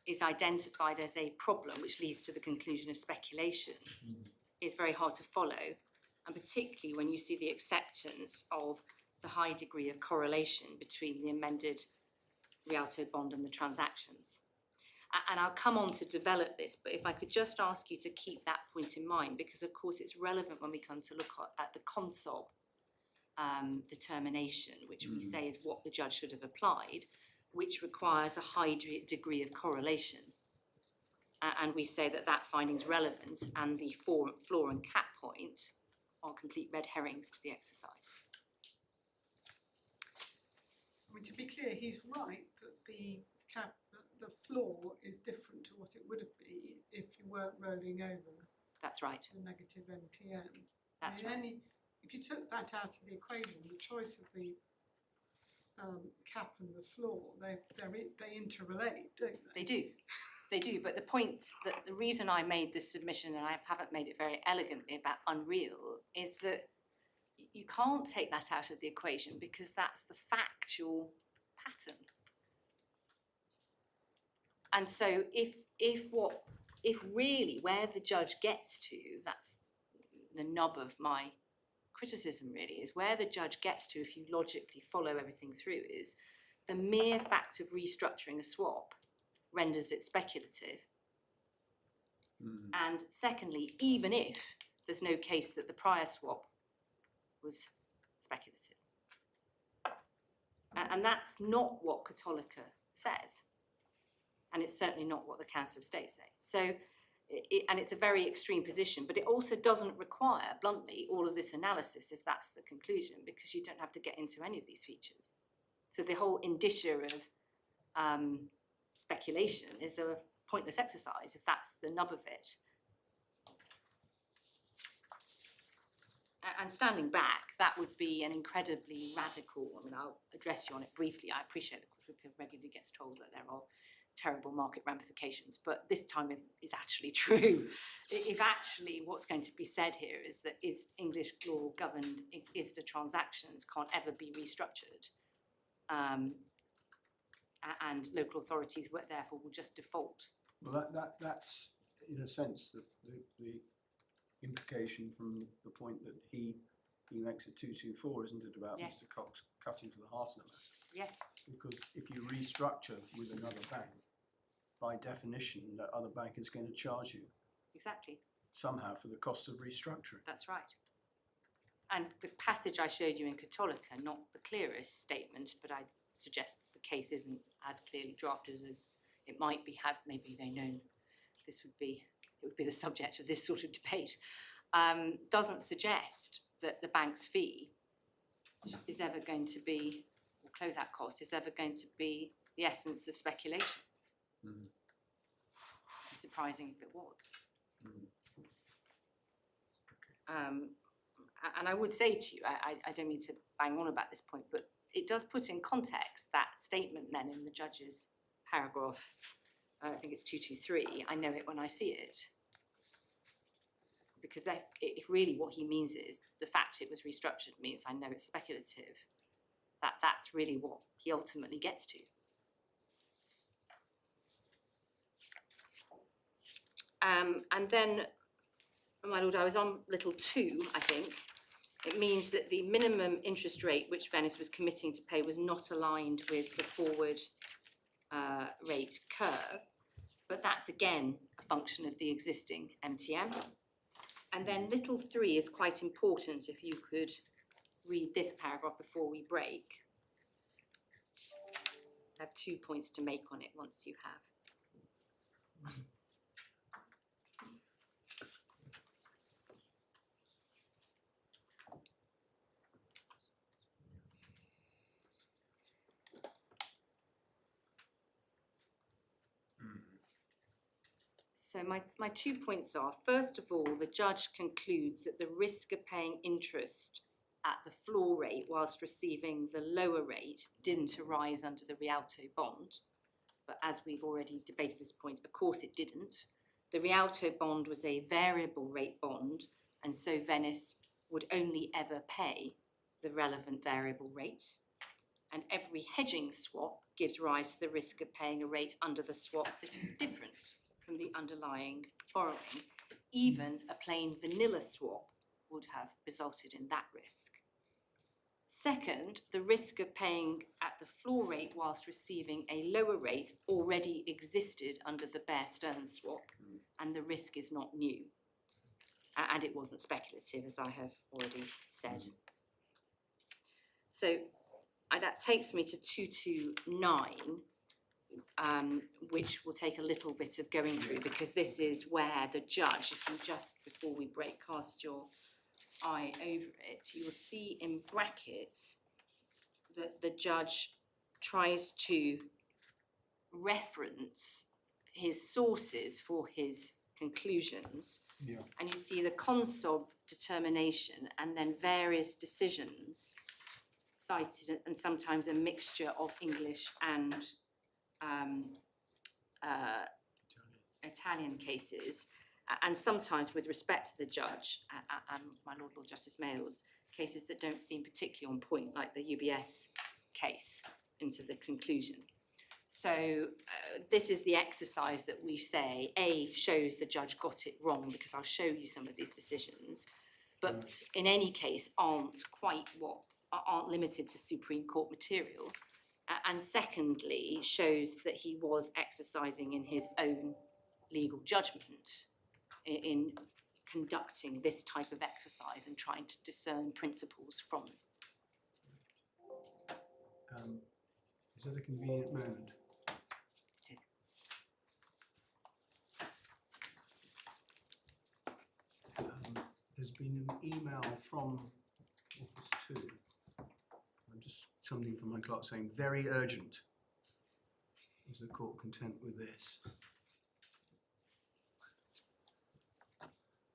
is identified as a problem, which leads to the conclusion of speculation, is very hard to follow, and particularly when you see the acceptance of the high degree of correlation between the amended Rialto bond and the transactions. And I'll come on to develop this, but if I could just ask you to keep that point in mind, because of course it's relevant when we come to look at the consob determination, which we say is what the judge should have applied, which requires a high degree of correlation. And we say that finding's relevant, and the floor and cap point are complete red herrings to the exercise. I mean, to be clear, he's right that the floor is different to what it would have been if you weren't rolling over That's right. the negative MTM. That's I mean, right. if you took that out of the equation, the choice of the cap and the floor, they interrelate, don't they? They do. They do, but the reason I made this submission, and I haven't made it very elegantly about unreal, is that you can't take that out of the equation because that's the factual pattern. And so if really where the judge gets to, that's the nub of my criticism really, is where the judge gets to, if you logically follow everything through, is the mere fact of restructuring a swap renders it speculative. And secondly, even if there's no case that the prior swap was speculative. And that's not what Cattolica says. And it's certainly not what the Council of State say. So, and it's a very extreme position, but it also doesn't require, bluntly, all of this analysis if that's the conclusion, because you don't have to get into any of these features. So the whole indicia of speculation is a pointless exercise if that's the nub of it. And standing back, that would be an incredibly radical, I mean, I'll address you on it briefly. I appreciate that Court of Appeal regularly gets told that there are terrible market ramifications, but this time it is actually true. If actually what's going to be said here is that English law governed ISDA transactions can't ever be restructured, and local authorities therefore will just default. Well, that's in a sense the implication from the point that he makes a 224, isn't it, about Yes. Mr Cox cutting to the heart of the matter? Yes, Because if you restructure with another bank, by definition, that other bank is going to charge you exactly. somehow for the cost of restructuring. That's right. And the passage I showed you in Cattolica, not the clearest statement, but I suggest the case isn't as clearly drafted as it might be had maybe they known it would be the subject of this sort of debate, doesn't suggest that the bank's fee is ever going to be, or closeout cost is ever going to be the essence of speculation. It's surprising if it was. And I would say to you, I don't mean to bang on about this point, but it does put in context that statement then in the judge's paragraph, I think it's 223, I know it when I see it. Because if really what he means is the fact it was restructured means I know it's speculative, that's really what he ultimately gets to. And then, my lord, I was on little 2, I think. It means that the minimum interest rate which Venice was committing to pay was not aligned with the forward rate curve, but that's again a function of the existing MTM. And then little 3 is quite important, if you could read this paragraph before we break. I have 2 points to make on it once you have. So my 2 points are, first of all, the judge concludes that the risk of paying interest at the floor rate whilst receiving the lower rate didn't arise under the Rialto bond. But as we've already debated this point, of course it didn't. The Rialto bond was a variable rate bond, and so Venice would only ever pay the relevant variable rate. And every hedging swap gives rise to the risk of paying a rate under the swap that is different from the underlying borrowing. Even a plain vanilla swap would have resulted in that risk. Second, the risk of paying at the floor rate whilst receiving a lower rate already existed under the Bear Stearns swap, and the risk is not new. And it wasn't speculative, as I have already said. So that takes me to 229, which will take a little bit of going through, because this is where the judge, if you just, before we break, cast your eye over it, you will see in brackets that the judge tries to reference his sources for his conclusions. Yeah. And you see the consob determination and then various decisions cited, and sometimes a mixture of English and Italian cases, and sometimes with respect to the judge and my Lord Justice Mayall's cases that don't seem particularly on point, like the UBS case, into the conclusion. So this is the exercise that we say, A, shows the judge got it wrong, because I'll show you some of these decisions, but in any case aren't limited to Supreme Court material. And secondly, shows that he was exercising in his own legal judgment in conducting this type of exercise and trying to discern principles from it. Is it a convenient moment? It is. There's been an email from Office 2. I'm just something from my clerk saying, very urgent. Is the court content with this?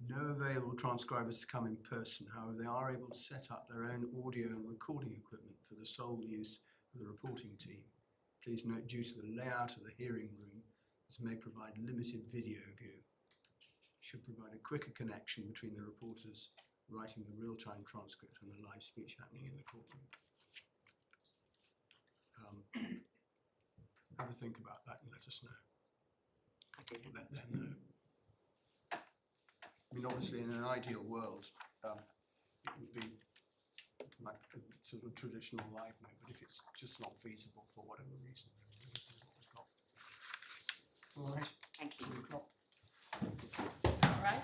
No available transcribers to come in person. However, they are able to set up their own audio and recording equipment for the sole use of the reporting team. Please note, due to the layout of the hearing room, this may provide limited video view. Should provide a quicker connection between the reporters writing the real-time transcript and the live speech happening in the courtroom. Have a think about that and let us know. I do think. Let them know. I mean, obviously, in an ideal world, it would be like a sort of traditional live mode, but if it's just not feasible for whatever reason, then this is what we've got. All right. Thank you. 2 o'clock. All right.